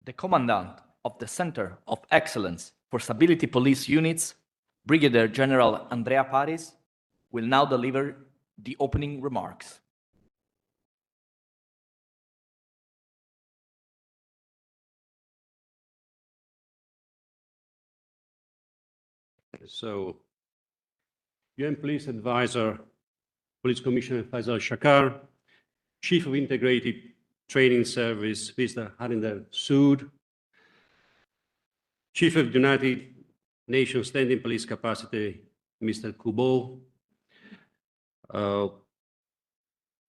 The Commandant of the Center of Excellence for Stability Police Units, Brigadier General Andrea Paris, will now deliver the opening remarks. So, UN Police Advisor, Police Commissioner Faisal Shakar, Chief of Integrated Training Service, Mr. Harinder Sood, Chief of United Nations Standing Police Capacity, Mr. Kubo,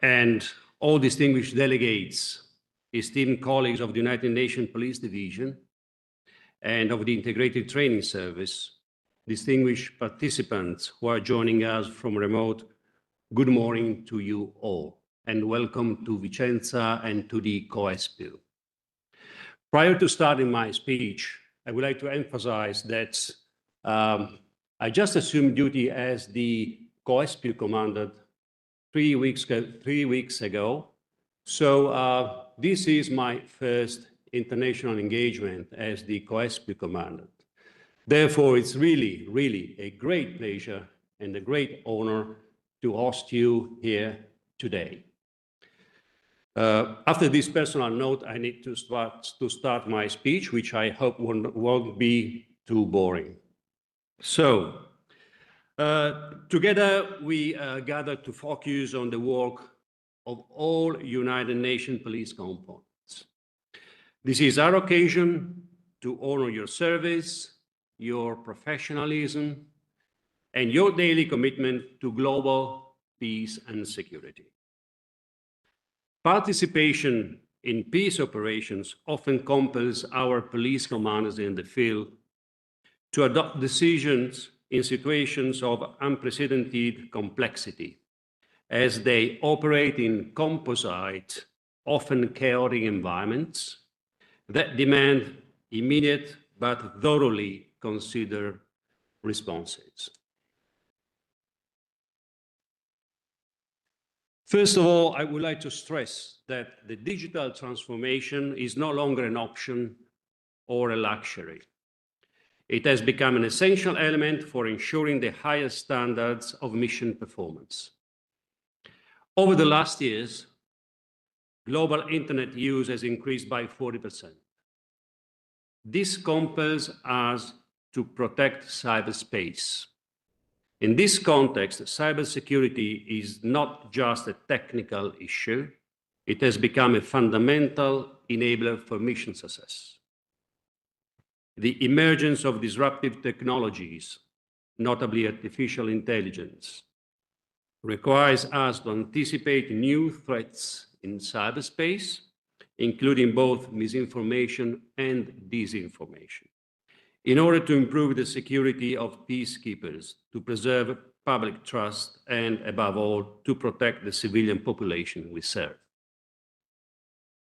and all distinguished delegates, esteemed colleagues of the United Nations Police Division and of the Integrated Training Service, distinguished participants who are joining us from remote, good morning to you all, and welcome to Vicenza and to the COESPIL. Prior to starting my speech, I would like to emphasize that I just assumed duty as the COESPIL commander 3 weeks ago. So this is my first international engagement as the COESPIL commander. Therefore, it's really a great pleasure and a great honor to host you here today. After this personal note, I need to start my speech, which I hope won't be too boring. So, together we gather to focus on the work of all United Nations police components. This is our occasion to honor your service, your professionalism, and your daily commitment to global peace and security. Participation in peace operations often compels our police commanders in the field to adopt decisions in situations of unprecedented complexity as they operate in composite, often chaotic environments that demand immediate but thoroughly considered responses. First of all, I would like to stress that the digital transformation is no longer an option or a luxury. It has become an essential element for ensuring the highest standards of mission performance. Over the last years, global internet use has increased by 40%. This compels us to protect cyberspace. In this context, cybersecurity is not just a technical issue, it has become a fundamental enabler for mission success. The emergence of disruptive technologies, notably artificial intelligence, requires us to anticipate new threats in cyberspace, including both misinformation and disinformation, in order to improve the security of peacekeepers, to preserve public trust, and above all, to protect the civilian population we serve.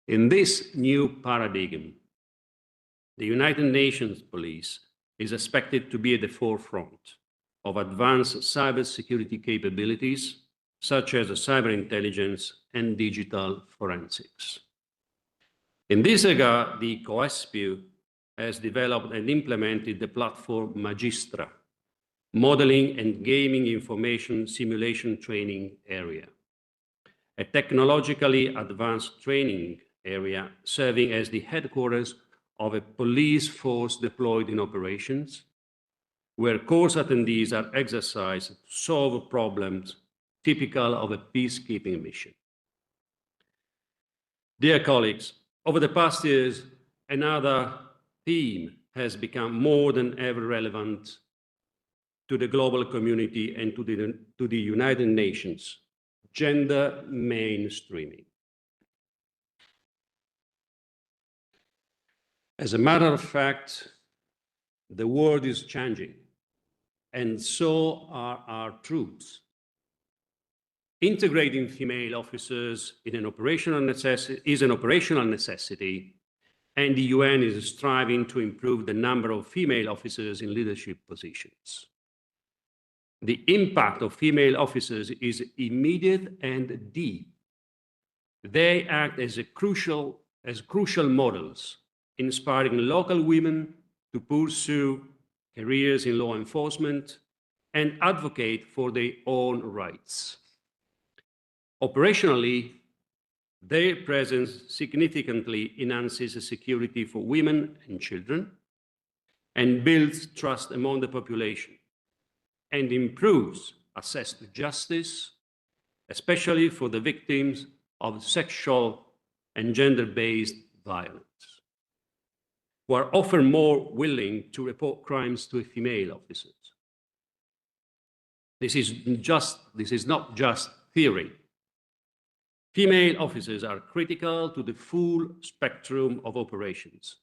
In this new paradigm, the United Nations Police is expected to be at the forefront of advanced cybersecurity capabilities, such as cyber intelligence and digital forensics. In this regard, the COESPIL has developed and implemented the platform Magistra, Modeling and Gaming Information Simulation Training Area, a technologically advanced training area serving as the headquarters of a police force deployed in operations, where course attendees are exercised to solve problems typical of a peacekeeping mission. Dear colleagues, over the past years, another theme has become more than ever relevant to the global community and to the United Nations: gender mainstreaming. As a matter of fact, the world is changing, and so are our troops. Integrating female officers is an operational necessity, and the UN is striving to improve the number of female officers in leadership positions. The impact of female officers is immediate and deep. They act as crucial models inspiring local women to pursue careers in law enforcement and advocate for their own rights. Operationally, their presence significantly enhances security for women and children and builds trust among the population and improves access to justice, especially for the victims of sexual and gender-based violence, who are often more willing to report crimes to female officers. This is not just theory. Female officers are critical to the full spectrum of operations,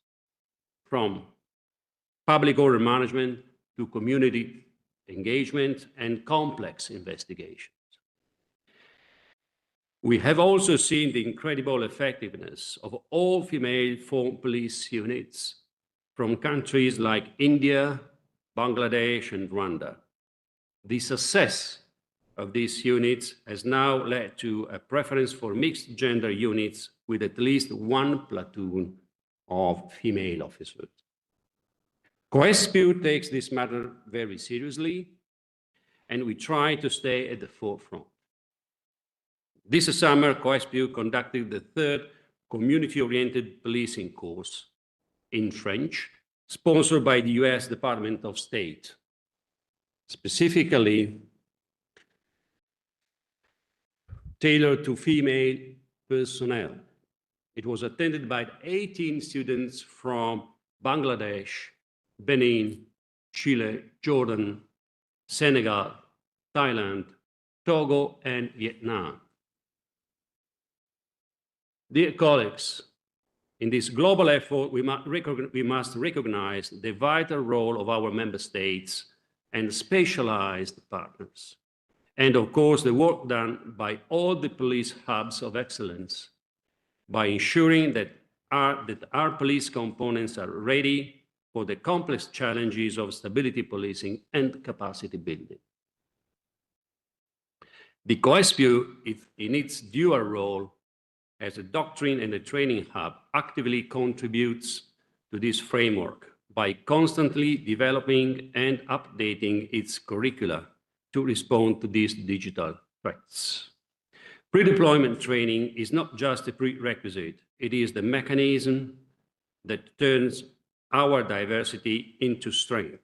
from public order management to community engagement and complex investigations. We have also seen the incredible effectiveness of all female police units from countries like India, Bangladesh, and Rwanda. The success of these units has now led to a preference for mixed gender units with at least one platoon of female officers. COESPU takes this matter very seriously, and we try to stay at the forefront. This summer, COESPU conducted the third community-oriented policing course in French, sponsored by the US Department of State, specifically tailored to female personnel. It was attended by 18 students from Bangladesh, Benin, Chile, Jordan, Senegal, Thailand, Togo, and Vietnam. Dear colleagues, in this global effort, we must recognize the vital role of our member states and specialized partners. And of course, the work done by all the police hubs of excellence by ensuring that our police components are ready for the complex challenges of stability policing and capacity building. The COESPU, in its dual role as a doctrine and a training hub, actively contributes to this framework by constantly developing and updating its curricula to respond to these digital threats. Pre-deployment training is not just a prerequisite, it is the mechanism that turns our diversity into strength.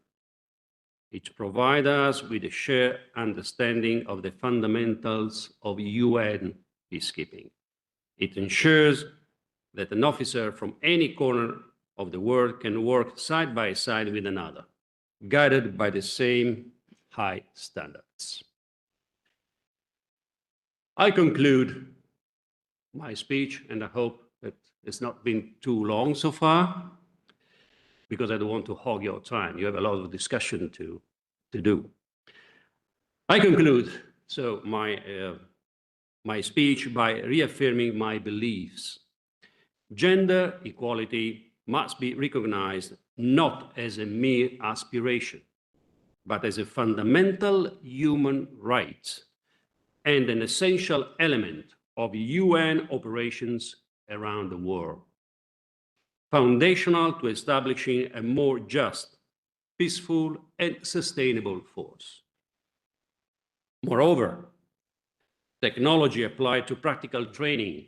It provides us with a shared understanding of the fundamentals of UN peacekeeping. It ensures that an officer from any corner of the world can work side by side with another, guided by the same high standards. I conclude my speech, and I hope that it's not been too long so far, because I don't want to hog your time. You have a lot of discussion to do. I conclude my speech by reaffirming my beliefs. Gender equality must be recognized not as a mere aspiration, but as a fundamental human right and an essential element of UN operations around the world, foundational to establishing a more just, peaceful, and sustainable force. Moreover, technology applied to practical training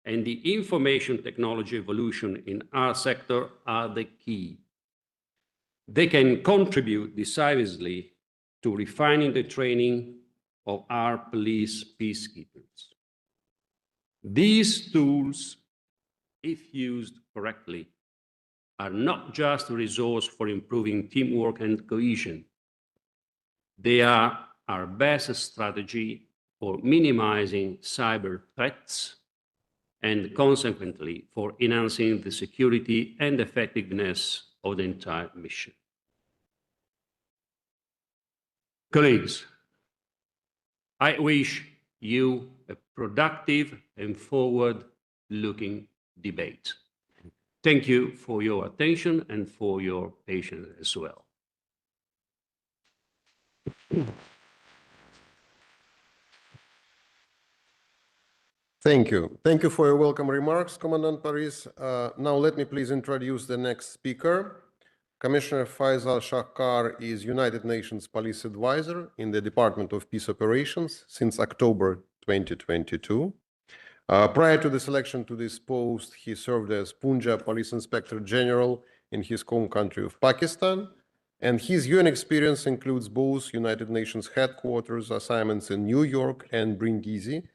and the information technology evolution in our sector are the key. They can contribute decisively to refining the training of our police peacekeepers. These tools, if used correctly, are not just a resource for improving teamwork and cohesion. They are our best strategy for minimizing cyber threats and consequently for enhancing the security and effectiveness of the entire mission. Colleagues, I wish you a productive and forward-looking debate. Thank you for your attention and for your patience as well. Thank you. Thank you for your welcome remarks, Commandant Paris. Now let me please introduce the next speaker. Commissioner Faisal Shahkar is United Nations Police Advisor in the Department of Peace Operations since October 2022. Prior to the selection to this post, he served as Punjab Police Inspector General in his home country of Pakistan, and his UN experience includes both United Nations headquarters assignments in New York and Brindisi,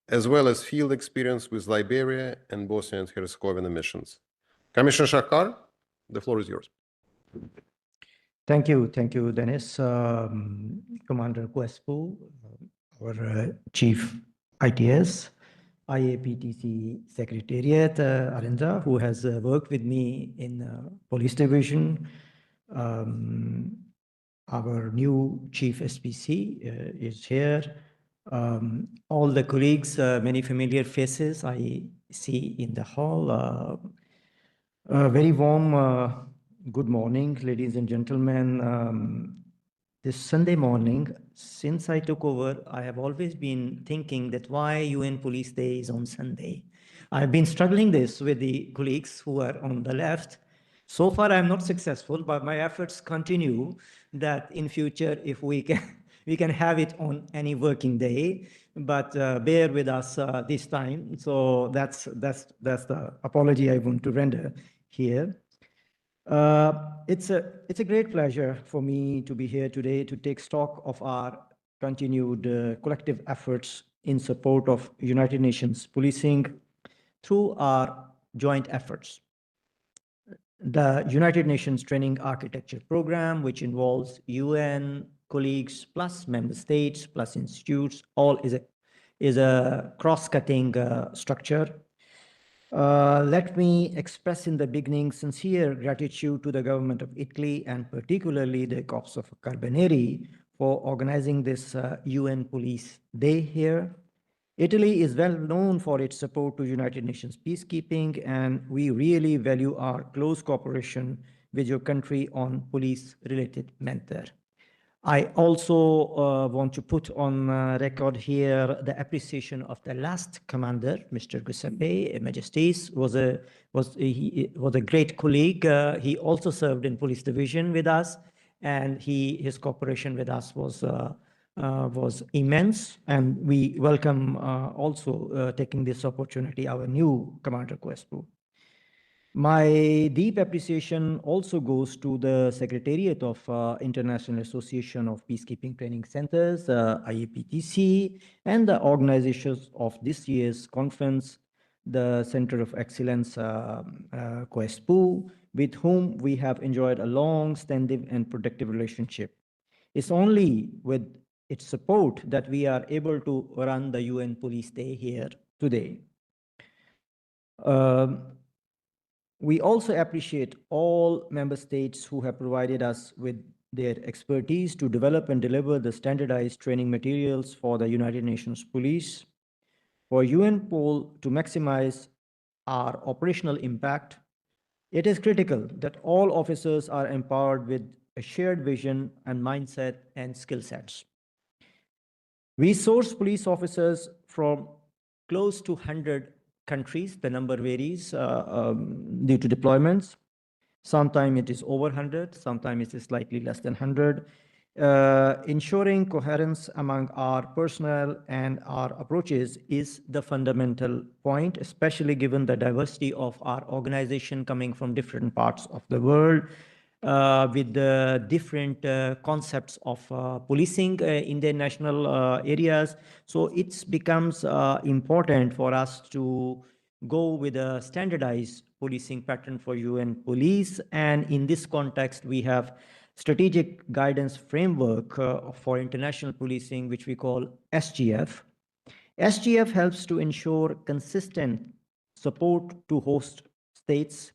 as well as field experience with Liberia and Bosnia and Herzegovina missions. Commissioner Shahkar, the floor is yours. Thank you, Dennis. Commander Quespo, our Chief ITS, IAPTC Secretariat, Arindra, who has worked with me in Police Division. Our new Chief SPC is here. All the colleagues, many familiar faces I see in the hall. Very warm good morning, ladies and gentlemen. This Sunday morning, since I took over, I have always been thinking that why UN Police Day is on Sunday. I've been struggling this with the colleagues who are on the left. So far, I'm not successful, but my efforts continue that in future, if we can have it on any working day, but bear with us this time. So that's the apology I want to render here. It's a great pleasure for me to be here today to take stock of our continued collective efforts in support of United Nations policing through our joint efforts. The United Nations Training Architecture Program, which involves UN colleagues plus member states plus institutes, all is a cross-cutting structure. Let me express in the beginning sincere gratitude to the government of Italy and particularly the Corps of Carabinieri for organizing this UN Police Day here. Italy is well known for its support to United Nations peacekeeping, and we really value our close cooperation with your country on police-related matters. I also want to put on record here the appreciation of the last commander, Mr. Giuseppe Majestis, was a great colleague. He also served in police division with us, and his cooperation with us was immense. And we welcome also taking this opportunity our new Commander Quespo. My deep appreciation also goes to the Secretariat of International Association of Peacekeeping Training Centers, IAPTC, and the organizations of this year's conference, the Center of Excellence, Quespo, with whom we have enjoyed a long-standing and productive relationship. It's only with its support that we are able to run the UN Police Day here today. We also appreciate all member states who have provided us with their expertise to develop and deliver the standardized training materials for the United Nations Police. For UNPOL to maximize our operational impact, it is critical that all officers are empowered with a shared vision and mindset and skill sets. We source police officers from close to 100 countries. The number varies due to deployments. Sometimes it is over 100, sometimes it is slightly less than 100. Ensuring coherence among our personnel and our approaches is the fundamental point, especially given the diversity of our organization coming from different parts of the world, with the different concepts of policing in their national areas. So it becomes important for us to go with a standardized policing pattern for UN police. And in this context, we have strategic guidance framework for international policing, which we call SGF. SGF helps to ensure consistent support to host states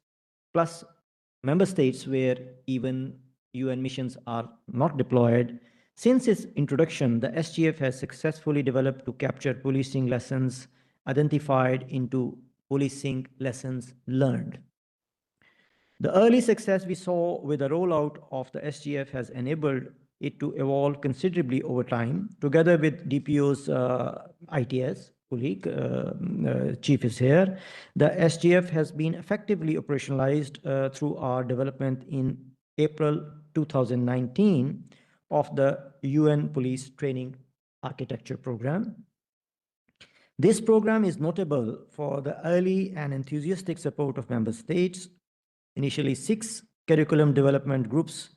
plus member states where even UN missions are not deployed. Since its introduction, the SGF has successfully developed to capture policing lessons identified into policing lessons learned. The early success we saw with the rollout of the SGF has enabled it to evolve considerably over time. Together with DPO's ITS, colleague, chief is here. The SGF has been effectively operationalized through our development in April 2019 of the UN Police Training Architecture Program. This program is notable for the early and enthusiastic support of member states. Initially 6 curriculum development groups,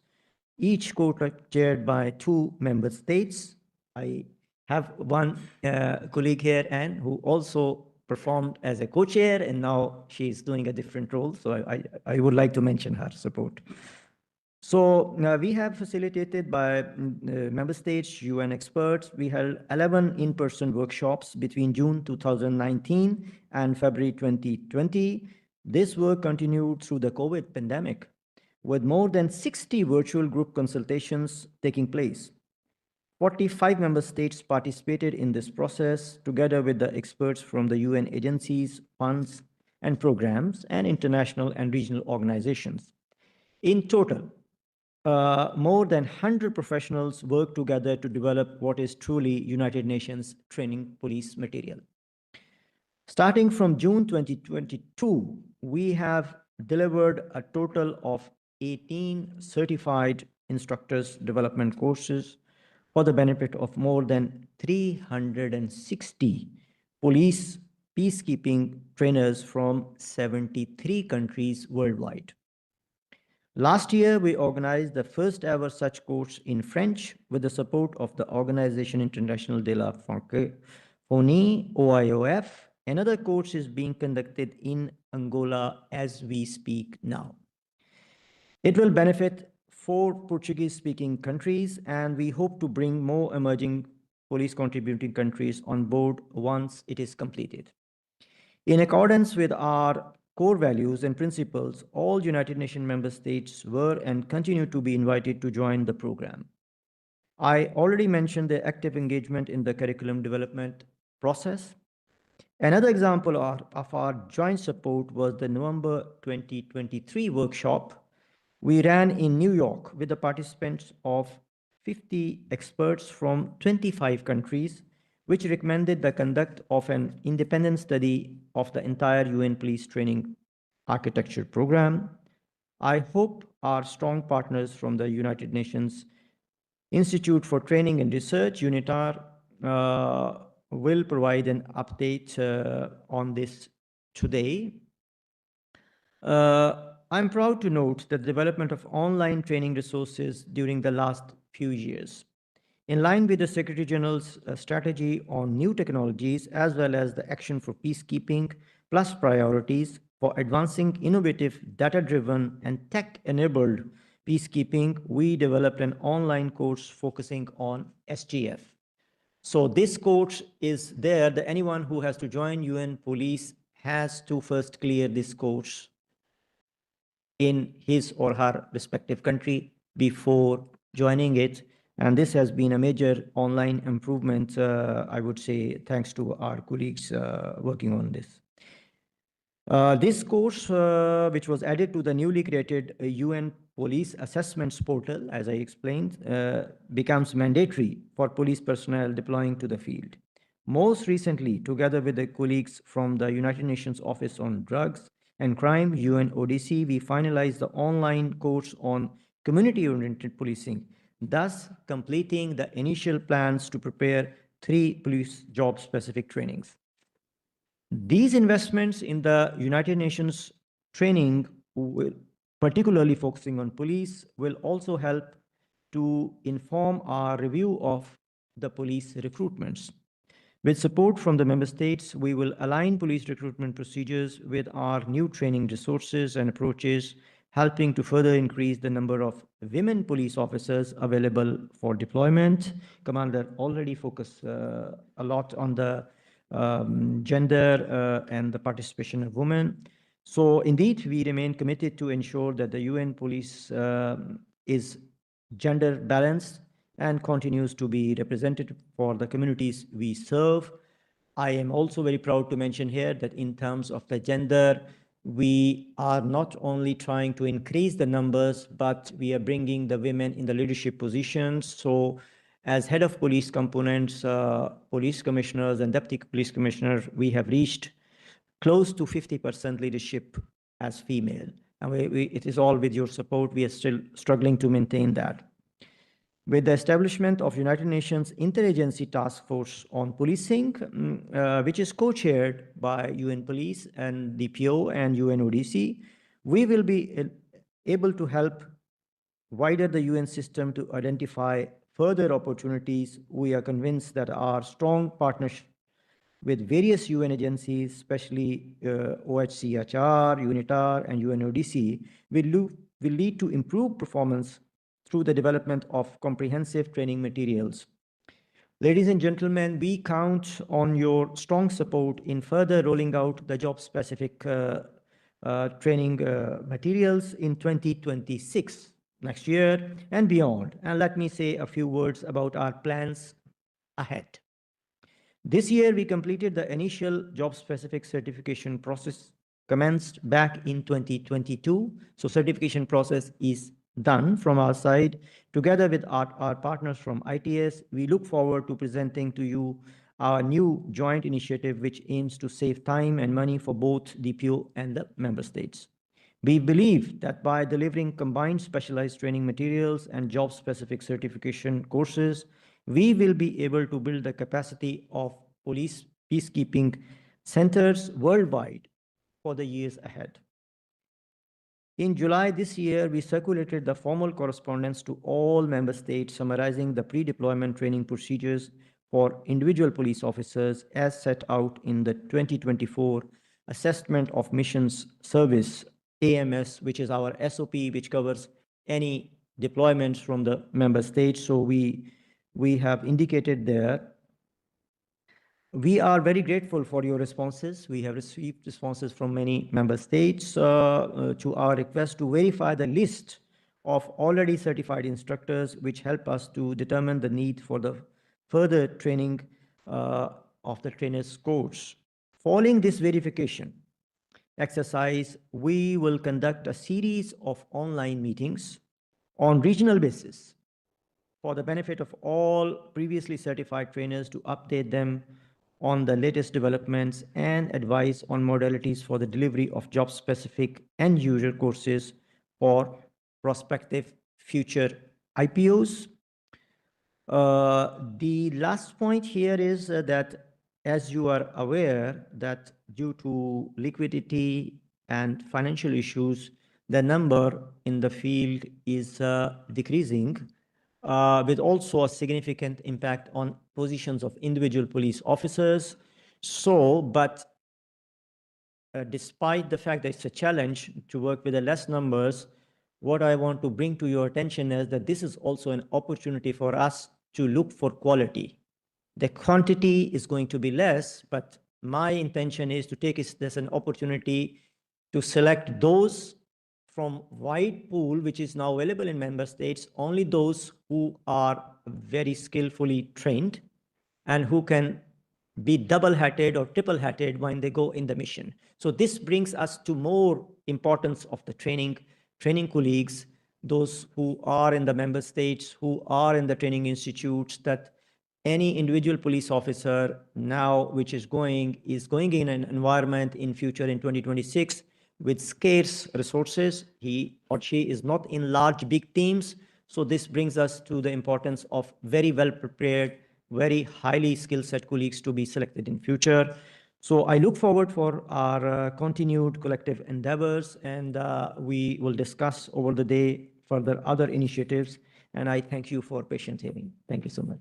each co-chaired by 2 member states. I have one colleague here, Anne, who also performed as a co-chair, and now she's doing a different role. So I would like to mention her support. So we have facilitated by member states, UN experts. We held 11 in-person workshops between June 2019 and February 2020. This work continued through the COVID pandemic, with more than 60 virtual group consultations taking place. 45 member states participated in this process, together with the experts from the UN agencies, funds, and programs, and international and regional organizations. In total, more than 100 professionals work together to develop what is truly United Nations training police material. Starting from June 2022, we have delivered a total of 18 certified instructors development courses for the benefit of more than 360 police peacekeeping trainers from 73 countries worldwide. Last year, we organized the first ever such course in French with the support of the Organisation Internationale de la Francophonie, OIOF. Another course is being conducted in Angola as we speak now. It will benefit 4 Portuguese-speaking countries, and we hope to bring more emerging police contributing countries on board once it is completed. In accordance with our core values and principles, all United Nations member states were and continue to be invited to join the program. I already mentioned the active engagement in the curriculum development process. Another example of our joint support was the November 2023 workshop we ran in New York with the participants of 50 experts from 25 countries, which recommended the conduct of an independent study of the entire UN Police Training Architecture Program. I hope our strong partners from the United Nations Institute for Training and Research, UNITAR, will provide an update on this today. I'm proud to note the development of online training resources during the last few years. In line with the Secretary General's strategy on new technologies, as well as the Action for Peacekeeping plus priorities for advancing innovative, data-driven, and tech-enabled peacekeeping, we developed an online course focusing on SGF. So this course is there that anyone who has to join UN Police has to first clear this course in his or her respective country before joining it. And this has been a major online improvement, I would say, thanks to our colleagues working on this. This course, which was added to the newly created UN Police Assessments Portal, as I explained, becomes mandatory for police personnel deploying to the field. Most recently, together with the colleagues from the United Nations Office on Drugs and Crime, UNODC, we finalized the online course on community-oriented policing, thus completing the initial plans to prepare 3 police job-specific trainings. These investments in the United Nations training, particularly focusing on police, will also help to inform our review of the police recruitments. With support from the member states, we will align police recruitment procedures with our new training resources and approaches, helping to further increase the number of women police officers available for deployment. Commander already focused a lot on the gender and the participation of women. So indeed, we remain committed to ensure that the UN Police is gender balanced and continues to be representative for the communities we serve. I am also very proud to mention here that in terms of the gender, we are not only trying to increase the numbers, but we are bringing the women in the leadership positions. So As head of police components, police commissioners and deputy police commissioners, we have reached close to 50% leadership as female. And it is all with your support. We are still struggling to maintain that. With the establishment of United Nations Interagency Task Force on Policing, which is co-chaired by UN Police and DPO and UNODC, we will be able to help wider the UN system to identify further opportunities. We are convinced that our strong partnership with various UN agencies, especially OHCHR, UNITAR, and UNODC, will lead to improved performance through the development of comprehensive training materials. Ladies and gentlemen, we count on your strong support in further rolling out the job-specific training materials in 2026, next year and beyond. And let me say a few words about our plans ahead. This year, we completed the initial job-specific certification process commenced back in 2022. So certification process is done from our side. Together with our partners from ITS, we look forward to presenting to you our new joint initiative, which aims to save time and money for both DPO and the member states. We believe that by delivering combined specialized training materials and job-specific certification courses, we will be able to build the capacity of police peacekeeping centers worldwide for the years ahead. In July this year, we circulated the formal correspondence to all member states summarizing the pre-deployment training procedures for individual police officers as set out in the 2024 Assessment of Missions Service, AMS, which is our SOP, which covers any deployments from the member states. So we have indicated there. We are very grateful for your responses. We have received responses from many member states to our request to verify the list of already certified instructors, which help us to determine the need for the further training of the trainers' course. Following this verification exercise, we will conduct a series of online meetings on regional basis for the benefit of all previously certified trainers to update them on the latest developments and advise on modalities for the delivery of job-specific end-user courses for prospective future IPOs. The last point here is that, as you are aware, that due to liquidity and financial issues, the number in the field is decreasing, with also a significant impact on positions of individual police officers. But despite the fact that it's a challenge to work with the less numbers, what I want to bring to your attention is that this is also an opportunity for us to look for quality. The quantity is going to be less, but my intention is to take this as an opportunity to select those from wide pool, which is now available in member states, only those who are very skillfully trained and who can be double-hatted or triple-hatted when they go in the mission. So this brings us to more importance of the training colleagues, those who are in the member states, who are in the training institutes, that any individual police officer now which is going in an environment in future in 2026 with scarce resources. He or she is not in large, big teams. So this brings us to the importance of very well prepared, very highly skill set colleagues to be selected in future. So I look forward for our continued collective endeavors, and we will discuss over the day further other initiatives. And I thank you for patient hearing. Thank you so much.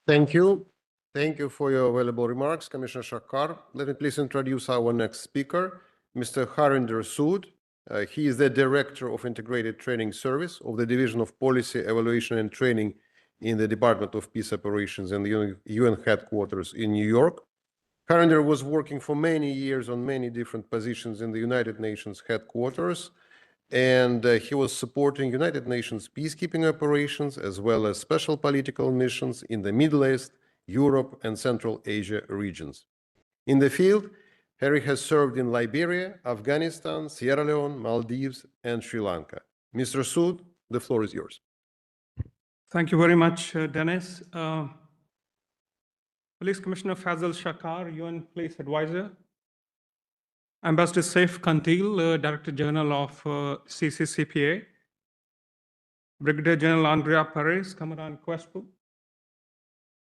Thank you. Thank you for your valuable remarks, Commissioner Shahkar. Let me please introduce our next speaker, Mr. Harinder Sood. He is the Director of Integrated Training Service of the Division of Policy, Evaluation and Training in the Department of Peace Operations and the UN headquarters in New York. Harinder was working for many years on many different positions in the United Nations headquarters, and he was supporting United Nations peacekeeping operations as well as special political missions in the Middle East, Europe, and Central Asia regions. In the field, Harry has served in Liberia, Afghanistan, Sierra Leone, Maldives, and Sri Lanka. Mr. Sood, the floor is yours. Thank you very much, Dennis. Police Commissioner Fazal Shakar, UN Police Advisor. Ambassador Saif Kandil, Director General of CCCPA. Brigadier General Andrea Perez, Commandant Quespo.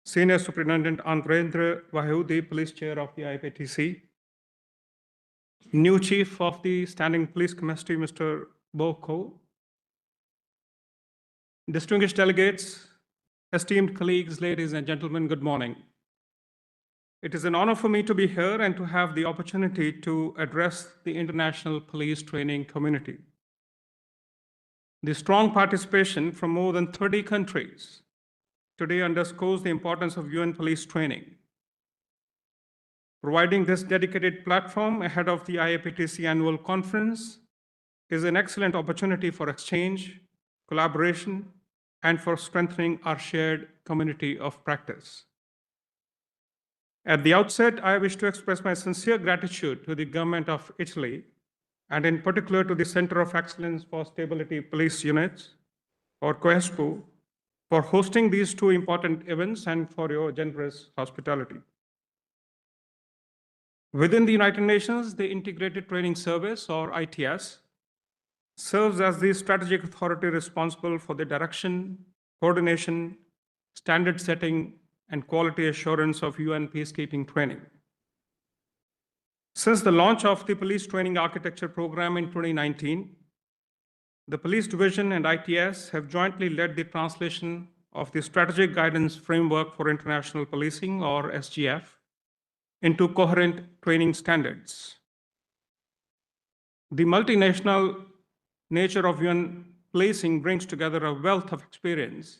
Senior Superintendent Andrendra Vahudi, Police Chair of the IPTC. New Chief of the Standing Police Committee, Mr. Bo Ko. Distinguished delegates, esteemed colleagues, ladies and gentlemen, good morning. It is an honor for me to be here and to have the opportunity to address the international police training community. The strong participation from more than 30 countries today underscores the importance of UN police training. Providing this dedicated platform ahead of the IAPTC annual conference is an excellent opportunity for exchange, collaboration, and for strengthening our shared community of practice. At the outset, I wish to express my sincere gratitude to the government of Italy, and in particular to the Center of Excellence for Stability Police Units, or COESPU, for hosting these two important events and for your generous hospitality. Within the United Nations, the Integrated Training Service, or ITS, serves as the strategic authority responsible for the direction, coordination, standard setting, and quality assurance of UN peacekeeping training. Since the launch of the Police Training Architecture Program in 2019, the Police Division and ITS have jointly led the translation of the Strategic Guidance Framework for International Policing, or SGF, into coherent training standards. The multinational nature of UN policing brings together a wealth of experience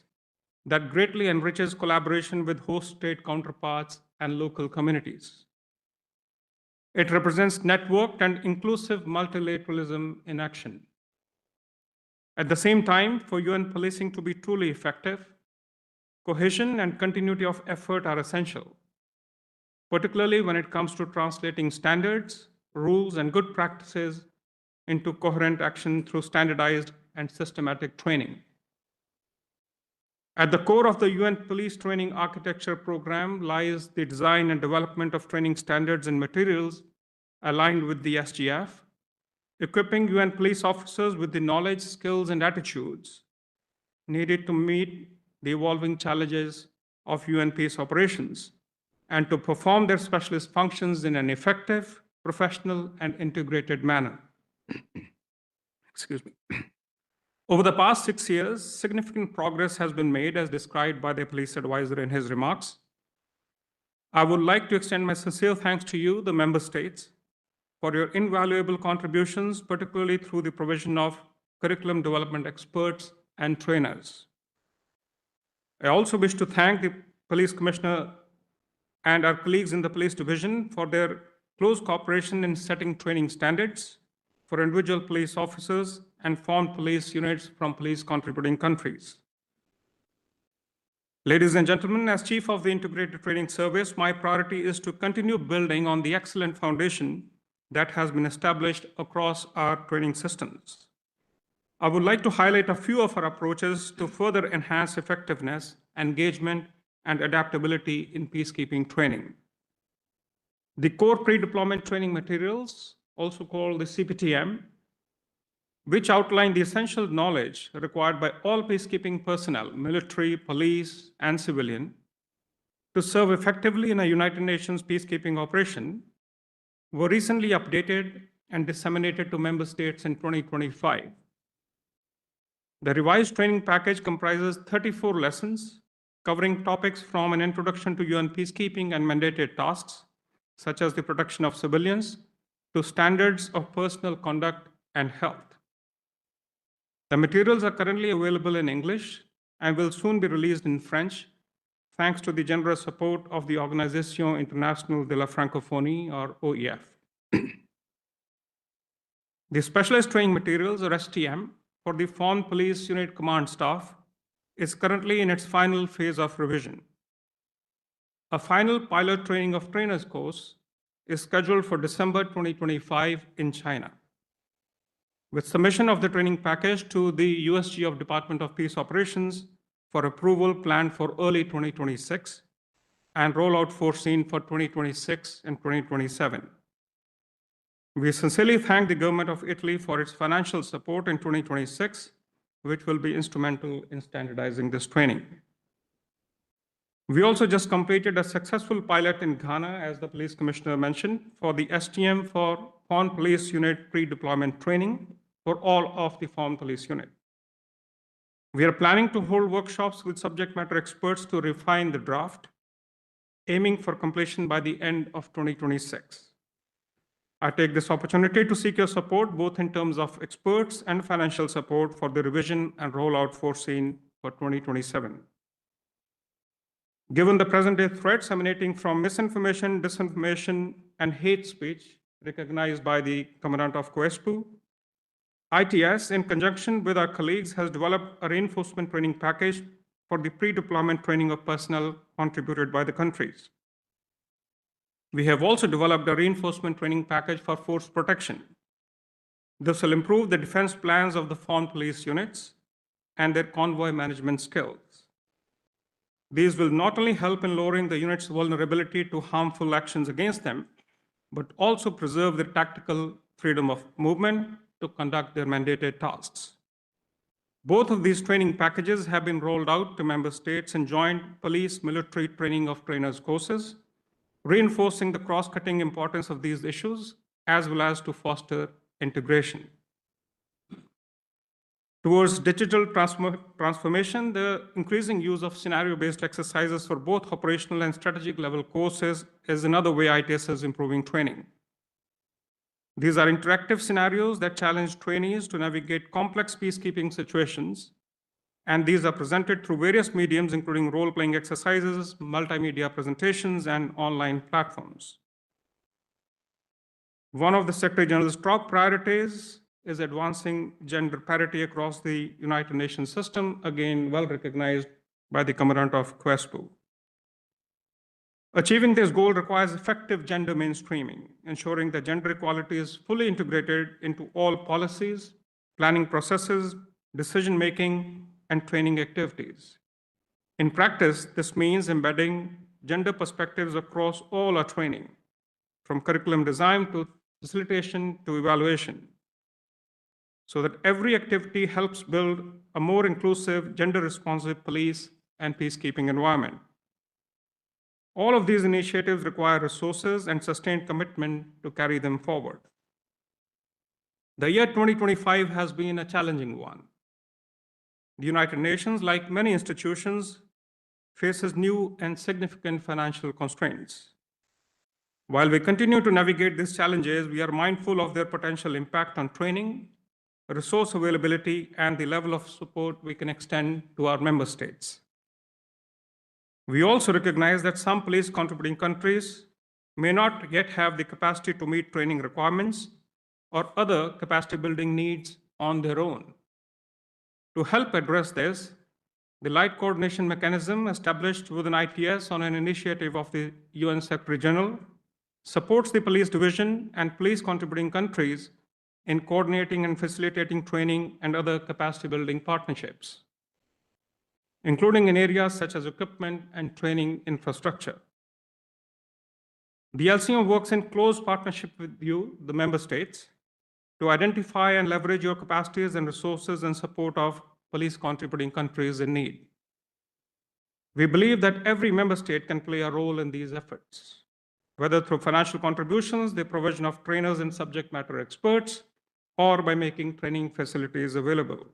that greatly enriches collaboration with host state counterparts and local communities. It represents networked and inclusive multilateralism in action. At the same time, for UN policing to be truly effective, cohesion and continuity of effort are essential, particularly when it comes to translating standards, rules, and good practices into coherent action through standardized and systematic training. At the core of the UN Police Training Architecture Program lies the design and development of training standards and materials aligned with the SGF, equipping UN police officers with the knowledge, skills, and attitudes needed to meet the evolving challenges of UN peace operations and to perform their specialist functions in an effective, professional, and integrated manner. Excuse me. Over the past 6 years, significant progress has been made as described by the police advisor in his remarks. I would like to extend my sincere thanks to you, the member states, for your invaluable contributions, particularly through the provision of curriculum development experts and trainers. I also wish to thank the Police Commissioner and our colleagues in the Police Division for their close cooperation in setting training standards for individual police officers and formed police units from police contributing countries. Ladies and gentlemen, as Chief of the Integrated Training Service, my priority is to continue building on the excellent foundation that has been established across our training systems. I would like to highlight a few of our approaches to further enhance effectiveness, engagement, and adaptability in peacekeeping training. The core pre-deployment training materials, also called the CPTM, which outline the essential knowledge required by all peacekeeping personnel, military, police, and civilian, to serve effectively in a United Nations peacekeeping operation, were recently updated and disseminated to member states in 2025. The revised training package comprises 34 lessons covering topics from an introduction to UN peacekeeping and mandated tasks, such as the protection of civilians, to standards of personal conduct and health. The materials are currently available in English and will soon be released in French, thanks to the generous support of the Organisation Internationale de la Francophonie, or OIF. The Specialist Training Materials, or STM, for the Formed Police Unit Command Staff is currently in its final phase of revision. A final pilot training of trainers course is scheduled for December 2025 in China. with submission of the training package to the USG of Department of Peace Operations for approval planned for early 2026 and rollout foreseen for 2026 and 2027. We sincerely thank the government of Italy for its financial support in 2026, which will be instrumental in standardizing this training. We also just completed a successful pilot in Ghana, as the police commissioner mentioned, for the STM for Foreign Police Unit pre-deployment training for all of the Foreign Police Unit. We are planning to hold workshops with subject matter experts to refine the draft, aiming for completion by the end of 2026. I take this opportunity to seek your support, both in terms of experts and financial support for the revision and rollout foreseen for 2027. Given the present-day threats emanating from misinformation, disinformation, and hate speech recognized by the Commandant of COESPU, ITS, in conjunction with our colleagues, has developed a reinforcement training package for the pre-deployment training of personnel contributed by the countries. We have also developed a reinforcement training package for force protection. This will improve the defense plans of the foreign police units and their convoy management skills. These will not only help in lowering the unit's vulnerability to harmful actions against them, but also preserve their tactical freedom of movement to conduct their mandated tasks. Both of these training packages have been rolled out to member states in joint police military training of trainers courses, reinforcing the cross-cutting importance of these issues, as well as to foster integration. Towards digital transformation, the increasing use of scenario-based exercises for both operational and strategic level courses is another way ITS is improving training. These are interactive scenarios that challenge trainees to navigate complex peacekeeping situations, and these are presented through various mediums, including role-playing exercises, multimedia presentations, and online platforms. One of the Secretary General's top priorities is advancing gender parity across the United Nations system, again, well recognized by the Commandant of COESPU. Achieving this goal requires effective gender mainstreaming, ensuring that gender equality is fully integrated into all policies, planning processes, decision-making, and training activities. In practice, this means embedding gender perspectives across all our training, from curriculum design to facilitation to evaluation, so that every activity helps build a more inclusive, gender-responsive police and peacekeeping environment. All of these initiatives require resources and sustained commitment to carry them forward. The year 2025 has been a challenging one. The United Nations, like many institutions, faces new and significant financial constraints. While we continue to navigate these challenges, we are mindful of their potential impact on training, resource availability, and the level of support we can extend to our member states. We also recognize that some police contributing countries may not yet have the capacity to meet training requirements or other capacity building needs on their own. To help address this, the Light Coordination Mechanism established within ITS on an initiative of the UN Secretary General supports the police division and police contributing countries in coordinating and facilitating training and other capacity building partnerships, including in areas such as equipment and training infrastructure. The LCM works in close partnership with you, the member states, to identify and leverage your capacities and resources in support of police contributing countries in need. We believe that every member state can play a role in these efforts, whether through financial contributions, the provision of trainers and subject matter experts, or by making training facilities available.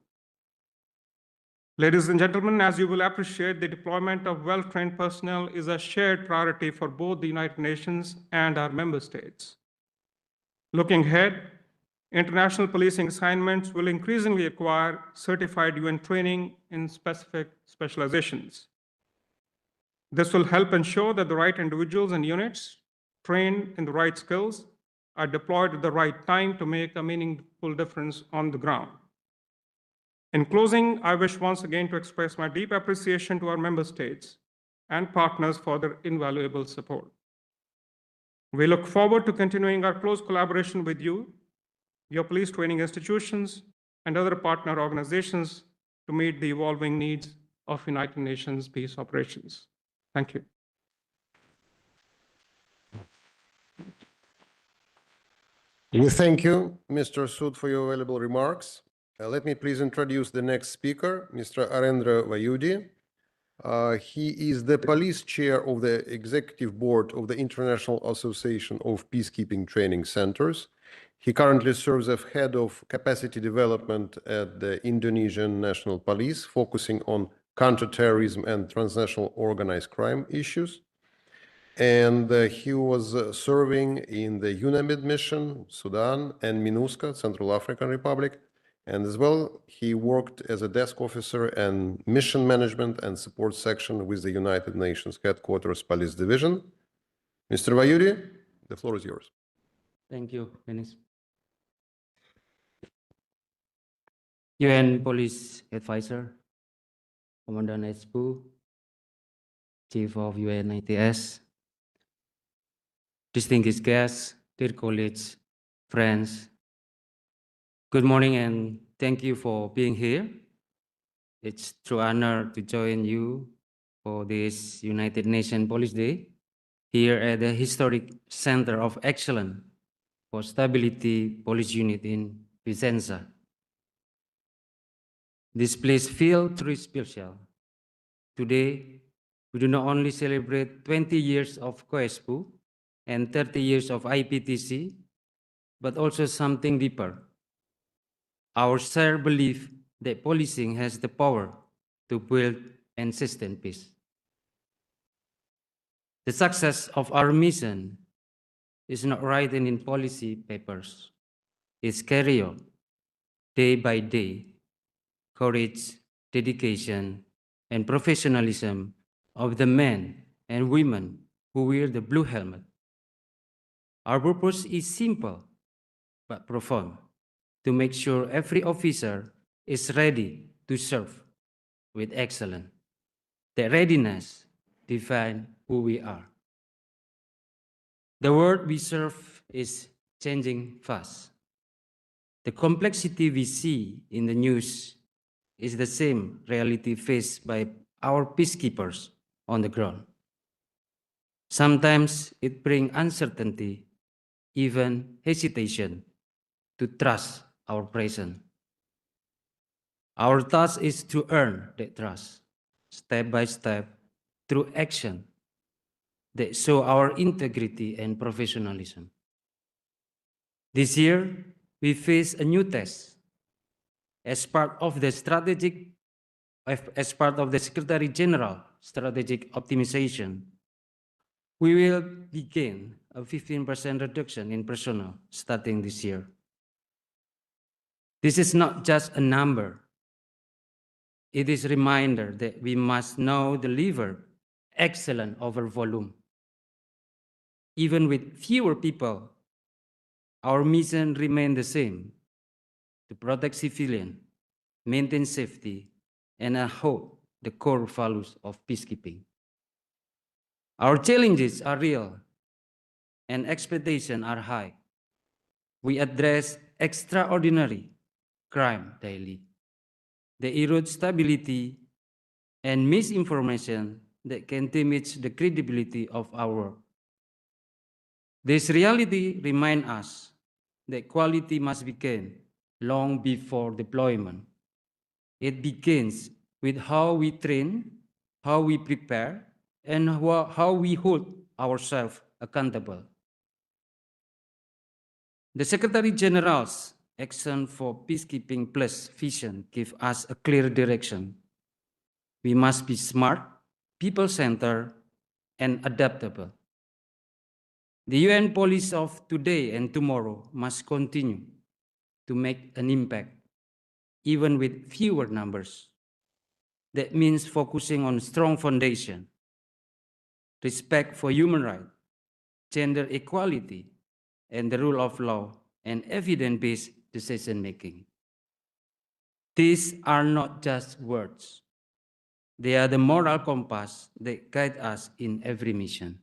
Ladies and gentlemen, as you will appreciate, the deployment of well-trained personnel is a shared priority for both the United Nations and our member states. Looking ahead, international policing assignments will increasingly require certified UN training in specific specializations. This will help ensure that the right individuals and units trained in the right skills are deployed at the right time to make a meaningful difference on the ground. In closing, I wish once again to express my deep appreciation to our member states and partners for their invaluable support. We look forward to continuing our close collaboration with you your police training institutions, and other partner organizations to meet the evolving needs of United Nations peace operations. Thank you. We thank you, Mr. Sood, for your valuable remarks. Let me please introduce the next speaker, Mr. Arendra Vayudi. He is the police chair of the executive board of the International Association of Peacekeeping Training Centers. He currently serves as head of capacity development at the Indonesian National Police, focusing on counterterrorism and transnational organized crime issues. And he was serving in the UNAMID mission, Sudan, and MINUSCA, Central African Republic. And as well, he worked as a desk officer and mission management and support section with the United Nations Headquarters Police Division. Mr. Vayudi, the floor is yours. Thank you, Dennis. UN Police Advisor, Commandant Espu, Chief of UNITS, distinguished guests, dear colleagues, friends, good morning and thank you for being here. It's a true honor to join you for this United Nations Police Day here at the historic Center of Excellence for Stability Police Unit in Vicenza. This place feels truly special. Today, we do not only celebrate 20 years of COESPU and 30 years of IPTC, but also something deeper. Our shared belief that policing has the power to build and sustain peace. The success of our mission is not written in policy papers. It's carried out day by day. Courage, dedication, and professionalism of the men and women who wear the blue helmet. Our purpose is simple but profound, to make sure every officer is ready to serve with excellence. That readiness defines who we are. The world we serve is changing fast. The complexity we see in the news is the same reality faced by our peacekeepers on the ground. Sometimes it brings uncertainty, even hesitation, to trust our presence. Our task is to earn that trust, step by step, through action that show our integrity and professionalism. This year, we face a new test. As part of the Secretary General Strategic Optimization, we will begin a 15% reduction in personnel starting this year. This is not just a number. It is a reminder that we must now deliver excellence over volume. Even with fewer people, our mission remains the same: to protect civilians, maintain safety, and uphold the core values of peacekeeping. Our challenges are real and expectations are high. We address extraordinary crime daily, the erode stability and misinformation that can damage the credibility of our work. This reality reminds us that quality must begin long before deployment. It begins with how we train, how we prepare, and how we hold ourselves accountable. The Secretary General's Action for Peacekeeping Plus vision gives us a clear direction. We must be smart, people-centered, and adaptable. The UN police of today and tomorrow must continue to make an impact, even with fewer numbers. That means focusing on strong foundation, respect for human rights, gender equality, and the rule of law, and evidence-based decision-making. These are not just words. They are the moral compass that guide us in every mission.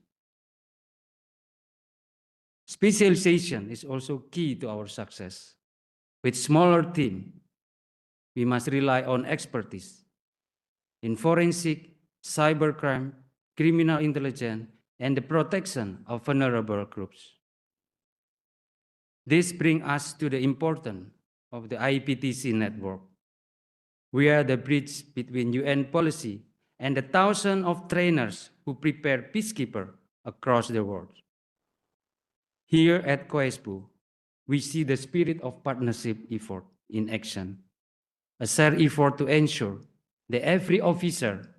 Specialization is also key to our success. With smaller team, we must rely on expertise in forensic, cybercrime, criminal intelligence, and the protection of vulnerable groups. This brings us to the importance of the IPTC network. We are the bridge between UN policy and the thousands of trainers who prepare peacekeepers across the world. Here at COESPU, we see the spirit of partnership effort in action, a shared effort to ensure that every officer,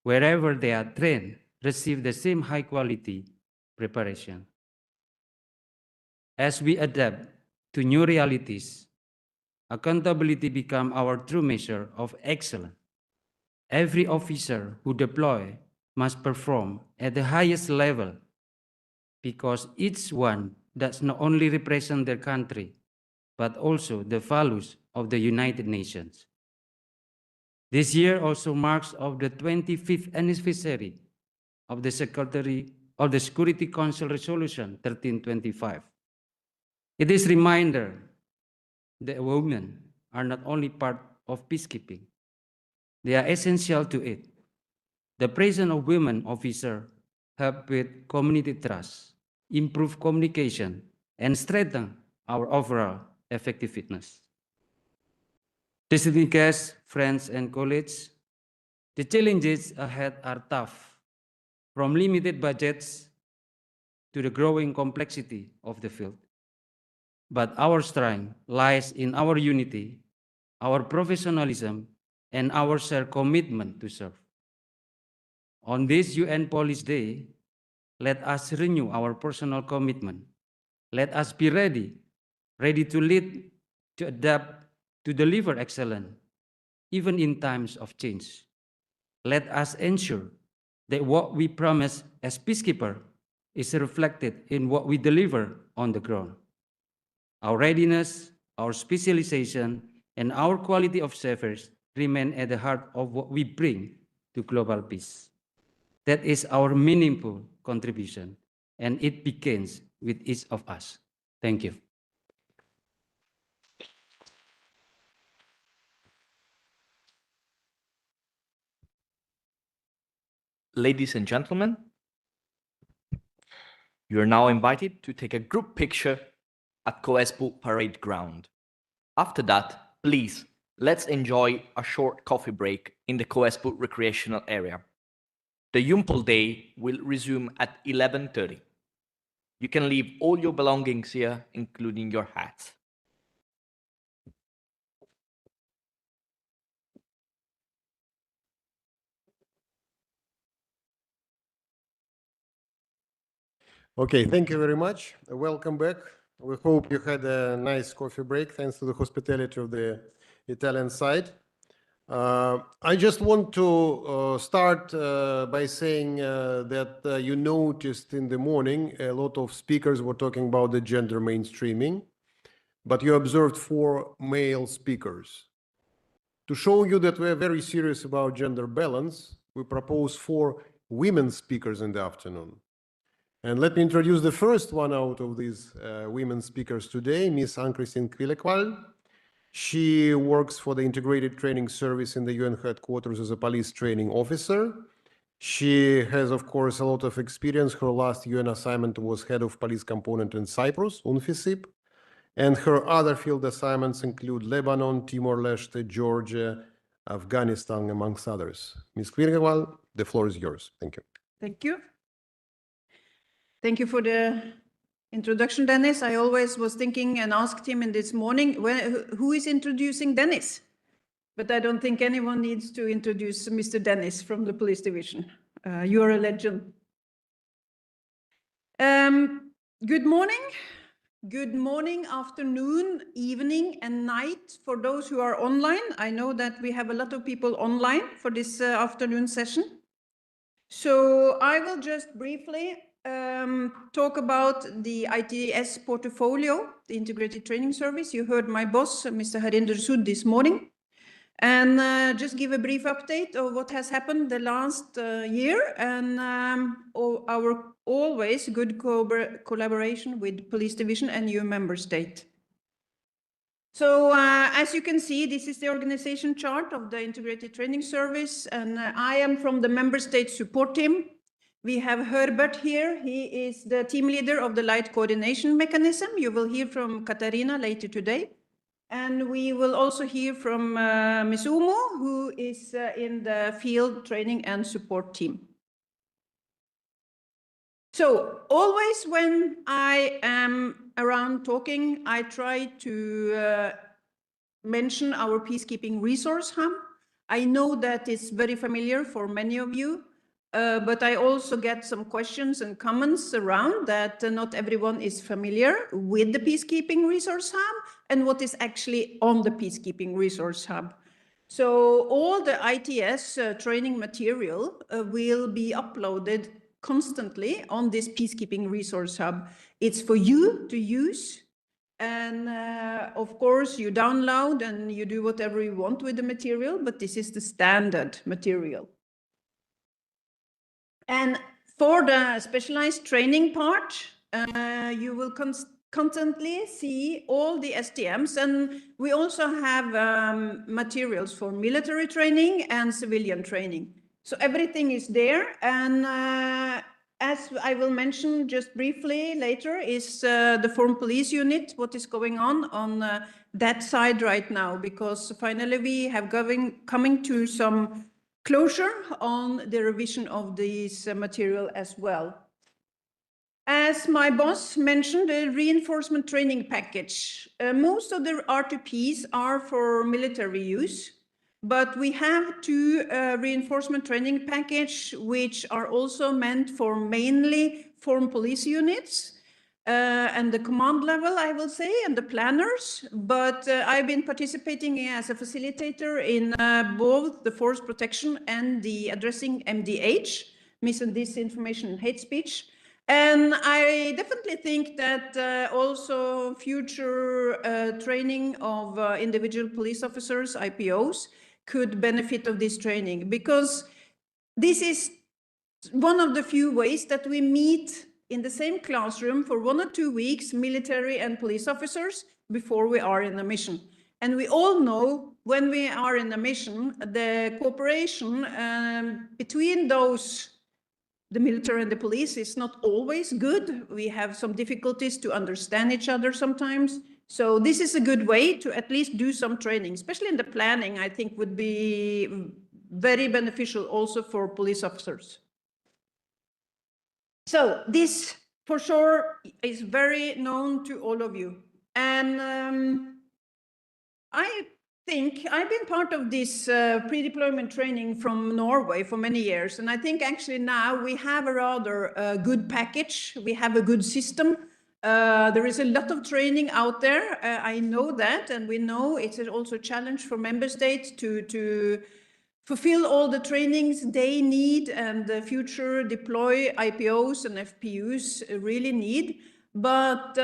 wherever they are trained, receive the same high-quality preparation. As we adapt to new realities, accountability becomes our true measure of excellence. Every officer who deploys must perform at the highest level because each one does not only represent their country, but also the values of the United Nations. This year also marks of the 25th anniversary of the Security Council Resolution 1325. It is a reminder that women are not only part of peacekeeping, they are essential to it. The presence of women officers help with community trust, improve communication, and strengthen our overall effectiveness. Distinguished guests, friends, and colleagues, the challenges ahead are tough, from limited budgets to the growing complexity of the field. But our strength lies in our unity, our professionalism, and our shared commitment to serve. On this UN Police Day, let us renew our personal commitment. Let us be ready to lead, to adapt, to deliver excellence, even in times of change. Let us ensure that what we promise as peacekeeper is reflected in what we deliver on the ground. Our readiness, our specialization, and our quality of service remain at the heart of what we bring to global peace. That is our meaningful contribution, and it begins with each of us. Thank you. Ladies and gentlemen, you are now invited to take a group picture at COESPU Parade Ground. After that, please, let's enjoy a short coffee break in the COESPU recreational area. The UNPOL Day will resume at 11:30. You can leave all your belongings here, including your hats. Okay, thank you very much. Welcome back. We hope you had a nice coffee break, thanks to the hospitality of the Italian side. I just want to start by saying that you noticed in the morning a lot of speakers were talking about the gender mainstreaming, but you observed 4 male speakers. To show you that we are very serious about gender balance, we propose 4 women speakers in the afternoon. And let me introduce the first one out of these women speakers today, Ms. Ann-Kristin Kvilekwall. She works for the Integrated Training Service in the UN headquarters as a police training officer. She has, of course, a lot of experience. Her last UN assignment was head of police component in Cyprus, UNFICYP. And her other field assignments include Lebanon, Timor-Leste, Georgia, Afghanistan, amongst others. Ms. Kvilekwall, the floor is yours. Thank you. Thank you. Thank you for the introduction, Dennis. I always was thinking and asked him in this morning, who is introducing Dennis? But I don't think anyone needs to introduce Mr. Dennis from the police division. You are a legend. Good morning. Good morning, afternoon, evening, and night for those who are online. I know that we have a lot of people online for this afternoon session. So I will just briefly talk about the ITS portfolio, the Integrated Training Service. You heard my boss, Mr. Harinder Sood, this morning, and just give a brief update of what has happened the last year and our always good collaboration with Police Division and your member state. So as you can see, this is the organization chart of the Integrated Training Service, and I am from the member state support team. We have Herbert here. He is the team leader of the Light Coordination Mechanism. You will hear from Katarina later today. And we will also hear from Ms. Umo, who is in the field training and support team. So always when I am around talking, I try to mention our Peacekeeping Resource Hub. I know that it's very familiar for many of you, but I also get some questions and comments around that not everyone is familiar with the Peacekeeping Resource Hub and what is actually on the Peacekeeping Resource Hub. So all the ITS training material will be uploaded constantly on this Peacekeeping Resource Hub. It's for you to use. And of course, you download and you do whatever you want with the material, but this is the standard material. And for the specialized training part, you will constantly see all the STMs, and we also have materials for military training and civilian training. So everything is there, and as I will mention just briefly later is the Foreign Police Unit, what is going on that side right now, because finally we have coming to some closure on the revision of this material as well. As my boss mentioned, the reinforcement training package. Most of the R2Ps are for military use, but we have two reinforcement training package, which are also meant for mainly foreign police units and the command level, I will say, and the planners. But I've been participating as a facilitator in both the force protection and the addressing MDH, mis and disinformation and hate speech. And I definitely think that also future training of individual police officers, IPOs, could benefit of this training, because this is one of the few ways that we meet in the same classroom for 1 or 2 weeks, military and police officers, before we are in a mission. And we all know when we are in a mission, the cooperation between the military and the police is not always good. We have some difficulties to understand each other sometimes. So this is a good way to at least do some training, especially in the planning, I think would be very beneficial also for police officers. So this for sure is very known to all of you. And I think I've been part of this pre-deployment training from Norway for many years. And I think actually now we have a rather good package. We have a good system. There is a lot of training out there. I know that, and we know it's also a challenge for member states to fulfill all the trainings they need and the future deploy IPOs and FPUs really need. But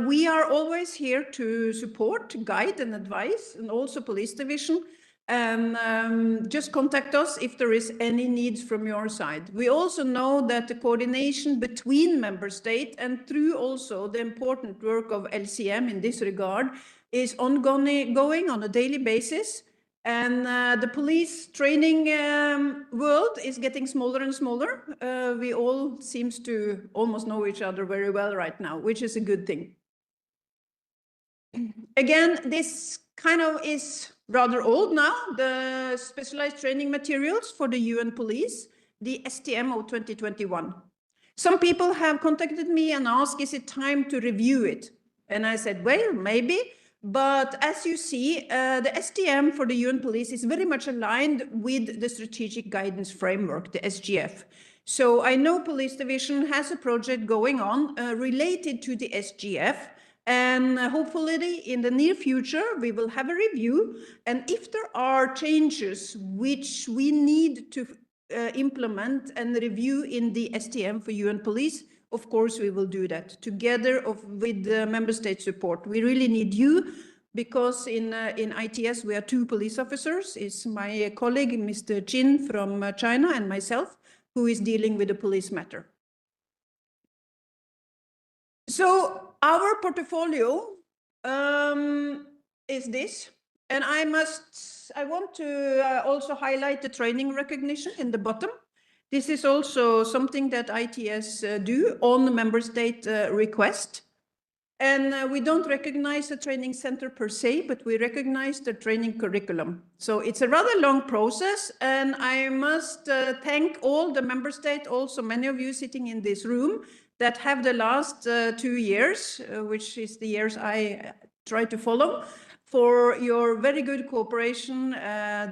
we are always here to support, guide and advise, and also police division. And just contact us if there is any needs from your side. We also know that the coordination between member states and through also the important work of LCM in this regard is ongoing on a daily basis. And the police training world is getting smaller and smaller. We all seems to almost know each other very well right now, which is a good thing. Again, this kind of is rather old now, the specialized training materials for the UN police, the STM of 2021. Some people have contacted me and asked, is it time to review it? And I said, well, maybe. But as you see, the STM for the UN police is very much aligned with the strategic guidance framework, the SGF. So I know Police Division has a project going on related to the SGF. And hopefully in the near future, we will have a review. And if there are changes which we need to implement and review in the STM for UN police, of course, we will do that together with the member state support. We really need you because in ITS, we are 2 police officers. It's my colleague, Mr. Chin from China, and myself, who is dealing with the police matter. So our portfolio is this. And I want to also highlight the training recognition in the bottom. This is also something that ITS do on the member state request. And we don't recognize the training center per se, but we recognize the training curriculum. So it's a rather long process, and I must thank all the member states, also many of you sitting in this room, that have the last 2 years, which is the years I try to follow, for your very good cooperation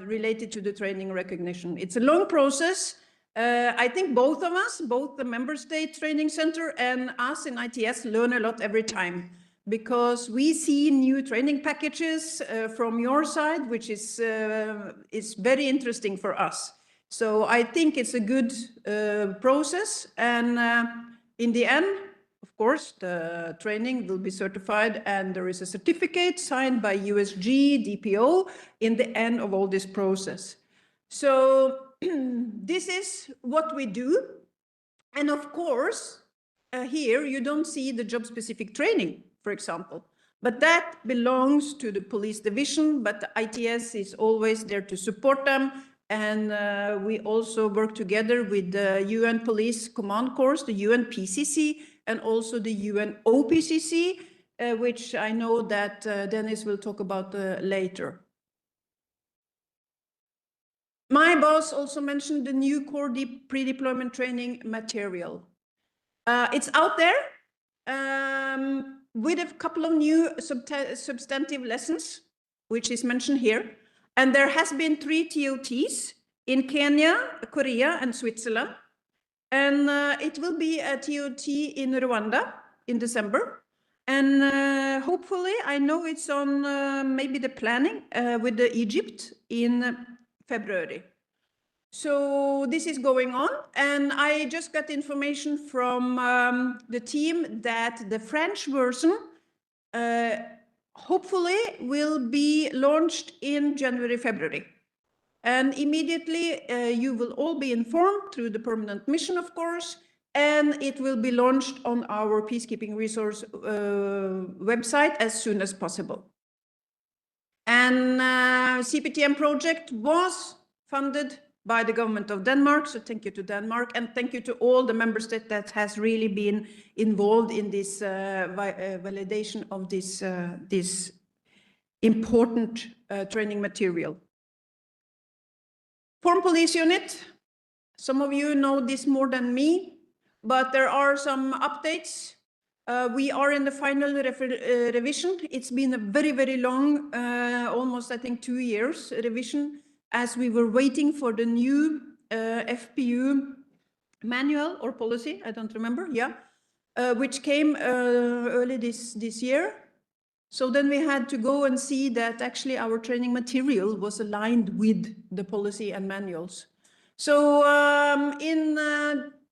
related to the training recognition. It's a long process. I think both of us, both the member state training center and us in ITS, learn a lot every time, because we see new training packages from your side, which is very interesting for us. So I think it's a good process, and in the end, of course, the training will be certified, and there is a certificate signed by USG, DPO in the end of all this process. So this is what we do. And of course, here you don't see the job-specific training, for example, but that belongs to the police division, but the ITS is always there to support them. And we also work together with the UN Police Command Corps, the UN PCC, and also the UN OPCC, which I know that Dennis will talk about later. My boss also mentioned the new core pre-deployment training material. It's out there with a couple of new substantive lessons, which is mentioned here. And there has been 3 TOTs in Kenya, Korea, and Switzerland. And it will be a TOT in Rwanda in December. And hopefully, I know it's on maybe the planning with the Egypt in February. So this is going on, and I just got information from the team that the French version hopefully will be launched in January, February. And immediately you will all be informed through the permanent mission, of course, and it will be launched on our Peacekeeping Resource website as soon as possible. And CPTM project was funded by the government of Denmark, so thank you to Denmark, and thank you to all the member states that has really been involved in this validation of this important training material. Foreign Police Unit, some of you know this more than me, but there are some updates. We are in the final revision. It's been a very, very long, almost I think 2 years revision, as we were waiting for the new FPU manual or policy, I don't remember, yeah, which came early this year. So then we had to go and see that actually our training material was aligned with the policy and manuals. So in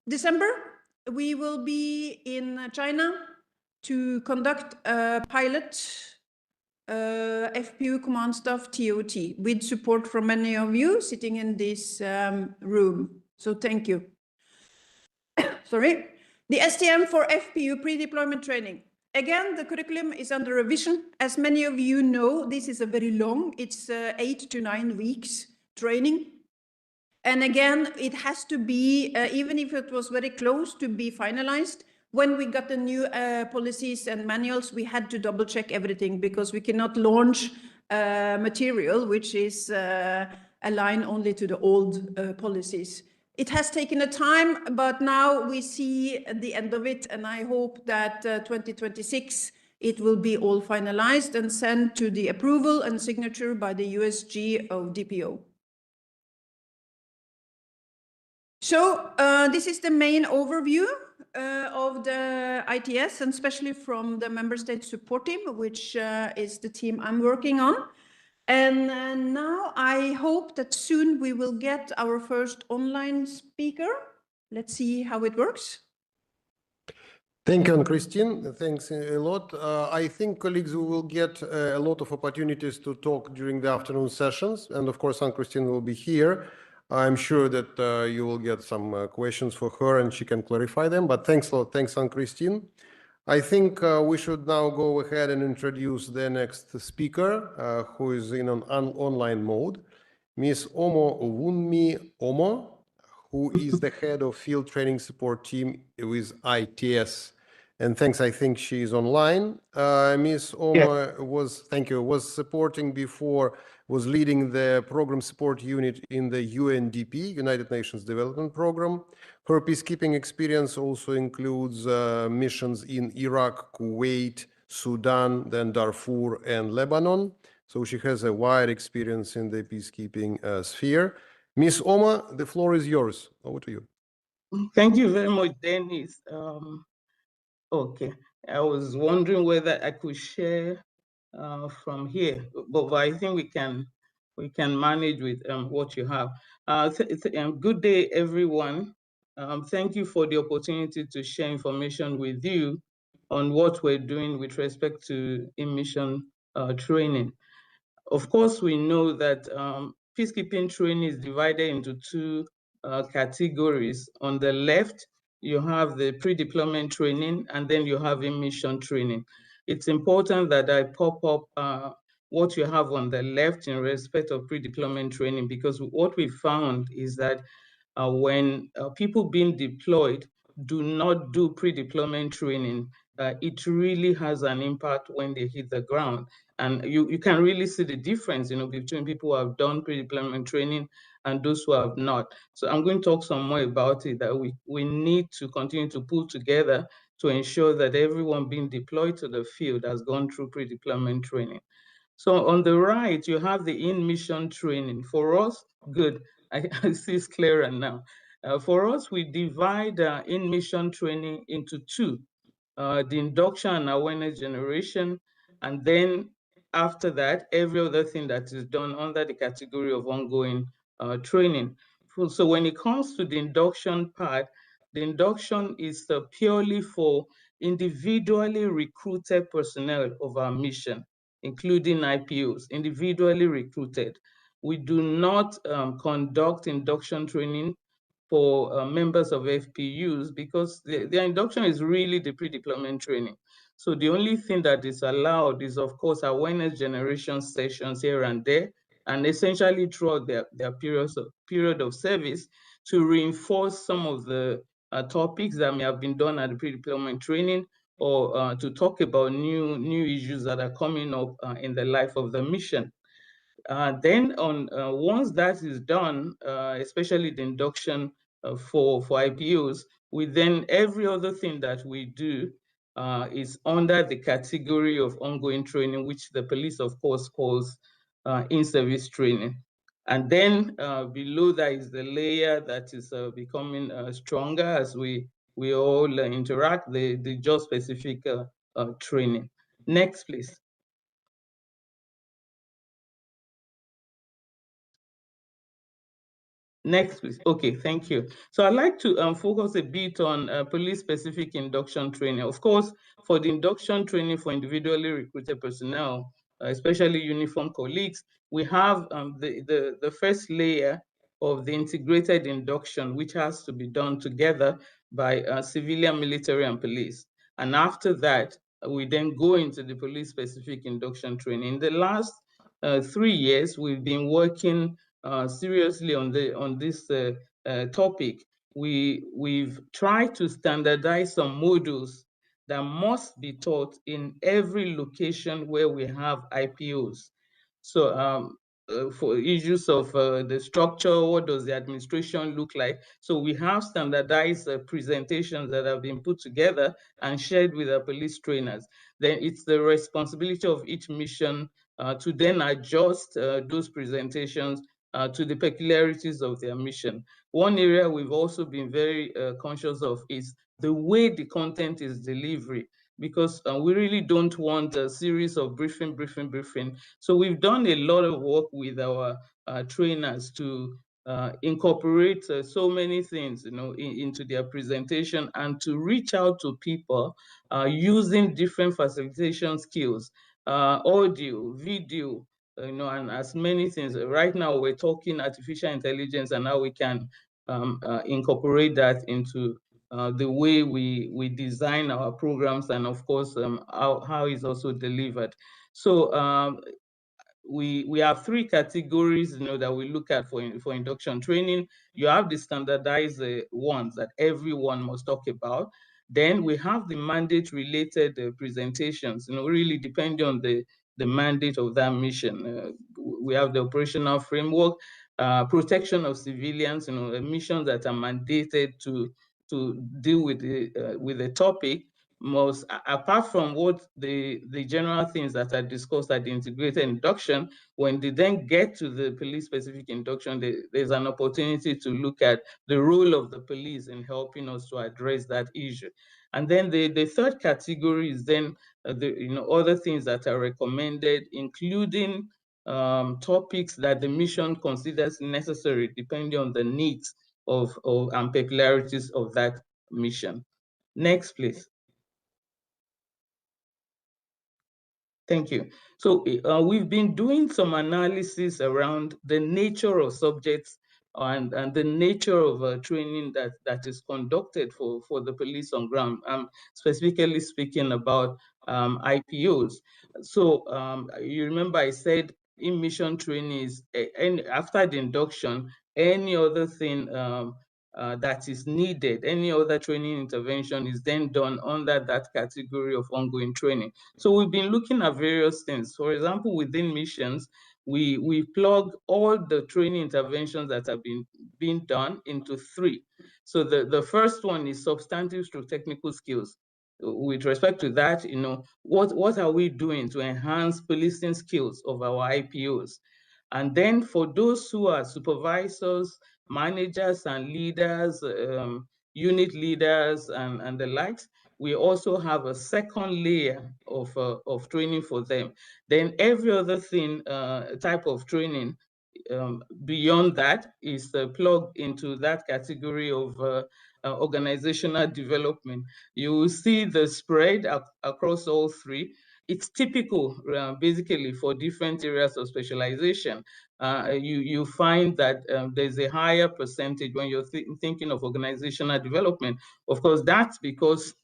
December, we will be in China to conduct a pilot FPU command staff TOT with support from many of you sitting in this room. So thank you. Sorry. The STM for FPU pre-deployment training. Again, the curriculum is under revision. As many of you know, this is a very long, it's 8 to 9 weeks training. And again, it has to be, even if it was very close to be finalized, when we got the new policies and manuals, we had to double check everything because we cannot launch material which is aligned only to the old policies. It has taken a time, but now we see the end of it, and I hope that 2026 it will be all finalized and sent to the approval and signature by the USG of DPO. So this is the main overview of the ITS, and especially from the member state support team, which is the team I'm working on. And now I hope that soon we will get our first online speaker. Let's see how it works. Thank you, Ann-Christine. Thanks a lot. I think, colleagues, we will get a lot of opportunities to talk during the afternoon sessions. And of course, Ann-Christine will be here. I'm sure that you will get some questions for her and she can clarify them. But thanks a lot. Thanks, Ann-Christine. I think we should now go ahead and introduce the next speaker, who is in an online mode, Ms. Omo Wunmi Omo, who is the head of field training support team with ITS. And thanks, I think she is online. Ms. Omo was supporting before, was leading the program support unit in the UNDP, United Nations Development Program. Her peacekeeping experience also includes missions in Iraq, Kuwait, Sudan, then Darfur and Lebanon. So she has a wide experience in the peacekeeping sphere. Ms. Oma, the floor is yours. Over to you. Thank you very much, Dennis. Okay, I was wondering whether I could share from here, but I think we can manage with what you have. Good day, everyone. Thank you for the opportunity to share information with you on what we're doing with respect to in-mission training. Of course, we know that peacekeeping training is divided into two categories. On the left, you have the pre-deployment training, and then you have in-mission training. It's important that I pop up what you have on the left in respect of pre-deployment training, because what we found is that when people being deployed do not do pre-deployment training, it really has an impact when they hit the ground. And you can really see the difference, between people who have done pre-deployment training and those who have not. So I'm going to talk some more about it, that we need to continue to pull together to ensure that everyone being deployed to the field has gone through pre-deployment training. So on the right, you have the in-mission training. For us, good, I see it's clearer now. For us, we divide in-mission training into two, the induction and awareness generation, and then after that, every other thing that is done under the category of ongoing training. So when it comes to the induction part, the induction is purely for individually recruited personnel of our mission, including IPOs, individually recruited. We do not conduct induction training for members of FPUs, because their induction is really the pre-deployment training. So the only thing that is allowed is, of course, awareness generation sessions here and there, and essentially throughout their period of service, to reinforce some of the topics that may have been done at the pre-deployment training, or to talk about new issues that are coming up in the life of the mission. Then once that is done, especially the induction for IPOs, every other thing that we do is under the category of ongoing training, which the police, of course, calls in-service training. And then below that is the layer that is becoming stronger as we all interact, the job-specific training. Next, please. Next, please. Okay, thank you. So I'd like to focus a bit on police-specific induction training. Of course, for the induction training for individually recruited personnel, especially uniformed colleagues, we have the first layer of the integrated induction, which has to be done together by civilian, military, and police. And after that, we then go into the police-specific induction training. In the last 3 years, we've been working seriously on this topic. We've tried to standardize some modules that must be taught in every location where we have IPOs. So for issues of the structure, what does the administration look like? So we have standardized presentations that have been put together and shared with our police trainers. Then it's the responsibility of each mission to then adjust those presentations to the peculiarities of their mission. One area we've also been very conscious of is the way the content is delivered, because we really don't want a series of briefing. So we've done a lot of work with our trainers to incorporate so many things, into their presentation, and to reach out to people using different facilitation skills, audio, video, and as many things. Right now, we're talking artificial intelligence and how we can incorporate that into the way we design our programs, and of course, how it's also delivered. So we have three categories, that we look at for induction training. You have the standardized ones that everyone must talk about. Then we have the mandate-related presentations, really depending on the mandate of that mission. We have the operational framework, protection of civilians, missions that are mandated to deal with the topic. Apart from what the general things that are discussed at the integrated induction, when they then get to the police specific induction, there's an opportunity to look at the role of the police in helping us to address that issue. And then the third category is then other things that are recommended, including topics that the mission considers necessary depending on the needs of and peculiarities of that mission. Next, please. Thank you. So we've been doing some analysis around the nature of subjects and the nature of training that is conducted for the police on ground. I'm specifically speaking about IPOs. So you remember I said in mission training is, and after the induction, any other thing that is needed, any other training intervention is then done under that category of ongoing training. So we've been looking at various things. For example, within missions, we plug all the training interventions that have been done into three. So the first one is substantive through technical skills. With respect to that, what are we doing to enhance policing skills of our IPOs? And then for those who are supervisors, managers and leaders, unit leaders and the likes, we also have a second layer of training for them. Then every other thing, type of training beyond that is plugged into that category of organizational development. You will see the spread across all three. It's typical, basically, for different areas of specialization. You find that there's a higher percentage when you're thinking of organizational development. Of course, that's because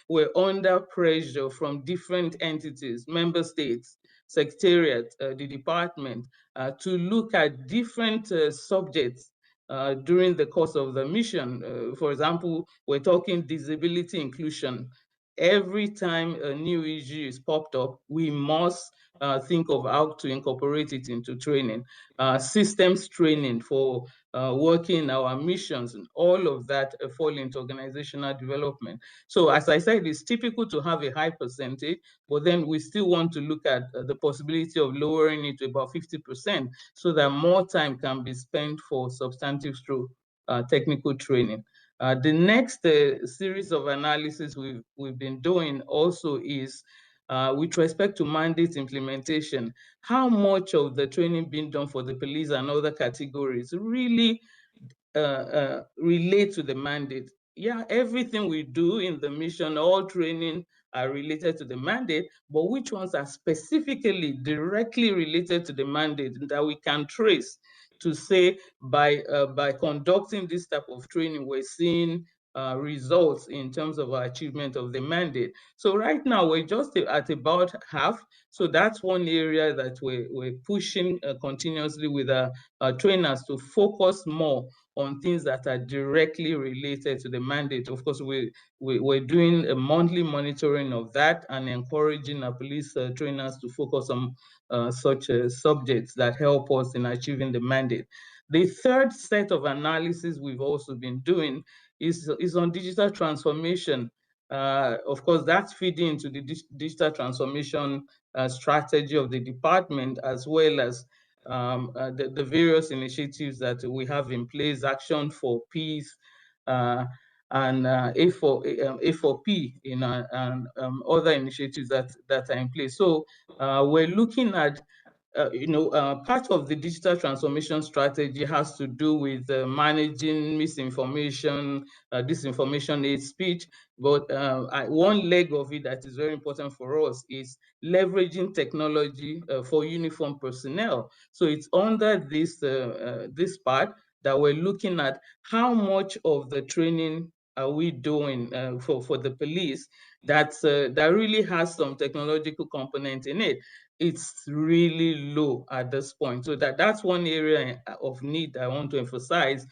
we're under pressure from different entities, member states, secretariat, the department, to look at different subjects during the course of the mission. For example, we're talking disability inclusion. Every time a new issue is popped up, we must think of how to incorporate it into training. Systems training for working our missions, and all of that fall into organizational development. So as I said, it's typical to have a high percentage, but then we still want to look at the possibility of lowering it to about 50% so that more time can be spent for substantive through technical training. The next series of analysis we've been doing also is with respect to mandate implementation. How much of the training being done for the police and other categories really relate to the mandate? Yeah, everything we do in the mission, all training are related to the mandate, but which ones are specifically directly related to the mandate that we can trace to say by conducting this type of training, we're seeing results in terms of our achievement of the mandate. So right now we're just at about half. So that's one area that we're pushing continuously with our trainers to focus more on things that are directly related to the mandate. Of course, we're doing a monthly monitoring of that and encouraging our police trainers to focus on such subjects that help us in achieving the mandate. The third set of analysis we've also been doing is on digital transformation. Of course, that's feeding into the digital transformation strategy of the department, as well as the various initiatives that we have in place, Action for Peace, and A4P, and other initiatives that are in place. So we're looking at part of the digital transformation strategy has to do with managing misinformation, disinformation, hate speech. But one leg of it that is very important for us is leveraging technology for uniformed personnel. So it's under this part that we're looking at how much of the training are we doing for the police that really has some technological component in it? It's really low at this point. So that's one area of need I want to emphasize,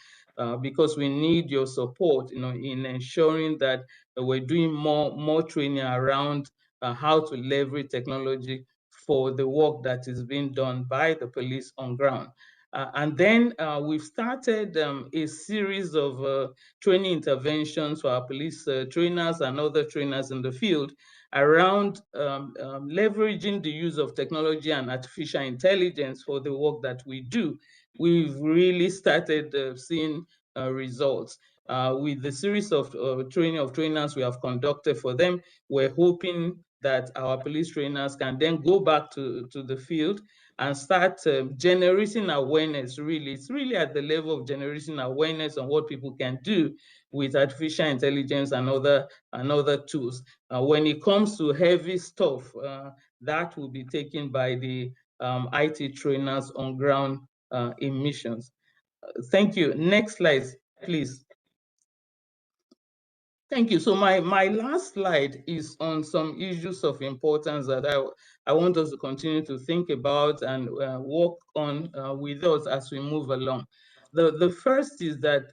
because we need your support, in ensuring that we're doing more training around how to leverage technology for the work that is being done by the police on ground. And then we've started a series of training interventions for our police trainers and other trainers in the field around leveraging the use of technology and artificial intelligence for the work that we do. We've really started seeing results. With the series of training of trainers we have conducted for them, we're hoping that our police trainers can then go back to the field and start generating awareness. Really, it's really at the level of generating awareness on what people can do with artificial intelligence and other tools. When it comes to heavy stuff, that will be taken by the IT trainers on ground in missions. Thank you. Next slide, please. Thank you. So my last slide is on some issues of importance that I want us to continue to think about and work on with us as we move along. The first is that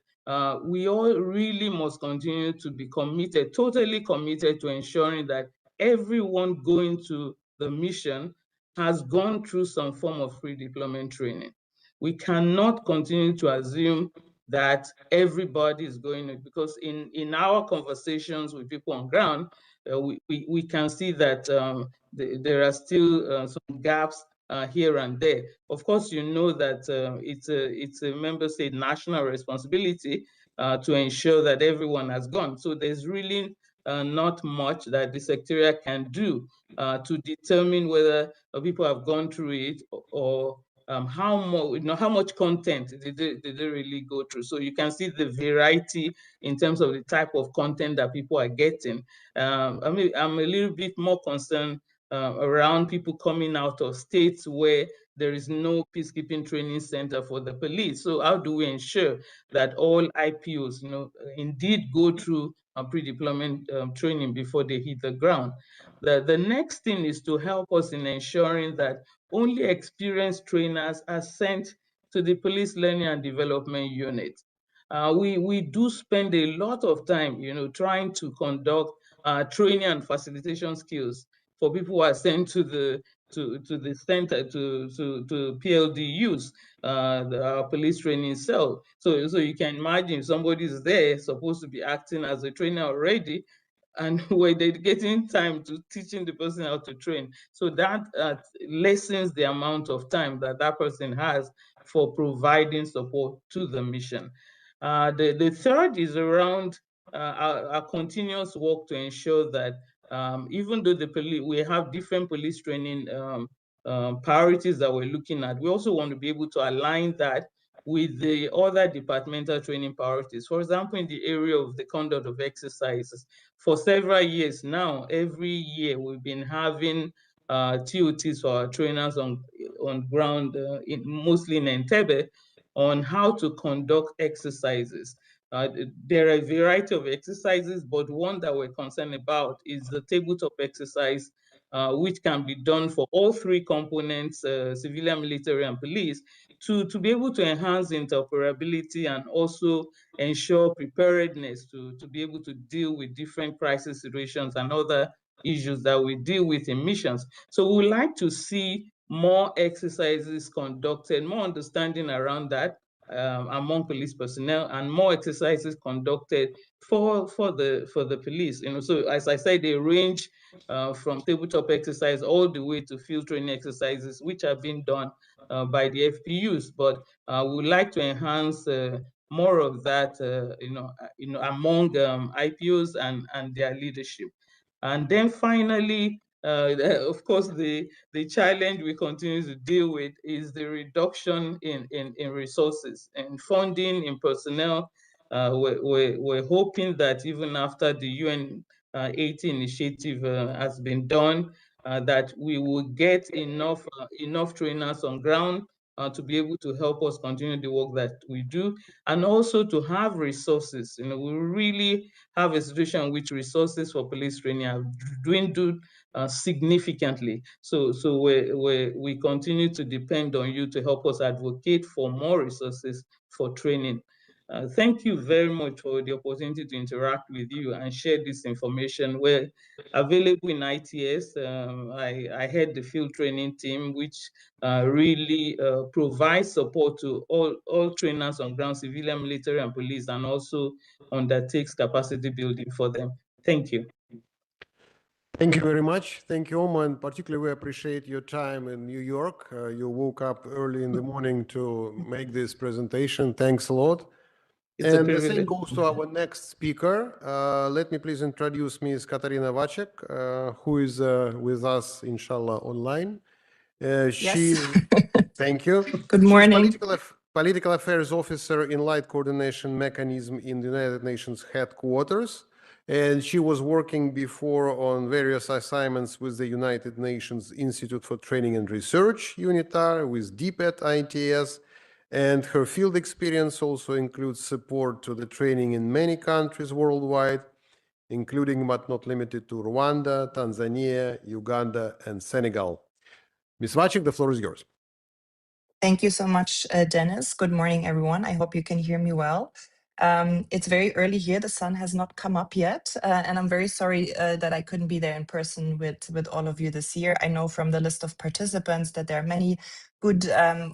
we all really must continue to be committed, totally committed to ensuring that everyone going to the mission has gone through some form of pre-deployment training. We cannot continue to assume that everybody is going to, because in our conversations with people on ground, we can see that there are still some gaps here and there. Of course, you know that it's a member state national responsibility to ensure that everyone has gone. So there's really not much that the secretariat can do to determine whether people have gone through it or how much content did they really go through. So you can see the variety in terms of the type of content that people are getting. I'm a little bit more concerned around people coming out of states where there is no peacekeeping training center for the police. So how do we ensure that all IPOs, indeed go through pre-deployment training before they hit the ground? The next thing is to help us in ensuring that only experienced trainers are sent to the police learning and development unit. We do spend a lot of time, trying to conduct training and facilitation skills for people who are sent to the center to PLDUs, our police training cell. So you can imagine somebody's there supposed to be acting as a trainer already, and we're dedicating time to teaching the person how to train. So that lessens the amount of time that that person has for providing support to the mission. The third is around our continuous work to ensure that even though we have different police training priorities that we're looking at, we also want to be able to align that with the other departmental training priorities. For example, in the area of the conduct of exercises, for several years now, every year we've been having TOTs for our trainers on ground, mostly in Entebbe, on how to conduct exercises. There are a variety of exercises, but one that we're concerned about is the tabletop exercise, which can be done for all three components, civilian, military, and police, to be able to enhance interoperability and also ensure preparedness to be able to deal with different crisis situations and other issues that we deal with in missions. So we would like to see more exercises conducted, more understanding around that among police personnel, and more exercises conducted for the police. So as I said, they range from tabletop exercise all the way to field training exercises, which are being done by the FPUs. But we would like to enhance more of that, among IPOs and their leadership. And then finally, of course, the challenge we continue to deal with is the reduction in resources and funding, in personnel. We're hoping that even after the UN 80 initiative has been done, that we will get enough trainers on ground to be able to help us continue the work that we do, and also to have resources. We really have a situation in which resources for police training are dwindled significantly. So we continue to depend on you to help us advocate for more resources for training. Thank you very much for the opportunity to interact with you and share this information. We're available in ITS. I head the field training team, which really provides support to all trainers on ground, civilian, military, and police, and also undertakes capacity building for them. Thank you. Thank you very much. Thank you, Oma, and particularly we appreciate your time in New York. You woke up early in the morning to make this presentation. Thanks a lot. It's a And the same privilege. goes to our next speaker. Let me please introduce Ms. Katarina Vacek, who is with us, inshallah, online. She, thank you. Good She's morning. Political Affairs Officer in Light Coordination Mechanism in the United Nations headquarters. And she was working before on various assignments with the United Nations Institute for Training and Research, UNITAR, with DEEP at ITS. And her field experience also includes support to the training in many countries worldwide, including but not limited to Rwanda, Tanzania, Uganda, and Senegal. Ms. Vacek, the floor is yours. Thank you so much, Dennis. Good morning, everyone. I hope you can hear me well. It's very early here. The sun has not come up yet. And I'm very sorry that I couldn't be there in person with all of you this year. I know from the list of participants that there are many good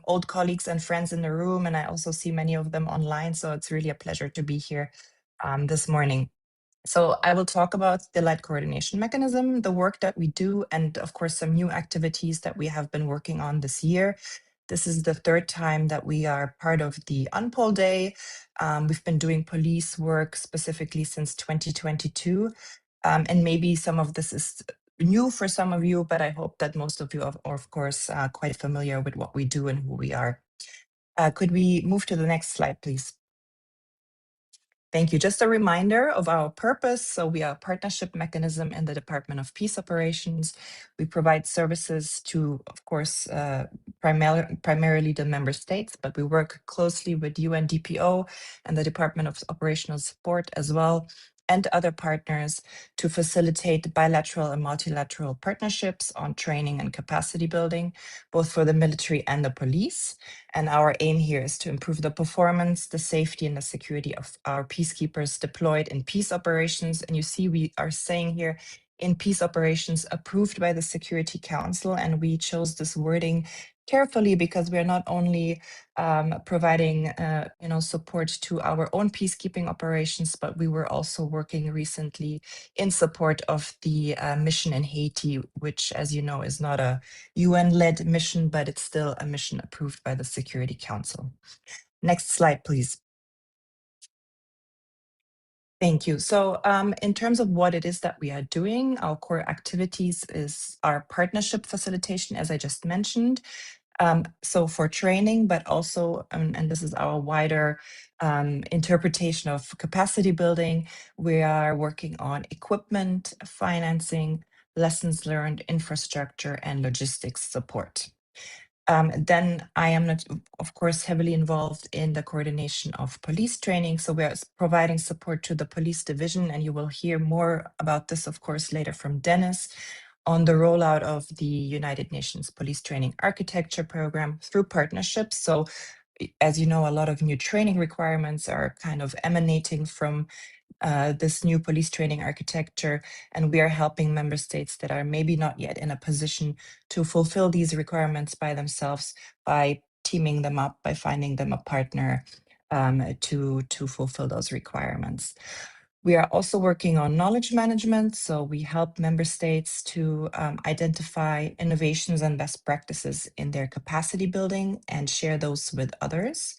old colleagues and friends in the room, and I also see many of them online. So it's really a pleasure to be here this morning. So I will talk about the Light Coordination Mechanism, the work that we do, and of course, some new activities that we have been working on this year. This is the third time that we are part of the UNPOL Day. We've been doing police work specifically since 2022. And maybe some of this is new for some of you, but I hope that most of you are, of course, quite familiar with what we do and who we are. Could we move to the next slide, please? Thank you. Just a reminder of our purpose. So we are a partnership mechanism in the Department of Peace Operations. We provide services to, of course, primarily the member states, but we work closely with UNDPO and the Department of Operational Support as well, and other partners to facilitate bilateral and multilateral partnerships on training and capacity building, both for the military and the police. And our aim here is to improve the performance, the safety, and the security of our peacekeepers deployed in peace operations. And you see, we are saying here in peace operations approved by the Security Council, and we chose this wording carefully because we are not only providing support to our own peacekeeping operations, but we were also working recently in support of the mission in Haiti, which, as you know, is not a UN-led mission, but it's still a mission approved by the Security Council. Next slide, please. Thank you. So in terms of what it is that we are doing, our core activities is our partnership facilitation, as I just mentioned. So for training, but also, and this is our wider interpretation of capacity building, we are working on equipment, financing, lessons learned, infrastructure, and logistics support. Then I am, of course, heavily involved in the coordination of police training. So we are providing support to the police division, and you will hear more about this, of course, later from Dennis, on the rollout of the United Nations Police Training Architecture Program through partnerships. So as you know, a lot of new training requirements are kind of emanating from this new police training architecture, and we are helping member states that are maybe not yet in a position to fulfill these requirements by themselves by teaming them up, by finding them a partner to fulfill those requirements. We are also working on knowledge management. So we help member states to identify innovations and best practices in their capacity building and share those with others.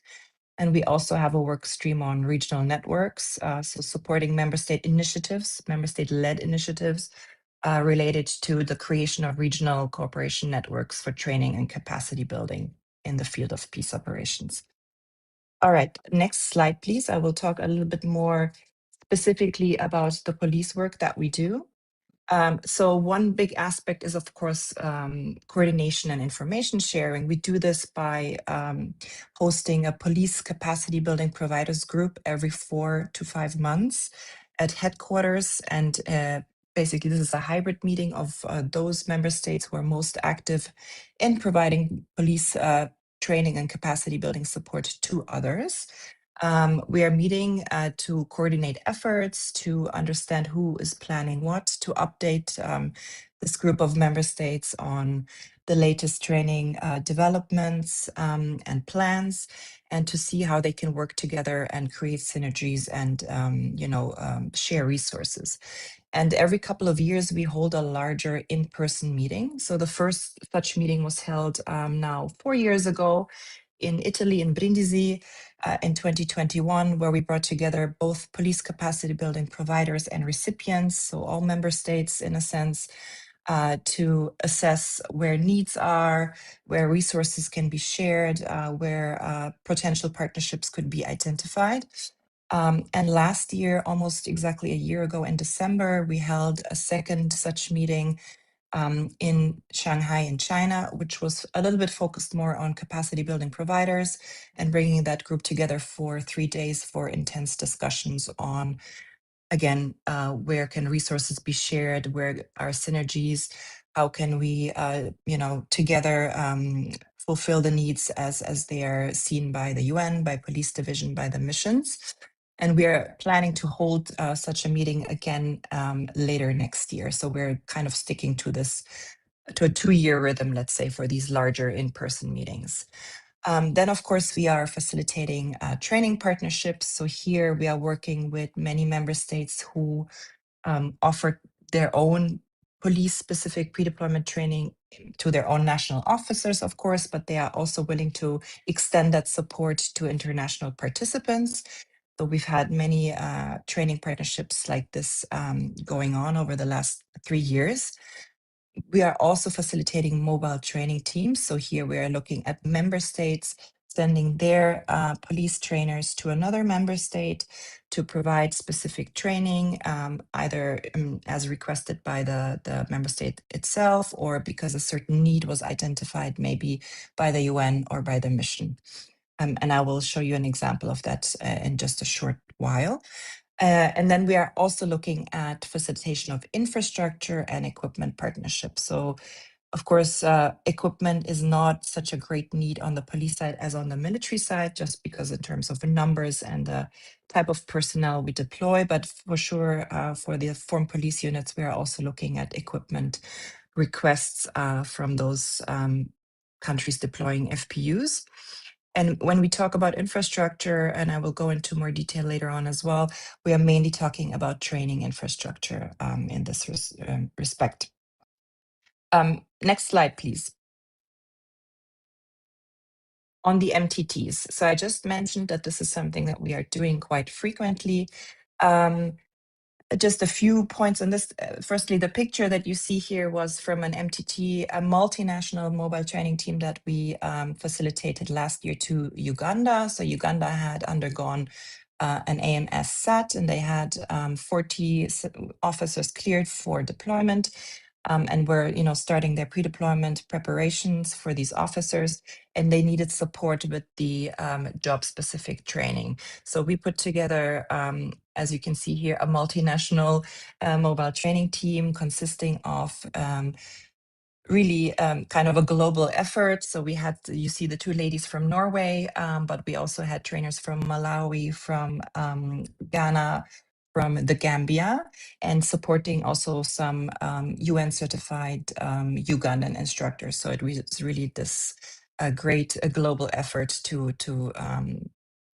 And we also have a work stream on regional networks, so supporting member state initiatives, member state-led initiatives related to the creation of regional cooperation networks for training and capacity building in the field of peace operations. All right, next slide, please. I will talk a little bit more specifically about the police work that we do. So one big aspect is, of course, coordination and information sharing. We do this by hosting a police capacity building providers group every 4 to 5 months at headquarters. And basically, this is a hybrid meeting of those member states who are most active in providing police training and capacity building support to others. We are meeting to coordinate efforts, to understand who is planning what, to update this group of member states on the latest training developments and plans, and to see how they can work together and create synergies and share resources. And every couple of years, we hold a larger in-person meeting. So the first such meeting was held now 4 years ago in Italy, in Brindisi, in 2021, where we brought together both police capacity building providers and recipients, so all member states in a sense, to assess where needs are, where resources can be shared, where potential partnerships could be identified. And last year, almost exactly a year ago in December, we held a second such meeting in Shanghai in China, which was a little bit focused more on capacity building providers and bringing that group together for 3 days for intense discussions on, again, where can resources be shared, where are synergies, how can we, together fulfill the needs as they are seen by the UN, by police division, by the missions. And we are planning to hold such a meeting again later next year. So we're kind of sticking to this, to a 2-year rhythm, let's say, for these larger in-person meetings. Then, of course, we are facilitating training partnerships. So here we are working with many member states who offer their own police-specific pre-deployment training to their own national officers, of course, but they are also willing to extend that support to international participants. So we've had many training partnerships like this going on over the last 3 years. We are also facilitating mobile training teams. So here we are looking at member states sending their police trainers to another member state to provide specific training, either as requested by the member state itself or because a certain need was identified maybe by the UN or by the mission. And I will show you an example of that in just a short while. And then we are also looking at facilitation of infrastructure and equipment partnerships. So, of course, equipment is not such a great need on the police side as on the military side, just because in terms of the numbers and the type of personnel we deploy. But for sure, for the formed police units, we are also looking at equipment requests from those countries deploying FPUs. And when we talk about infrastructure, and I will go into more detail later on as well, we are mainly talking about training infrastructure in this respect. Next slide, please. On the MTTs. So I just mentioned that this is something that we are doing quite frequently. Just a few points on this. Firstly, the picture that you see here was from an MTT, a multinational mobile training team that we facilitated last year to Uganda. So Uganda had undergone an AMS SAT, and they had 40 officers cleared for deployment. And were, starting their pre-deployment preparations for these officers, and they needed support with the job-specific training. So we put together, as you can see here, a multinational mobile training team consisting of really kind of a global effort. So we had, you see the 2 ladies from Norway, but we also had trainers from Malawi, from Ghana, from the Gambia, and supporting also some UN certified Ugandan instructors. So it was really this great global effort to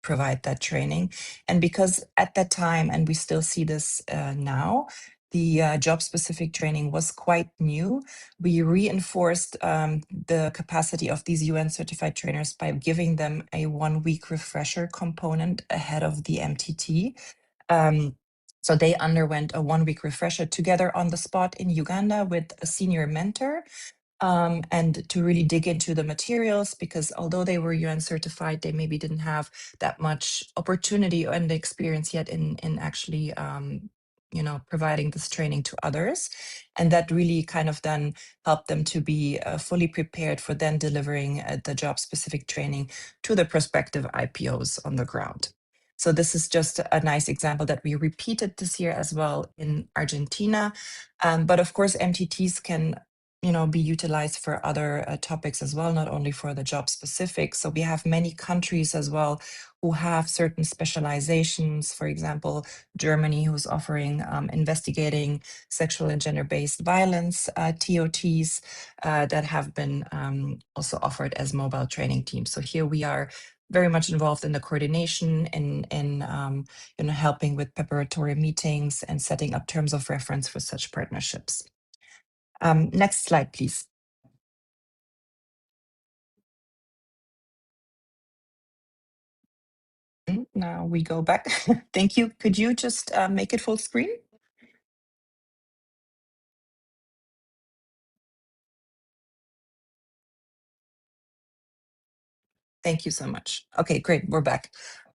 provide that training. And because at that time, and we still see this now, the job-specific training was quite new. We reinforced the capacity of these UN-certified trainers by giving them a 1-week refresher component ahead of the MTT. So they underwent a 1-week refresher together on the spot in Uganda with a senior mentor, and to really dig into the materials, because although they were UN certified, they maybe didn't have that much opportunity and experience yet in actually providing this training to others. And that really kind of then helped them to be fully prepared for then delivering the job-specific training to the prospective IPOs on the ground. So this is just a nice example that we repeated this year as well in Argentina. But of course, MTTs can be utilized for other topics as well, not only for the job specific. So we have many countries as well who have certain specializations. For example, Germany, who's offering investigating sexual and gender-based violence TOTs that have been also offered as mobile training teams. So here we are very much involved in the coordination and helping with preparatory meetings and setting up terms of reference for such partnerships. Next slide, please. Now we go back. Thank you. Could you just make it full screen? Thank you so much. Okay, great. We're back.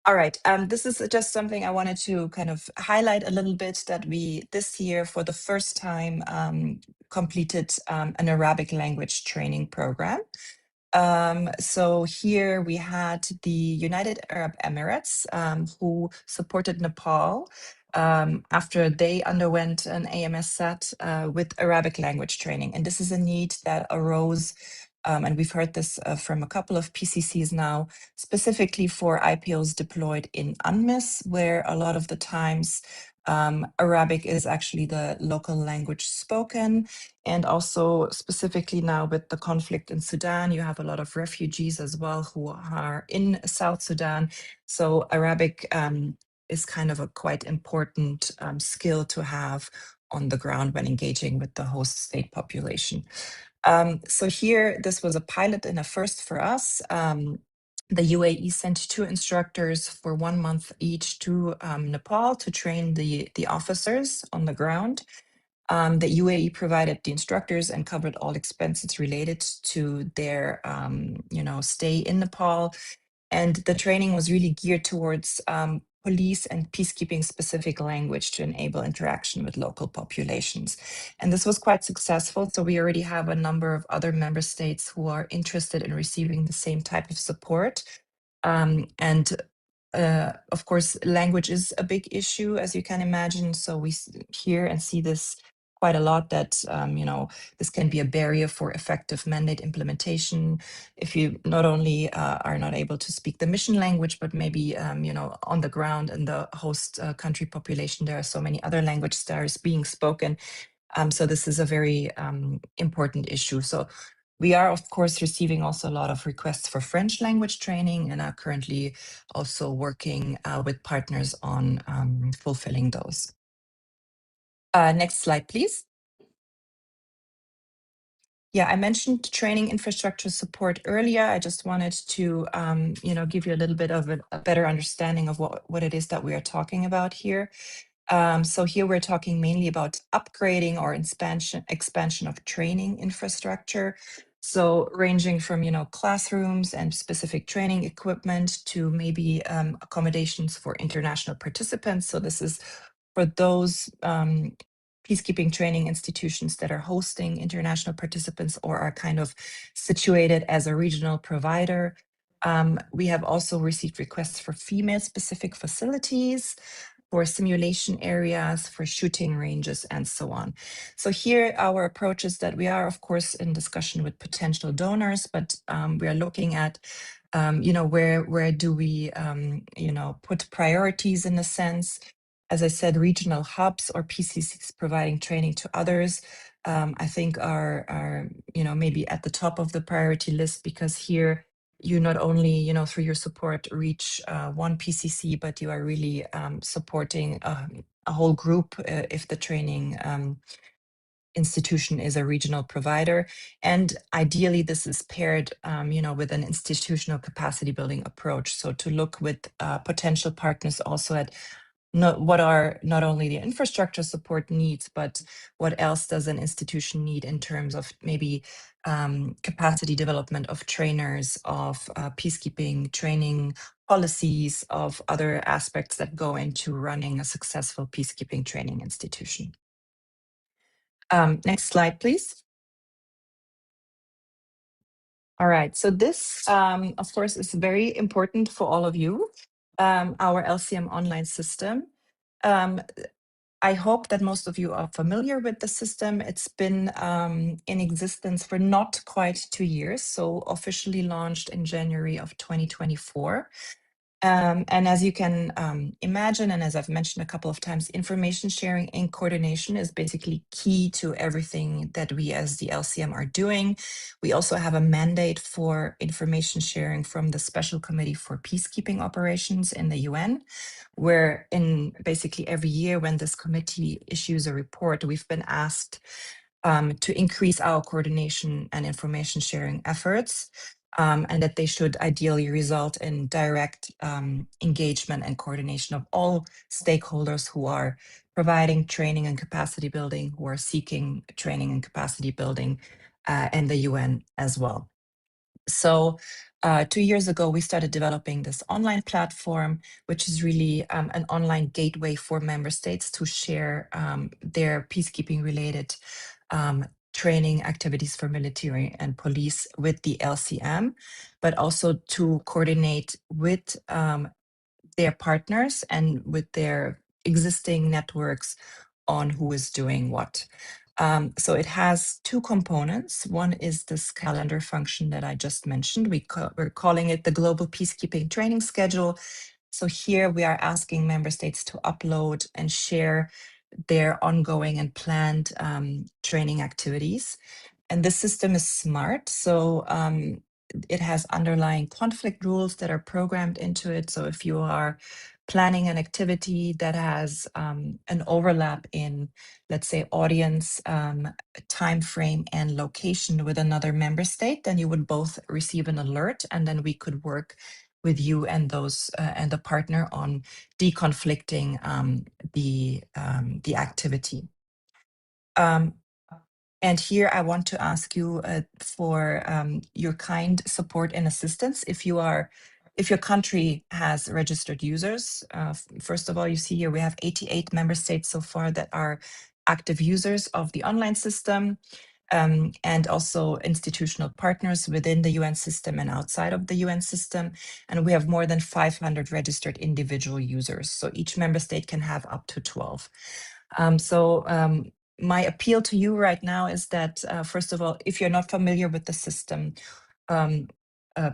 All right. This is just something I wanted to kind of highlight a little bit, that we this year for the first time completed an Arabic language training program. So here we had the United Arab Emirates who supported Nepal after they underwent an AMS set with Arabic language training. And this is a need that arose, and we've heard this from a couple of PCCs now, specifically for IPOs deployed in UNMISS, where a lot of the times Arabic is actually the local language spoken. And also specifically now with the conflict in Sudan, you have a lot of refugees as well who are in South Sudan. So Arabic is kind of a quite important skill to have on the ground when engaging with the host state population. So here, this was a pilot and a first for us. The UAE sent 2 instructors for 1 month each to Nepal to train the officers on the ground. The UAE provided the instructors and covered all expenses related to their, stay in Nepal. And the training was really geared towards police and peacekeeping specific language to enable interaction with local populations. And this was quite successful. So we already have a number of other member states who are interested in receiving the same type of support. Of course, language is a big issue, as you can imagine. So we hear and see this quite a lot, that this can be a barrier for effective mandate implementation if you not only are not able to speak the mission language, but maybe on the ground in the host country population there are so many other languages that are being spoken. So this is a very important issue. So we are, of course, receiving also a lot of requests for French language training and are currently also working with partners on fulfilling those. Next slide, please. Yeah, I mentioned training infrastructure support earlier. I just wanted to, give you a little bit of a better understanding of what it is that we are talking about here. So here we're talking mainly about upgrading or expansion of training infrastructure. So ranging from, classrooms and specific training equipment to maybe accommodations for international participants. So this is for those peacekeeping training institutions that are hosting international participants or are kind of situated as a regional provider. We have also received requests for female-specific facilities, for simulation areas, for shooting ranges, and so on. So here, our approach is that we are, of course, in discussion with potential donors, but we are looking at, where do we, put priorities in a sense. As I said, regional hubs or PCCs providing training to others, I think are maybe at the top of the priority list, because here you not only, through your support reach one PCC, but you are really supporting a whole group if the training institution is a regional provider. And ideally, this is paired, with an institutional capacity building approach. So to look with potential partners also at what are not only the infrastructure support needs, but what else does an institution need in terms of maybe capacity development of trainers, of peacekeeping training policies, of other aspects that go into running a successful peacekeeping training institution. Next slide, please. All right, so this, of course, is very important for all of you, our LCM online system. I hope that most of you are familiar with the system. It's been in existence for not quite 2 years, so officially launched in January of 2024. And as you can imagine, and as I've mentioned a couple of times, information sharing and coordination is basically key to everything that we as the LCM are doing. We also have a mandate for information sharing from the Special Committee for Peacekeeping Operations in the UN, where in basically every year when this committee issues a report, we've been asked to increase our coordination and information sharing efforts. And that they should ideally result in direct engagement and coordination of all stakeholders who are providing training and capacity building, who are seeking training and capacity building, and the UN as well. So 2 years ago, we started developing this online platform, which is really an online gateway for member states to share their peacekeeping related training activities for military and police with the LCM, but also to coordinate with their partners and with their existing networks on who is doing what. So it has two components. One is this calendar function that I just mentioned. We're calling it the Global Peacekeeping Training Schedule. So here we are asking member states to upload and share their ongoing and planned training activities. And this system is smart. So it has underlying conflict rules that are programmed into it. So if you are planning an activity that has an overlap in, let's say, audience, time frame, and location with another member state, then you would both receive an alert, and then we could work with you and those and the partner on deconflicting the activity. And here I want to ask you for your kind support and assistance. If your country has registered users, first of all, you see here we have 88 member states so far that are active users of the online system, and also institutional partners within the UN system and outside of the UN system. And we have more than 500 registered individual users. So each member state can have up to 12. My appeal to you right now is that, first of all, if you're not familiar with the system,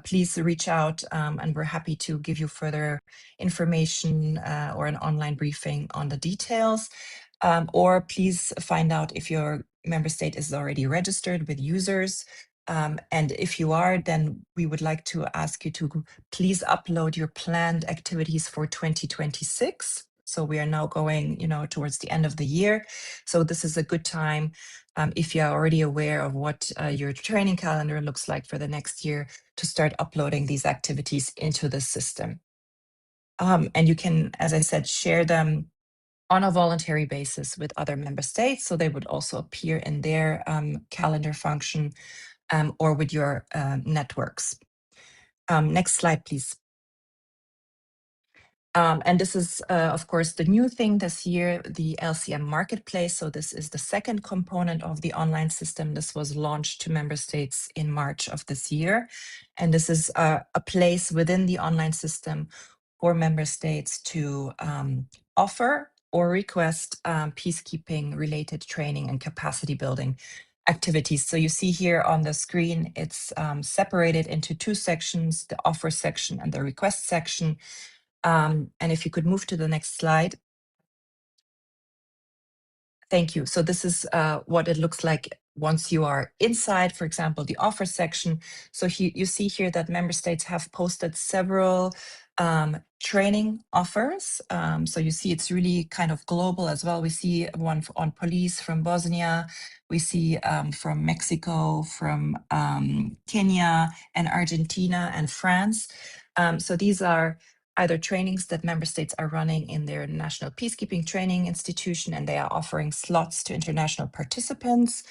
please reach out and we're happy to give you further information or an online briefing on the details. Or please find out if your member state is already registered with users. And if you are, then we would like to ask you to please upload your planned activities for 2026. So we are now going, towards the end of the year. So this is a good time, if you are already aware of what your training calendar looks like for the next year, to start uploading these activities into the system. And you can, as I said, share them on a voluntary basis with other member states. So they would also appear in their calendar function or with your networks. Next slide, please. And this is, of course, the new thing this year, the LCM Marketplace. So this is the second component of the online system. This was launched to member states in March of this year. And this is a place within the online system for member states to offer or request peacekeeping related training and capacity building activities. So you see here on the screen, it's separated into two sections, the offer section and the request section. And if you could move to the next slide. Thank you. So this is what it looks like once you are inside, for example, the offer section. So you see here that member states have posted several training offers. So you see it's really kind of global as well. We see one on police from Bosnia. We see from Mexico, from Kenya and Argentina and France. So these are either trainings that member states are running in their national peacekeeping training institution, and they are offering slots to international participants.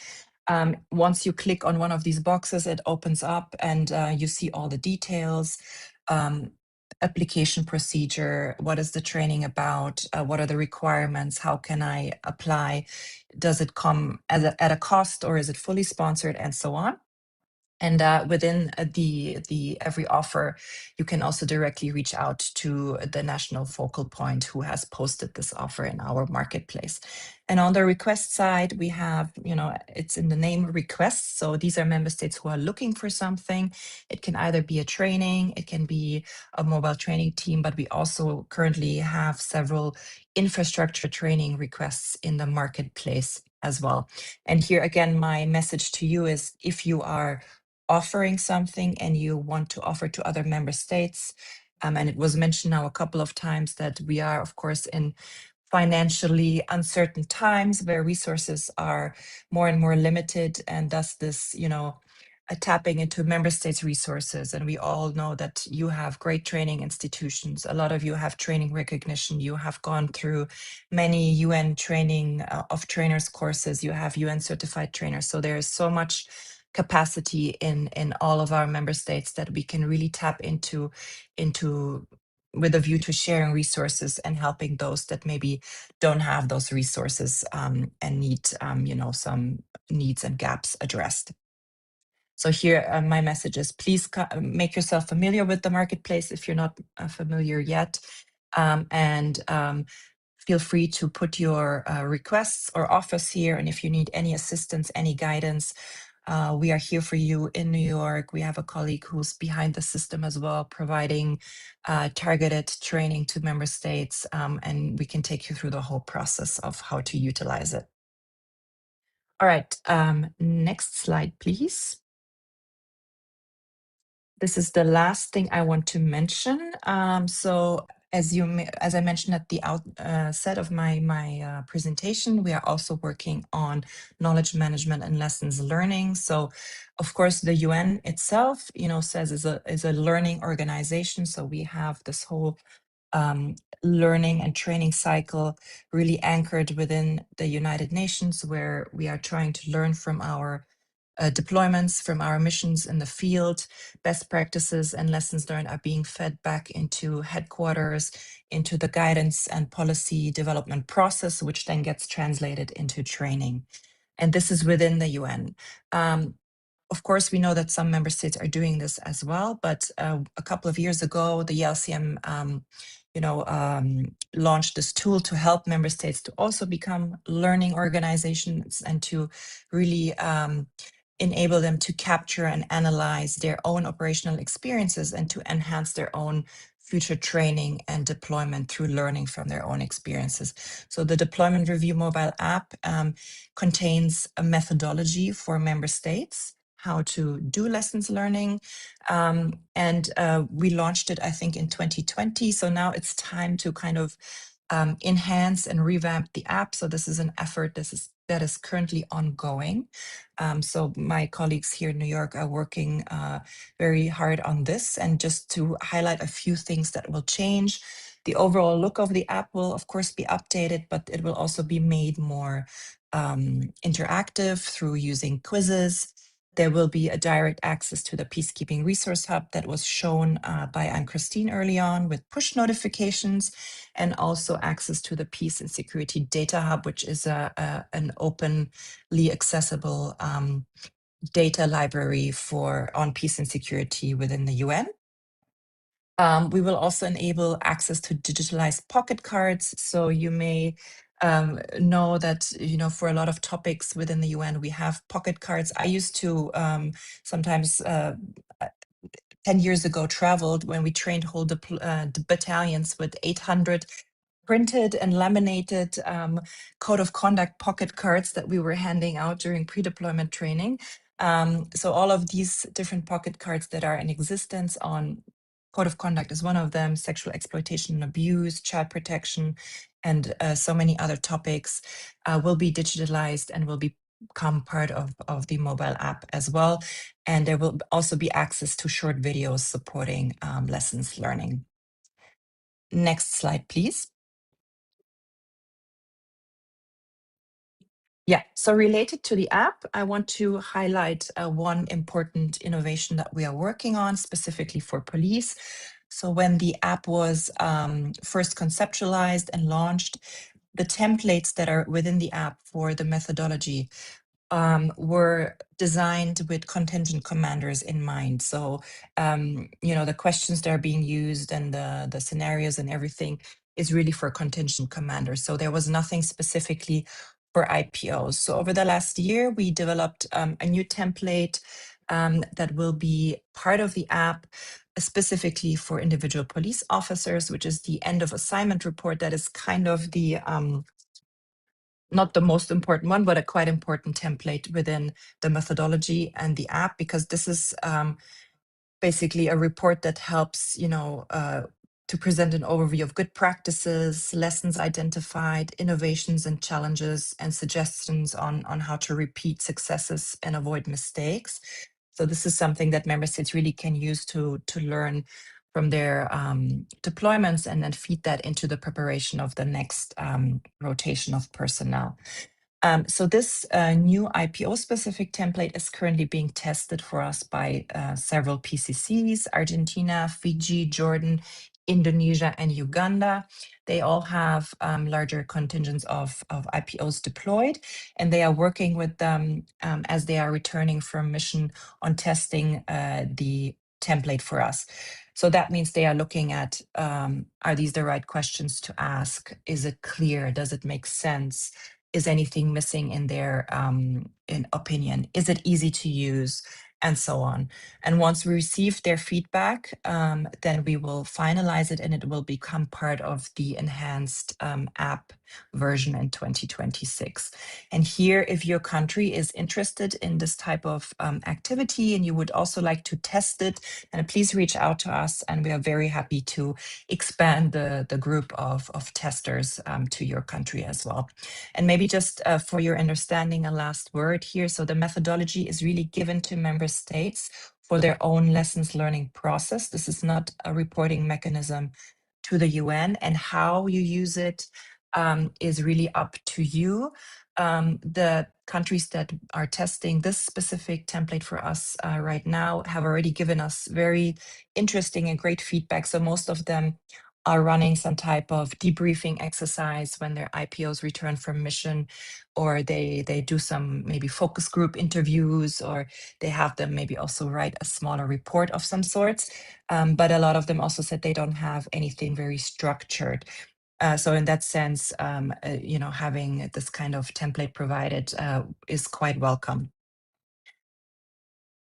Once you click on one of these boxes, it opens up and you see all the details, application procedure, what is the training about, what are the requirements, how can I apply, does it come at a cost or is it fully sponsored, and so on. And within the every offer, you can also directly reach out to the national focal point who has posted this offer in our marketplace. And on the request side, we have, it's in the name requests. So these are member states who are looking for something. It can either be a training, it can be a mobile training team, but we also currently have several infrastructure training requests in the marketplace as well. And here again, my message to you is if you are offering something and you want to offer to other member states, and it was mentioned now a couple of times that we are, of course, in financially uncertain times where resources are more and more limited, and thus this, tapping into member states' resources. And we all know that you have great training institutions. A lot of you have training recognition. You have gone through many UN training of trainers courses. You have UN certified trainers. So there is so much capacity in all of our member states that we can really tap into with a view to sharing resources and helping those that maybe don't have those resources and need some needs and gaps addressed. So here, my message is please make yourself familiar with the marketplace if you're not familiar yet, and feel free to put your requests or offers here. And if you need any assistance, any guidance, we are here for you in New York. We have a colleague who's behind the system as well, providing targeted training to member states, and we can take you through the whole process of how to utilize it. All right, next slide, please. This is the last thing I want to mention. So as I mentioned at the outset of my presentation, we are also working on knowledge management and lessons learning. So of course, the UN itself, says is a learning organization. So we have this whole learning and training cycle really anchored within the United Nations, where we are trying to learn from our deployments, from our missions in the field. Best practices and lessons learned are being fed back into headquarters, into the guidance and policy development process, which then gets translated into training. And this is within the UN. Of course, we know that some member states are doing this as well, but a couple of years ago, the ELCM launched this tool to help member states to also become learning organizations and to really enable them to capture and analyze their own operational experiences and to enhance their own future training and deployment through learning from their own experiences. So the Deployment Review mobile app contains a methodology for member states, how to do lessons learning. And we launched it, I think, in 2020. So now it's time to kind of enhance and revamp the app. So this is an effort that is currently ongoing. So my colleagues here in New York are working very hard on this. And just to highlight a few things that will change, the overall look of the app will, of course, be updated, but it will also be made more interactive through using quizzes. There will be a direct access to the Peacekeeping Resource Hub that was shown by Anne-Christine early on with push notifications, and also access to the Peace and Security Data Hub, which is an openly accessible data library on peace and security within the UN. We will also enable access to digitalized pocket cards. So you may know that, for a lot of topics within the UN, we have pocket cards. I used to sometimes 10 years ago traveled when we trained whole battalions with 800 printed and laminated code of conduct pocket cards that we were handing out during pre-deployment training. So all of these different pocket cards that are in existence on code of conduct is one of them, sexual exploitation and abuse, child protection, and so many other topics will be digitalized and will become part of the mobile app as well. And there will also be access to short videos supporting lessons learning. Next slide, please. Yeah, so related to the app, I want to highlight one important innovation that we are working on specifically for police. So when the app was first conceptualized and launched, the templates that are within the app for the methodology were designed with contingent commanders in mind. So, the questions that are being used and the scenarios and everything is really for contingent commanders. So there was nothing specifically for IPOs. So over the last year, we developed a new template that will be part of the app specifically for individual police officers, which is the end of assignment report. That is kind of the not the most important one, but a quite important template within the methodology and the app, because this is basically a report that helps, to present an overview of good practices, lessons identified, innovations and challenges, and suggestions on how to repeat successes and avoid mistakes. So this is something that member states really can use to learn from their deployments and then feed that into the preparation of the next rotation of personnel. So this new IPO-specific template is currently being tested for us by several PCCs, Argentina, Fiji, Jordan, Indonesia, and Uganda. They all have larger contingents of IPOs deployed, and they are working with them as they are returning from mission on testing the template for us. So that means they are looking at, are these the right questions to ask? Is it clear? Does it make sense? Is anything missing in their opinion? Is it easy to use? And so on. And once we receive their feedback, then we will finalize it and it will become part of the enhanced app version in 2026. And here, if your country is interested in this type of activity and you would also like to test it, then please reach out to us and we are very happy to expand the group of testers to your country as well. And maybe just for your understanding, a last word here. So the methodology is really given to member states for their own lessons learning process. This is not a reporting mechanism to the UN, and how you use it is really up to you. The countries that are testing this specific template for us right now have already given us very interesting and great feedback. So most of them are running some type of debriefing exercise when their IPOs return from mission, or they do some maybe focus group interviews, or they have them maybe also write a smaller report of some sorts. But a lot of them also said they don't have anything very structured. So in that sense, having this kind of template provided is quite welcome.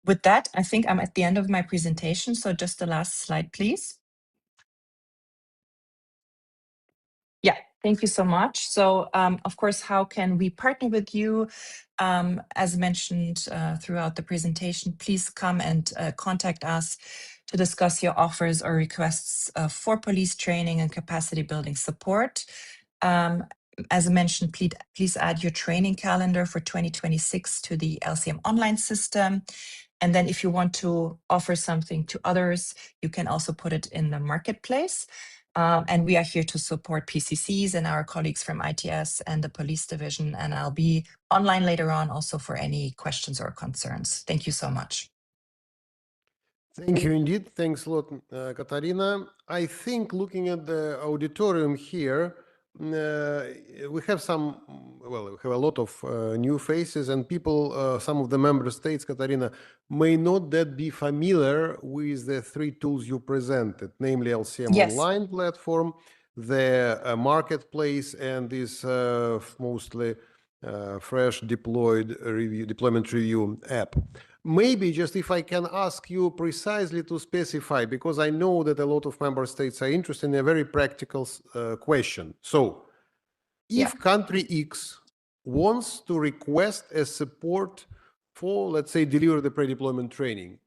With that, I think I'm at the end of my presentation. So just the last slide, please. Yeah, thank you so much. So, of course, how can we partner with you? As mentioned throughout the presentation, please come and contact us to discuss your offers or requests for police training and capacity building support. As mentioned, please add your training calendar for 2026 to the LCM online system. And then if you want to offer something to others, you can also put it in the marketplace. And we are here to support PCCs and our colleagues from ITS and the police division. And I'll be online later on also for any questions or concerns. Thank you so much. Thank you indeed. Thanks a lot, Katarina. I think looking at the auditorium here, we have we have a lot of new faces and people, some of the member states, Katarina, may not that be familiar with the three tools you presented, namely LCM Yes. Online platform, the marketplace, and this mostly fresh deployment review app. Maybe just if I can ask you precisely to specify, because I know that a lot of member states are interested in a very practical question. So if country X wants to request a support for, let's say, deliver the pre-deployment training,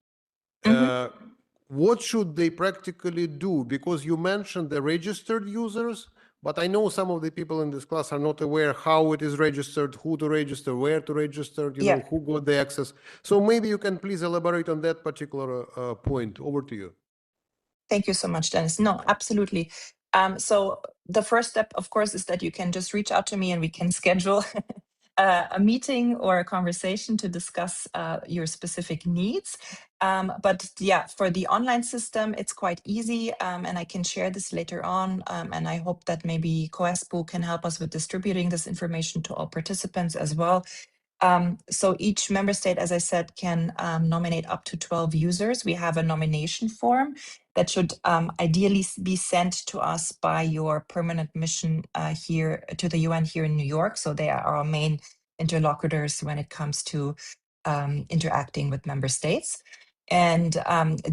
what should they practically do? Because you mentioned the registered users, but I know some of the people in this class are not aware how it is registered, who to register, where to register, know, who got the access. So maybe you can please elaborate on that particular point. Over to you. Thank you so much, Dennis. No, absolutely. So the first step, of course, is that you can just reach out to me and we can schedule a meeting or a conversation to discuss your specific needs. But yeah, for the online system, it's quite easy, and I can share this later on. And I hope that maybe COESPU can help us with distributing this information to all participants as well. So each member state, as I said, can nominate up to 12 users. We have a nomination form that should ideally be sent to us by your permanent mission here to the UN here in New York. So they are our main interlocutors when it comes to interacting with member states. And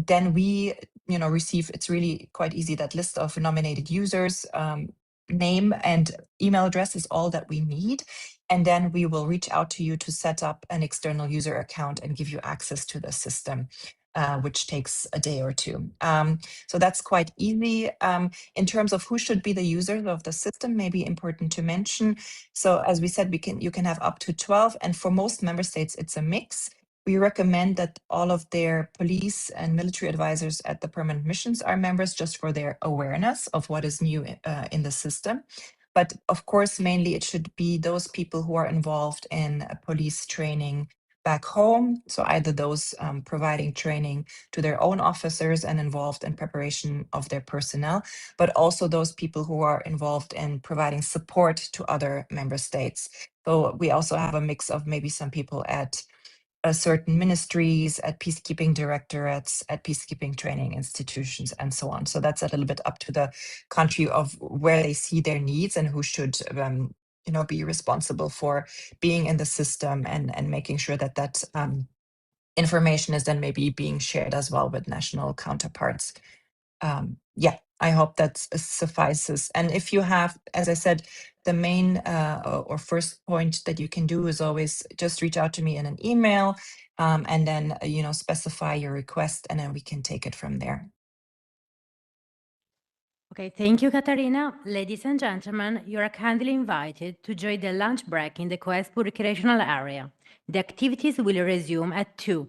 then we, receive, it's really quite easy, that list of nominated users, name and email address is all that we need. And then we will reach out to you to set up an external user account and give you access to the system, which takes a day or two. So that's quite easy. In terms of who should be the users of the system, maybe important to mention. So as we said, you can have up to 12, and for most member states, it's a mix. We recommend that all of their police and military advisors at the permanent missions are members, just for their awareness of what is new in the system. But of course, mainly it should be those people who are involved in police training back home. So either those providing training to their own officers and involved in preparation of their personnel, but also those people who are involved in providing support to other member states. So we also have a mix of maybe some people at certain ministries, at peacekeeping directorates, at peacekeeping training institutions, and so on. So that's a little bit up to the country of where they see their needs and who should be responsible for being in the system and making sure that that information is then maybe being shared as well with national counterparts. Yeah, I hope that suffices. And if you have, as I said, the main or first point that you can do is always just reach out to me in an email, and then specify your request, and then we can take it from there. Okay, thank you, Katarina. Ladies and gentlemen, you are kindly invited to join the lunch break in the COESPU recreational area. The activities will resume at 2.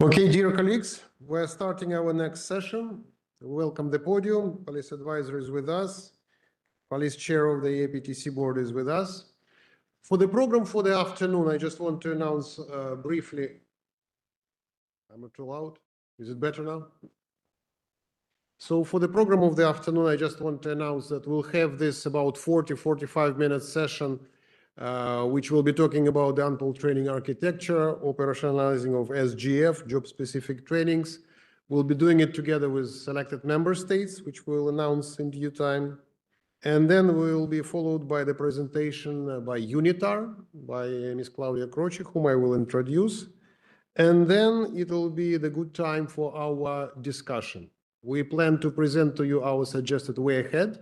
Okay, dear colleagues, we're starting our next session. Welcome the podium. Police advisor is with us. Police chair of the APTC board is with us. For the program for the afternoon, I just want to announce briefly. I'm not too loud. Is it better now? So for the program of the afternoon, I just want to announce that we'll have this about 45 minute session, which will be talking about the UNPOL training architecture, operationalizing of SGF, job-specific trainings. We'll be doing it together with selected member states, which we'll announce in due time. And then we'll be followed by the presentation by UNITAR, by Ms. Claudia Croce, whom I will introduce. And then it will be the good time for our discussion. We plan to present to you our suggested way ahead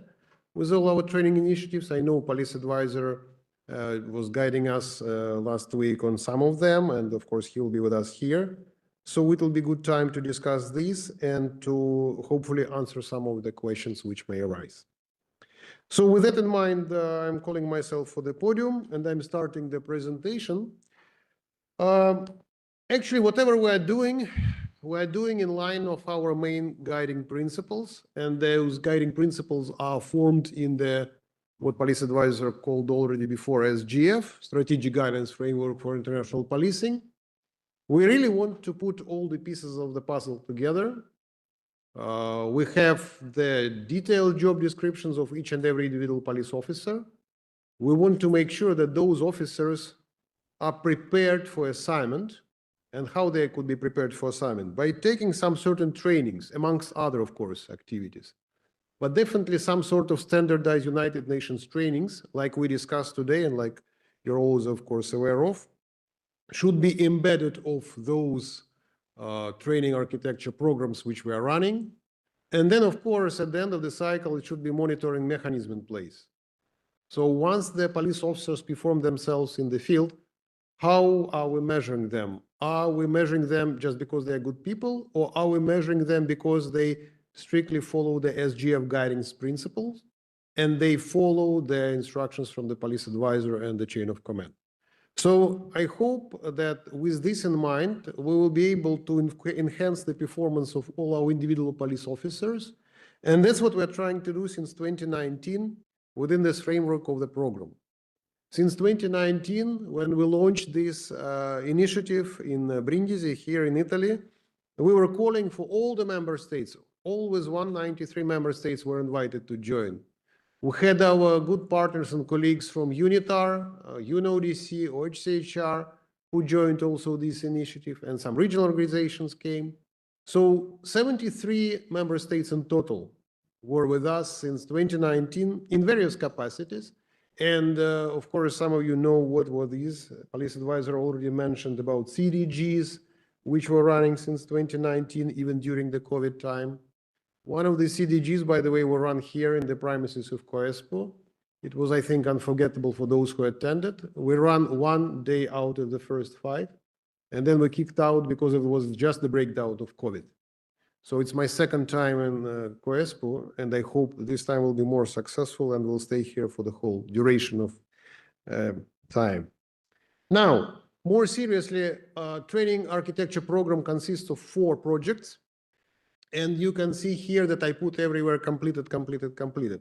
with all our training initiatives. I know police advisor was guiding us last week on some of them, and of course he'll be with us here. So it will be good time to discuss this and to hopefully answer some of the questions which may arise. So with that in mind, I'm calling myself for the podium and I'm starting the presentation. Actually, whatever we're doing in line of our main guiding principles, and those guiding principles are formed in the what police advisor called already before SGF, Strategic Guidance Framework for International Policing. We really want to put all the pieces of the puzzle together. We have the detailed job descriptions of each and every individual police officer. We want to make sure that those officers are prepared for assignment, and how they could be prepared for assignment by taking some certain trainings, amongst other, of course, activities. But definitely some sort of standardized United Nations trainings, like we discussed today and like you're always, of course, aware of, should be embedded of those training architecture programs which we are running. And then, of course, at the end of the cycle, it should be monitoring mechanism in place. So once the police officers perform themselves in the field, How are we measuring them? Are we measuring them just because they are good people, or are we measuring them because they strictly follow the SGF guidance principles and they follow the instructions from the police advisor and the chain of command? So I hope that with this in mind, we will be able to enhance the performance of all our individual police officers. And that's what we're trying to do since 2019 within this framework of the program. Since 2019, when we launched this initiative in Brindisi here in Italy, we were calling for all the member states. Always 193 member states were invited to join. We had our good partners and colleagues from UNITAR, UNODC, OHCHR, who joined also this initiative, and some regional organizations came. So 73 member states in total were with us since 2019 in various capacities. And of course, some of you know what were these. Police advisor already mentioned about CDGs, which were running since 2019, even during the COVID time. One of the CDGs, by the way, were run here in the premises of COESPO. It was, I think, unforgettable for those who attended. We ran 1 day out of the first 5, and then we kicked out because it was just the breakdown of COVID. So it's my second time in COESPO, and I hope this time will be more successful and we'll stay here for the whole duration of time. Now, more seriously, training architecture program consists of 4 projects. And you can see here that I put everywhere completed, completed, completed.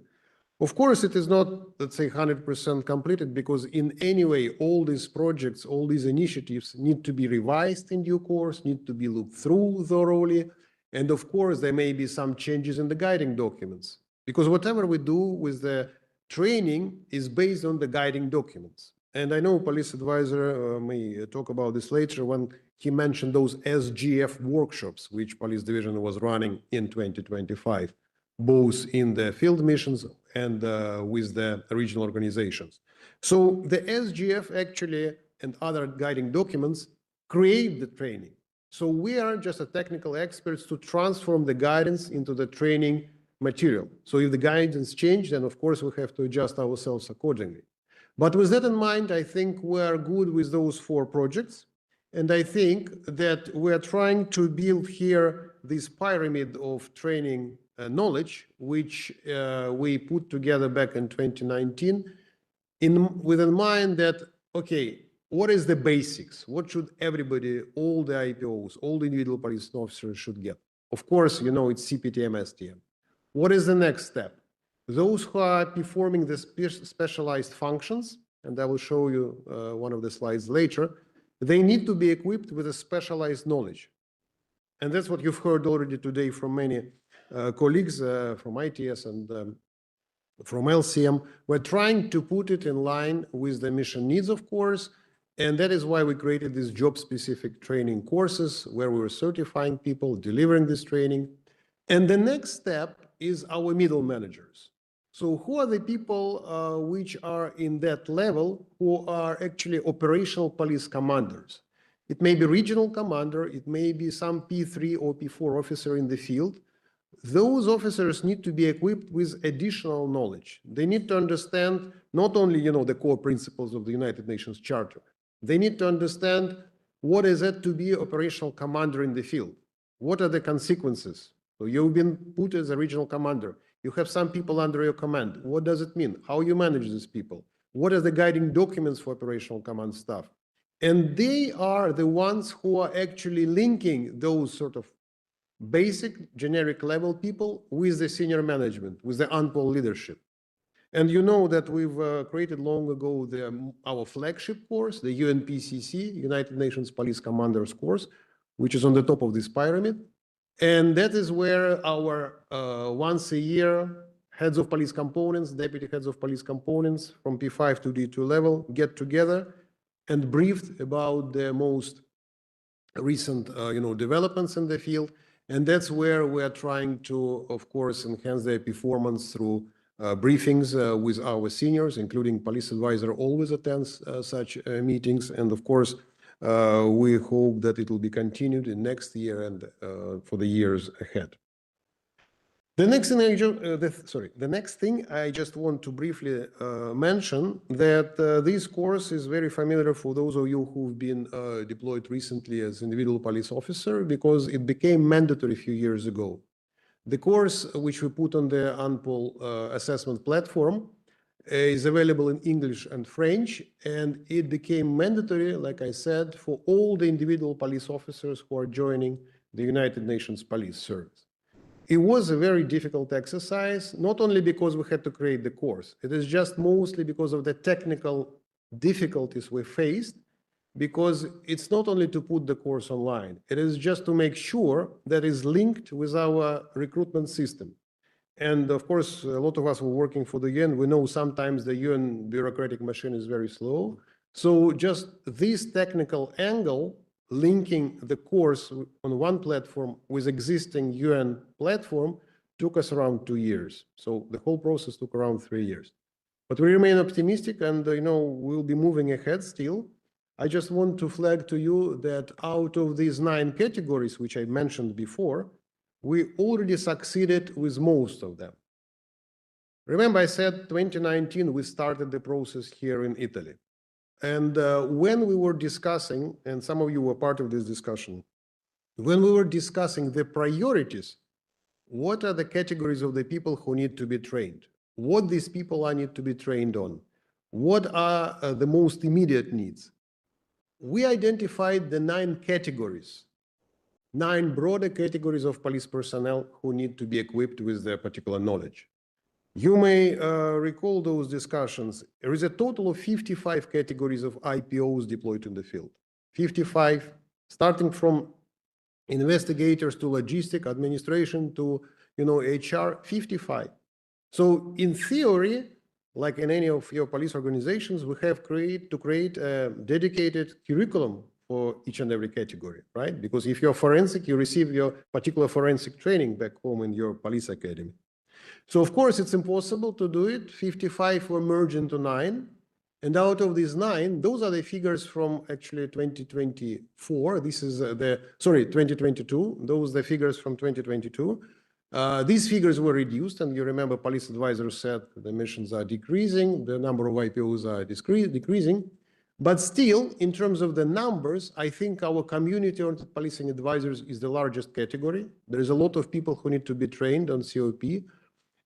Of course, it is not, let's say, 100% completed, because in any way, all these projects, all these initiatives need to be revised in due course, need to be looked through thoroughly. And of course, there may be some changes in the guiding documents, because whatever we do with the training is based on the guiding documents. And I know police advisor may talk about this later when he mentioned those SGF workshops, which police division was running in 2025, both in the field missions and with the regional organizations. So the SGF actually and other guiding documents create the training. So we are just a technical experts to transform the guidance into the training material. So if the guidance change, then of course we have to adjust ourselves accordingly. But with that in mind, I think we are good with those 4 projects. And I think that we're trying to build here this pyramid of training knowledge, which we put together back in 2019, with in mind that, okay, what is the basics? What should everybody, all the IPOs, all the individual police officers should get? Of course, you know, it's CPTM, STM. What is the next step? Those who are performing the specialized functions, and I will show you one of the slides later, they need to be equipped with a specialized knowledge. And that's what you've heard already today from many colleagues from ITS and from LCM. We're trying to put it in line with the mission needs, of course, and that is why we created these job-specific training courses where we were certifying people, delivering this training. And the next step is our middle managers. So who are the people which are in that level who are actually operational police commanders? It may be regional commander, it may be some P3 or P4 officer in the field. Those officers need to be equipped with additional knowledge. They need to understand not only, you know, the core principles of the United Nations Charter. They need to understand what is it to be operational commander in the field. What are the consequences? So you've been put as a regional commander. You have some people under your command. What does it mean? How you manage these people? What are the guiding documents for operational command staff? And they are the ones who are actually linking those sort of basic generic level people with the senior management, with the UNPOL leadership. And you know that we've created long ago our flagship course, the UNPCC, United Nations Police Commanders course, which is on the top of this pyramid. And that is where our once a year heads of police components, deputy heads of police components from P5 to D2 level get together and briefed about the most recent developments in the field. And that's where we're trying to, of course, enhance their performance through briefings with our seniors, including police advisor always attends such meetings. And of course, we hope that it will be continued in next year and for the years ahead. The next thing the next thing I just want to briefly mention that this course is very familiar for those of you who've been deployed recently as individual police officer, because it became mandatory a few years ago. The course which we put on the UNPOL assessment platform is available in English and French, and it became mandatory, like I said, for all the individual police officers who are joining the United Nations Police Service. It was a very difficult exercise, not only because we had to create the course, it is just mostly because of the technical difficulties we faced, because it's not only to put the course online, it is just to make sure that it's linked with our recruitment system. And of course, a lot of us were working for the UN. We know sometimes the UN bureaucratic machine is very slow. So just this technical angle, linking the course on one platform with existing UN platform, took us around 2 years. So the whole process took around 3 years. But we remain optimistic, and we'll be moving ahead still. I just want to flag to you that out of these 9 categories, which I mentioned before, we already succeeded with most of them. Remember, I said 2019, we started the process here in Italy. And when we were discussing, and some of you were part of this discussion, when we were discussing the priorities, what are the categories of the people who need to be trained? What these people need to be trained on? What are the most immediate needs? We identified the 9 categories, 9 broader categories of police personnel who need to be equipped with their particular knowledge. You may recall those discussions. There is a total of 55 categories of IPOs deployed in the field. 55, starting from investigators to logistic, administration to HR, 55. So in theory, like in any of your police organizations, we have to create a dedicated curriculum for each and every category, right? Because if you're forensic, you receive your particular forensic training back home in your police academy. So of course, it's impossible to do it. 55 were merged into 9. And out of these 9, those are the figures from actually 2024. This is 2022. Those are the figures from 2022. These figures were reduced, and you remember police advisors said the missions are decreasing, the number of IPOs are decreasing. But still, in terms of the numbers, I think our community-oriented policing advisors is the largest category. There is a lot of people who need to be trained on COP.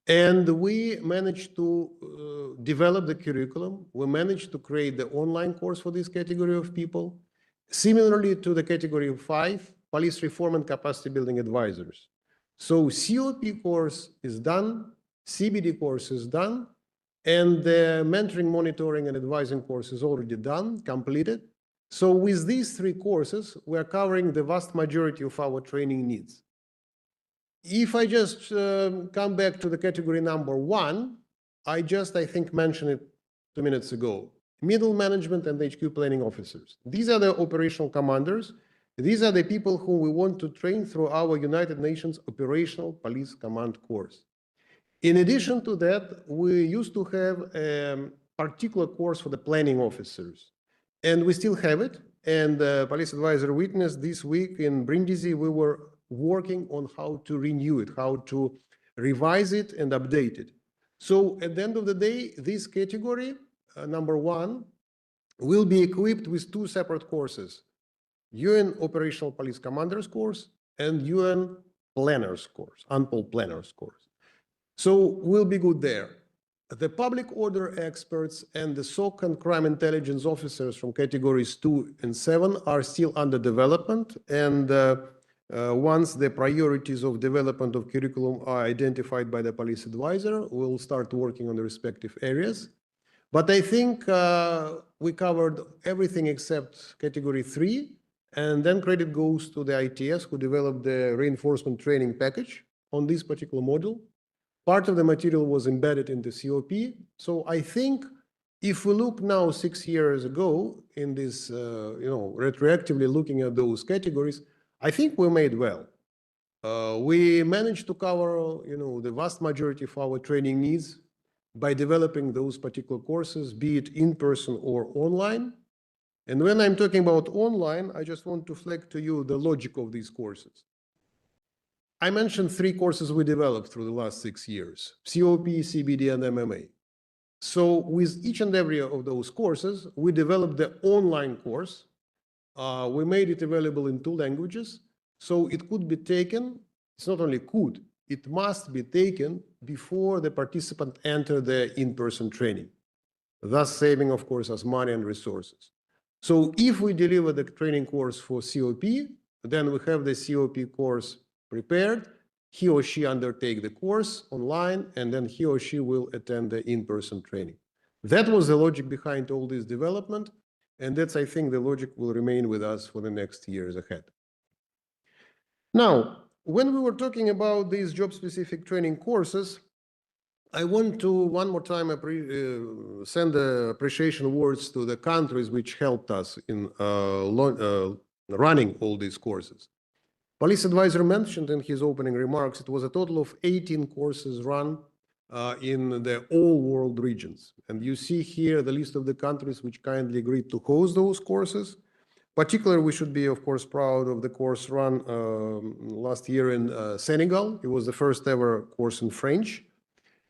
And we managed to develop the curriculum. We managed to create the online course for this category of people. Similarly to the category 5, police reform and capacity building advisors. So COP course is done, CBD course is done, and the mentoring, monitoring, and advising course is already done, completed. So with these 3 courses, we are covering the vast majority of our training needs. If I just come back to the category number 1, I think, mentioned it 2 minutes ago. Middle management and HQ planning officers. These are the operational commanders. These are the people whom we want to train through our United Nations Operational Police Command course. In addition to that, we used to have a particular course for the planning officers, and we still have it. And the police advisor witnessed this week in Brindisi, we were working on how to renew it, how to revise it and update it. So at the end of the day, this category, number 1, will be equipped with 2 separate courses. UN Operational Police Commanders course and UN Planners course, UNPOL Planners course. So we'll be good there. The public order experts and the SOC and crime intelligence officers from categories 2 and 7 are still under development. And once the priorities of development of curriculum are identified by the police advisor, we'll start working on the respective areas. But I think we covered everything except category 3. And then credit goes to the ITS who developed the reinforcement training package on this particular module. Part of the material was embedded in the COP. So I think if we look now 6 years ago in this, retroactively looking at those categories, I think we made well. We managed to cover, the vast majority of our training needs by developing those particular courses, be it in person or online. And when I'm talking about online, I just want to flag to you the logic of these courses. I mentioned 3 courses we developed through the last 6 years: COP, CBD, and MMA. So with each and every of those courses, we developed the online course. We made it available in 2 languages, so it could be taken. It's not only could, it must be taken before the participant enter the in-person training, thus saving, of course, us money and resources. So if we deliver the training course for COP, then we have the COP course prepared. He or she undertake the course online, and then he or she will attend the in-person training. That was the logic behind all this development, and that's, I think, the logic will remain with us for the next years ahead. Now, when we were talking about these job-specific training courses, I want to one more time send appreciation words to the countries which helped us in running all these courses. Police advisor mentioned in his opening remarks, it was a total of 18 courses run in the all world regions. And you see here the list of the countries which kindly agreed to host those courses. Particularly, we should be, of course, proud of the course run last year in Senegal. It was the first ever course in French.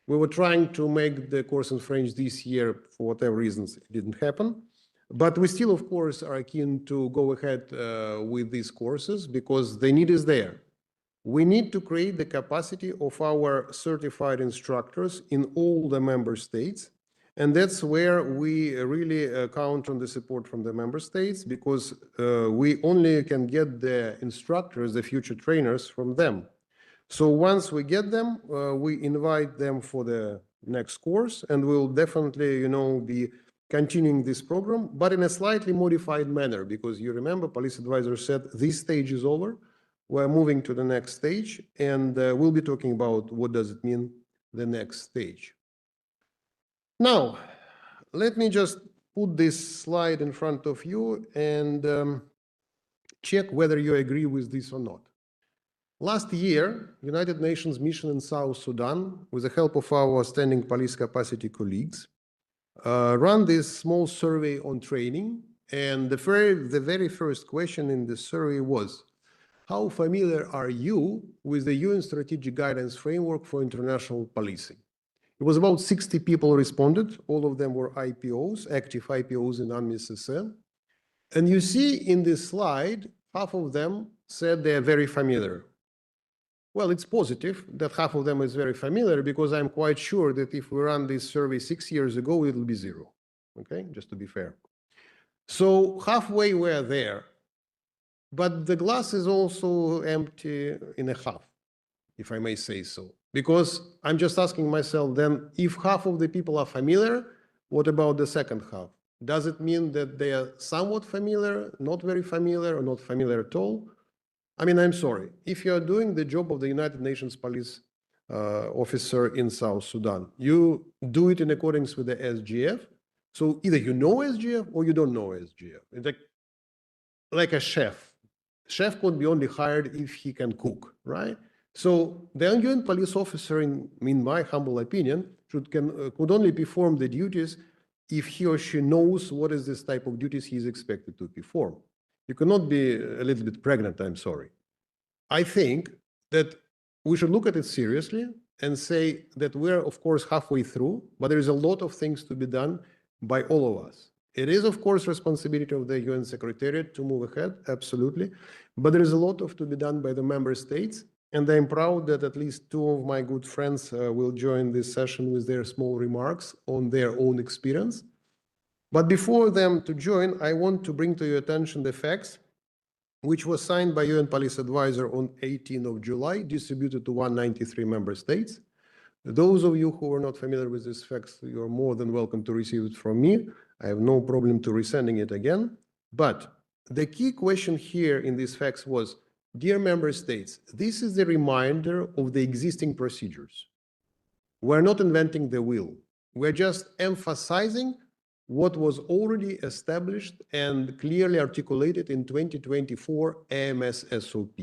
We were trying to make the course in French this year. For whatever reasons, it didn't happen. But we still, of course, are keen to go ahead with these courses because the need is there. We need to create the capacity of our certified instructors in all the member states. And that's where we really count on the support from the member states, because we only can get the instructors, the future trainers, from them. So once we get them, we invite them for the next course, and we'll definitely, be continuing this program, but in a slightly modified manner, because you remember, police advisor said this stage is over. We're moving to the next stage, and we'll be talking about what does it mean, the next stage. Now, let me just put this slide in front of you and check whether you agree with this or not. Last year, United Nations mission in South Sudan, with the help of our standing police capacity colleagues, ran this small survey on training, and the very first question in the survey was, how familiar are you with the UN Strategic Guidance Framework for International Policing? It was about 60 people responded. All of them were IPOs, active IPOs in UNMISS. And you see in this slide, half of them said they are very familiar. Well, it's positive that half of them is very familiar, because I'm quite sure that if we ran this survey 6 years ago, it will be 0. Okay, just to be fair. So halfway we're there, but the glass is also empty in a half, if I may say so. Because I'm just asking myself then, if half of the people are familiar, what about the second half? Does it mean that they are somewhat familiar, not very familiar, or not familiar at all? I mean, I'm sorry. If you're doing the job of the United Nations police officer in South Sudan, you do it in accordance with the SGF. So either you know SGF or you don't know SGF. It's like a chef. Chef could be only hired if he can cook, right? So the UN police officer, in my humble opinion, could only perform the duties if he or she knows what is this type of duties he is expected to perform. You cannot be a little bit pregnant, I'm sorry. I think that we should look at it seriously and say that we're, of course, halfway through, but there is a lot of things to be done by all of us. It is, of course, responsibility of the UN Secretariat to move ahead, absolutely, but there is a lot to be done by the member states, and I'm proud that at least 2 of my good friends will join this session with their small remarks on their own experience. But before them to join, I want to bring to your attention the facts, which was signed by UN Police Advisor on 18th of July, distributed to 193 member states. Those of you who are not familiar with these facts, you're more than welcome to receive it from me. I have no problem to resending it again. But the key question here in these facts was, dear member states, this is a reminder of the existing procedures. We're not inventing the wheel. We're just emphasizing what was already established and clearly articulated in 2024 AMS SOP.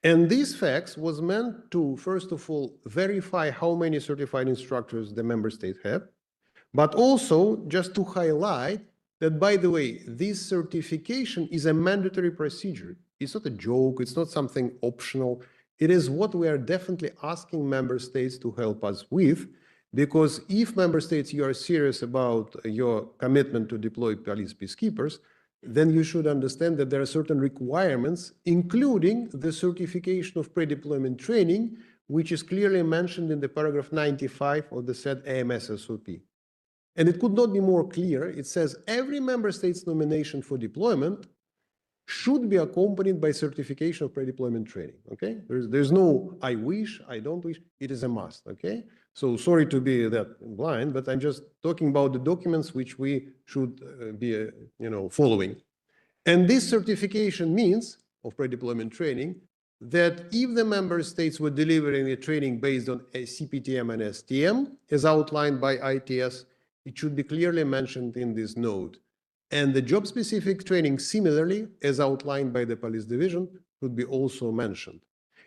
And these facts was meant to, first of all, verify how many certified instructors the member states have, but also just to highlight that, by the way, this certification is a mandatory procedure. It's not a joke, it's not something optional. It is what we are definitely asking member states to help us with, because if member states, you are serious about your commitment to deploy police peacekeepers, then you should understand that there are certain requirements, including the certification of pre-deployment training, which is clearly mentioned in the paragraph 95 of the said AMS SOP. And it could not be more clear. It says every member state's nomination for deployment should be accompanied by certification of pre-deployment training, okay? There's no I wish, I don't wish, it is a must, okay? So sorry to be that blind, but I'm just talking about the documents which we should be, following. And this certification means, of pre-deployment training, that if the member states were delivering a training based on a CPTM and STM, as outlined by ITS, it should be clearly mentioned in this note. And the job-specific training, similarly, as outlined by the police division, could be also mentioned.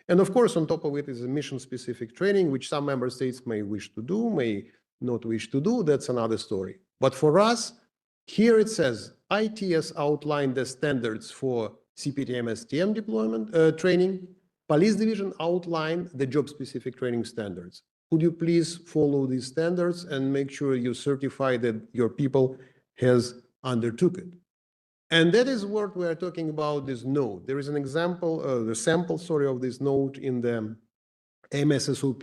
And of course, on top of it is a mission-specific training, which some member states may wish to do, may not wish to do. That's another story. But for us, here it says, ITS outlined the standards for CPTM STM deployment training. Police division outlined the job-specific training standards. Could you please follow these standards and make sure you certify that your people has undertook it? And that is what we are talking about this note. There is an example, the sample, of this note in the AMS-SOP.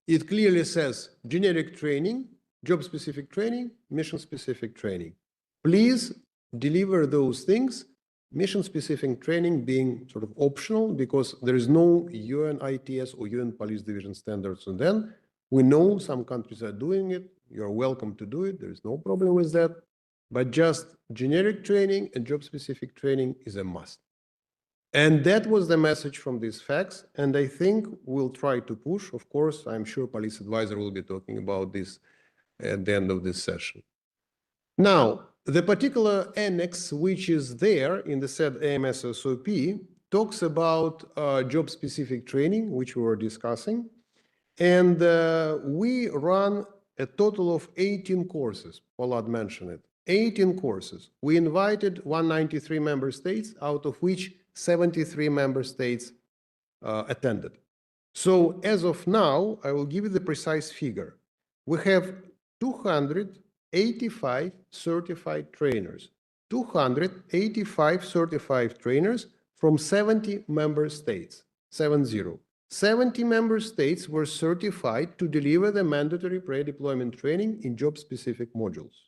It clearly says generic training, job-specific training, mission-specific training. Please deliver those things, mission-specific training being sort of optional because there is no UN ITS or UN Police Division standards. And then we know some countries are doing it. You're welcome to do it. There is no problem with that. But just generic training and job-specific training is a must. And that was the message from these facts. And I think we'll try to push. Of course, I'm sure police advisor will be talking about this at the end of this session. Now, the particular annex which is there in the said AMS SOP talks about job-specific training, which we were discussing. And we run a total of 18 courses. Pollard mentioned it. 18 courses. We invited 193 member states, out of which 73 member states attended. So as of now, I will give you the precise figure. We have 285 certified trainers. 285 certified trainers from 70 member states, 70. 70 member states were certified to deliver the mandatory pre-deployment training in job-specific modules.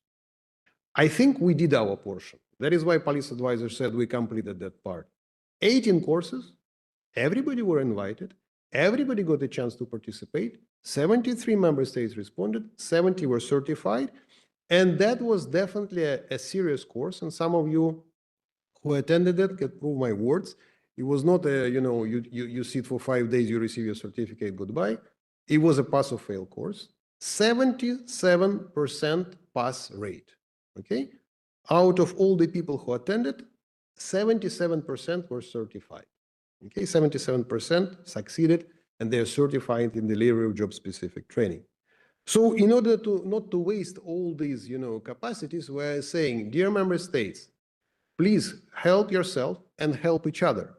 I think we did our portion. That is why police advisor said we completed that part. 18 courses, everybody were invited, everybody got a chance to participate, 73 member states responded, 70 were certified, and that was definitely a serious course, and some of you who attended it can prove my words. It was not a, you sit for 5 days, you receive your certificate, goodbye. It was a pass or fail course, 77% pass rate. Okay, out of all the people who attended, 77% were certified. Okay, 77% succeeded, and they are certified in delivery of job-specific training. So, in order to not to waste all these, capacities, we're saying, dear member states, please help yourself and help each other.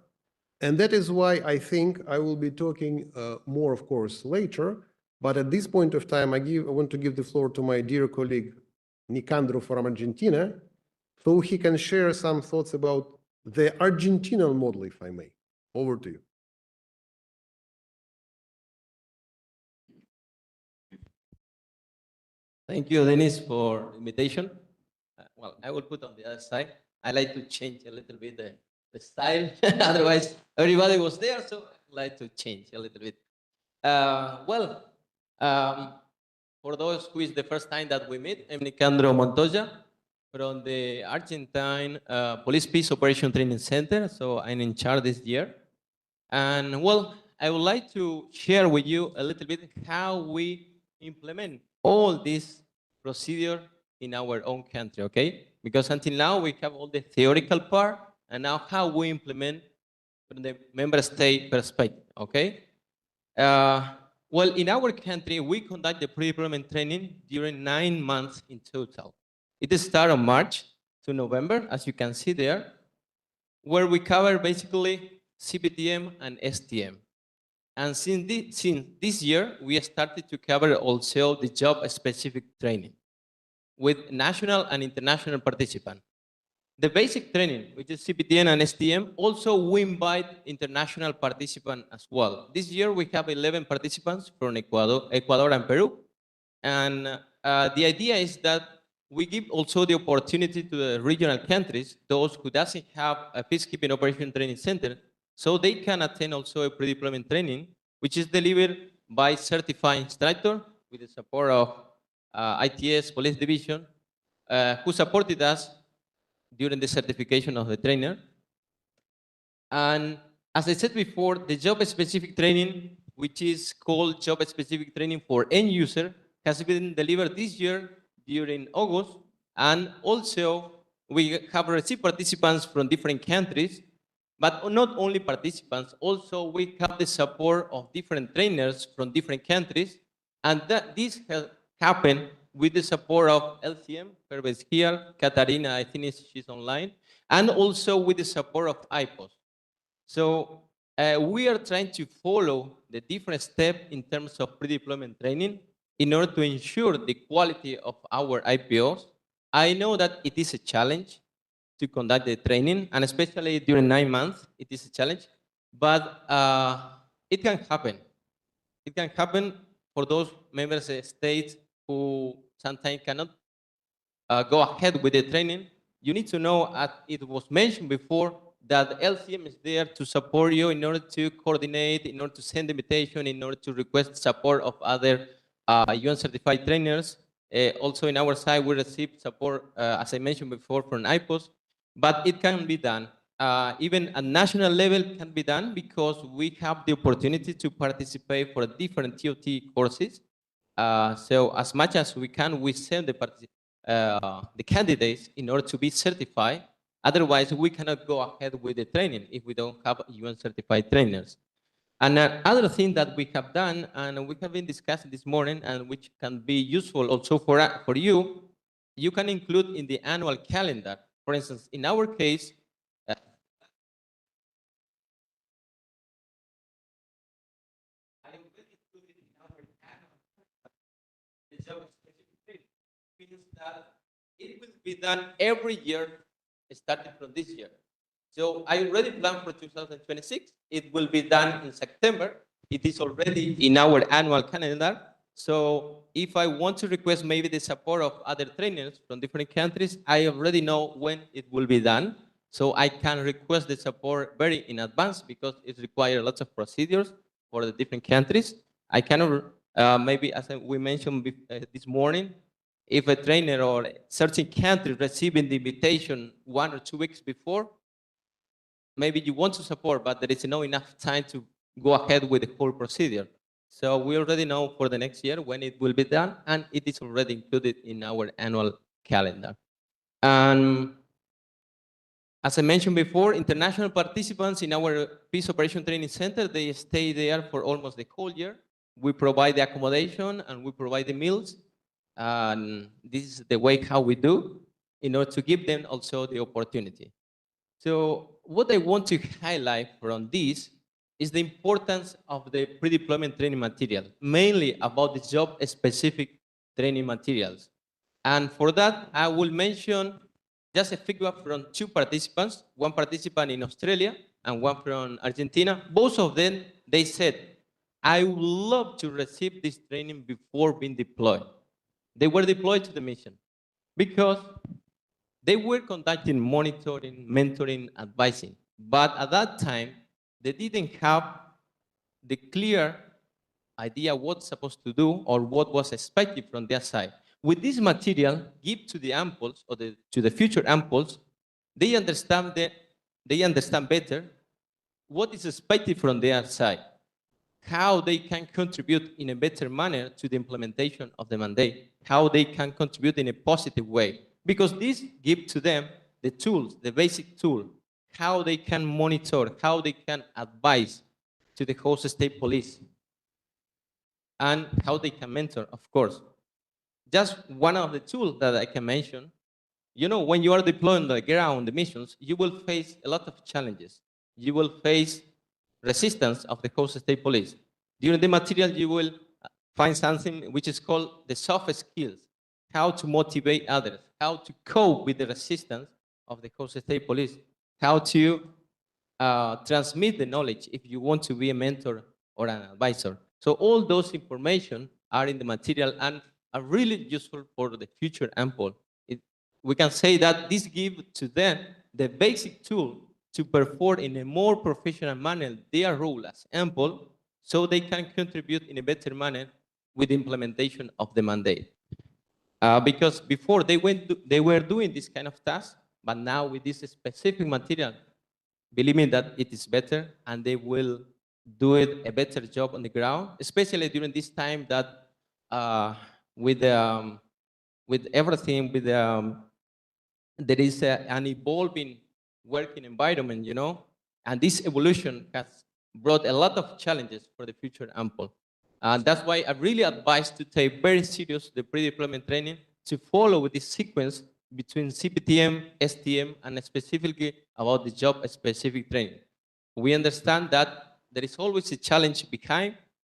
And that is why I think I will be talking more, of course, later. But at this point of time, I want to give the floor to my dear colleague, Nicandro from Argentina, so he can share some thoughts about the Argentinian model, if I may. Over to you. Thank you, Dennis, for the invitation. Well, I will put on the other side. I like to change a little bit the style. Otherwise, everybody was there, so I like to change a little bit. For those who is the first time that we meet, I'm Nicandro Montoya from the Argentine Police Peace Operation Training Center. So I'm in charge this year. And well, I would like to share with you a little bit how we implement all this procedure in our own country, okay? Because until now we have all the theoretical part, and now how we implement from the member state perspective, okay? Well, in our country, we conduct the pre-deployment training during 9 months in total. It starts on March to November, as you can see there, where we cover basically CPTM and STM. And since this year, we started to cover also the job-specific training with national and international participants. The basic training, which is CPTN and STM, also we invite international participants as well. This year we have 11 participants from Ecuador and Peru. And the idea is that we give also the opportunity to the regional countries, those who doesn't have a peacekeeping operation training center, so they can attend also a pre-deployment training, which is delivered by certified instructor with the support of ITS Police Division, who supported us during the certification of the trainer. And as I said before, the job-specific training, which is called job-specific training for end user, has been delivered this year during August. And also, we have received participants from different countries, but not only participants, also we have the support of different trainers from different countries. And this has happened with the support of LCM, Herves here, Katarina, I think she's online, and also with the support of IPOS. So we are trying to follow the different steps in terms of pre-deployment training in order to ensure the quality of our IPOs. I know that it is a challenge to conduct the training, and especially during 9 months, it is a challenge, but it can happen. It can happen for those member states who sometimes cannot go ahead with the training. You need to know, as it was mentioned before, that LCM is there to support you in order to coordinate, in order to send invitation, in order to request support of other UN certified trainers. Also in our side, we receive support, as I mentioned before, from IPOS, but it can be done. Even at national level can be done because we have the opportunity to participate for different TOT courses. So as much as we can, we send the candidates in order to be certified. Otherwise, we cannot go ahead with the training if we don't have UN certified trainers. And another thing that we have done, and we have been discussing this morning, and which can be useful also for you, you can include in the annual calendar. For instance, in our case, means that it will be done every year, starting from this year. So I already planned for 2026. It will be done in September. It is already in our annual calendar. So if I want to request maybe the support of other trainers from different countries, I already know when it will be done. So I can request the support very in advance because it requires lots of procedures for the different countries. I cannot, maybe as we mentioned this morning, if a trainer or a certain country receiving the invitation 1 or 2 weeks before, maybe you want to support, but there is no enough time to go ahead with the whole procedure. So we already know for the next year when it will be done, and it is already included in our annual calendar. And as I mentioned before, international participants in our Peace Operation Training Center, they stay there for almost the whole year. We provide the accommodation and we provide the meals. And this is the way how we do in order to give them also the opportunity. So what I want to highlight from this is the importance of the pre-deployment training material, mainly about the job-specific training materials. And for that, I will mention just a feedback from 2 participants, one participant in Australia and one from Argentina. Both of them, they said, I would love to receive this training before being deployed. They were deployed to the mission because they were conducting monitoring, mentoring, advising. But at that time, they didn't have the clear idea what's supposed to do or what was expected from their side. With this material, give to the AMPOLs or to the future AMPOLs, they understand better what is expected from their side, how they can contribute in a better manner to the implementation of the mandate, how they can contribute in a positive way. Because this gives to them the tools, the basic tool, how they can monitor, how they can advise to the host state police, and how they can mentor, of course. Just one of the tools that I can mention, you know, when you are deploying on the ground, the missions, you will face a lot of challenges. You will face resistance of the host state police. During the material, you will find something which is called the soft skills, how to motivate others, how to cope with the resistance of the Coast State Police, how to transmit the knowledge if you want to be a mentor or an advisor. So all those information are in the material and are really useful for the future AMPOL. We can say that this gives to them the basic tool to perform in a more professional manner their role as AMPOL, so they can contribute in a better manner with the implementation of the mandate. Because before they were doing this kind of task, but now with this specific material, believe me that it is better and they will do it a better job on the ground, especially during this time that with everything, there is an evolving working environment, you know, and this evolution has brought a lot of challenges for the future AMPOL. And that's why I really advise to take very serious the pre-deployment training to follow this sequence between CPTM, STM, and specifically about the job-specific training. We understand that there is always a challenge behind,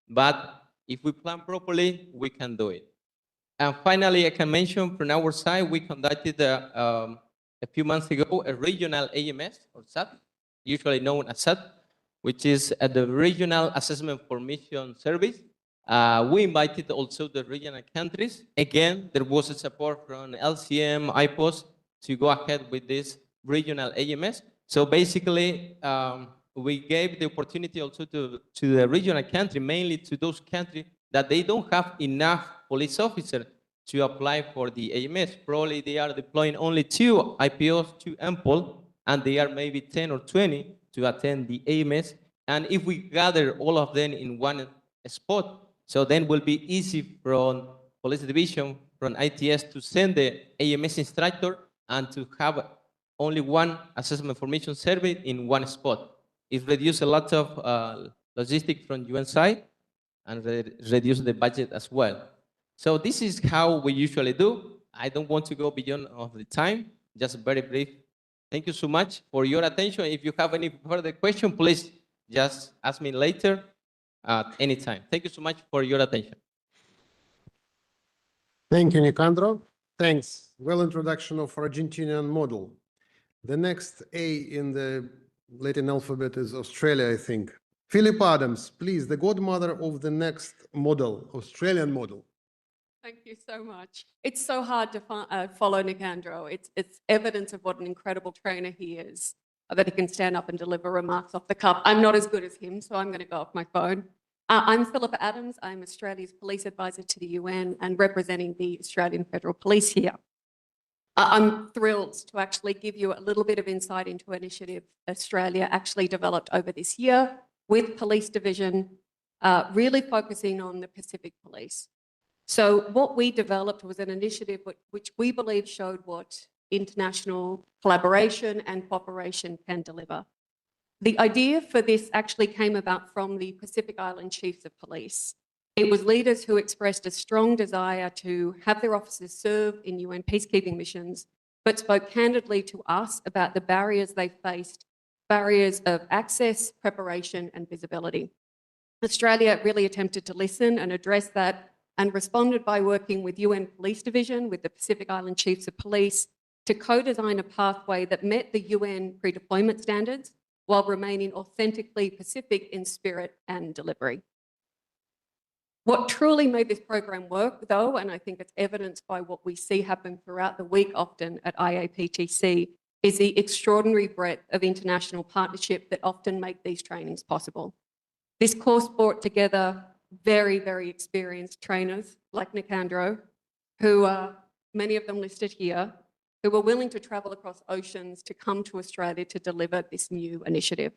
but if we plan properly, we can do it. And finally, I can mention from our side, we conducted a few months ago a regional AMS, or SAT, usually known as SAT, which is the Regional Assessment for Mission Service. We invited also the regional countries. Again, there was a support from LCM, IPOS to go ahead with this regional AMS. So basically, we gave the opportunity also to the regional country, mainly to those countries that they don't have enough police officers to apply for the AMS. Probably they are deploying only 2 IPOs, 2 AMPOL, and they are maybe 10 or 20 to attend the AMS. And if we gather all of them in one spot, so then it will be easy from police division, from ITS to send the AMS instructor and to have only one assessment formation survey in one spot. It reduces a lot of logistics from UN side and reduce the budget as well. So this is how we usually do. I don't want to go beyond of the time, just very brief. Thank you so much for your attention. If you have any further question, please just ask me later at any time. Thank you so much for your attention. Thank you, Nicandro. Thanks. Well, introduction of Argentinian model. The next A in the Latin alphabet is Australia, I think. Philip Adams, please, the godmother of the next model, Australian model. Thank you so much. It's so hard to follow Nicandro. It's evidence of what an incredible trainer he is, that he can stand up and deliver remarks off the cuff. I'm not as good as him, so I'm going to go off my phone. I'm Philippa Adams. I'm Australia's police advisor to the UN and representing the Australian Federal Police here. I'm thrilled to actually give you a little bit of insight into an initiative Australia actually developed over this year with Police Division, really focusing on the Pacific Police. So what we developed was an initiative which we believe showed what international collaboration and cooperation can deliver. The idea for this actually came about from the Pacific Island Chiefs of Police. It was leaders who expressed a strong desire to have their officers serve in UN peacekeeping missions, but spoke candidly to us about the barriers they faced, barriers of access, preparation, and visibility. Australia really attempted to listen and address that and responded by working with UN Police Division, with the Pacific Island Chiefs of Police, to co-design a pathway that met the UN pre-deployment standards while remaining authentically Pacific in spirit and delivery. What truly made this program work, though, and I think it's evidenced by what we see happen throughout the week often at IAPTC, is the extraordinary breadth of international partnership that often make these trainings possible. This course brought together very, very experienced trainers like Nicandro, who are many of them listed here, who were willing to travel across oceans to come to Australia to deliver this new initiative.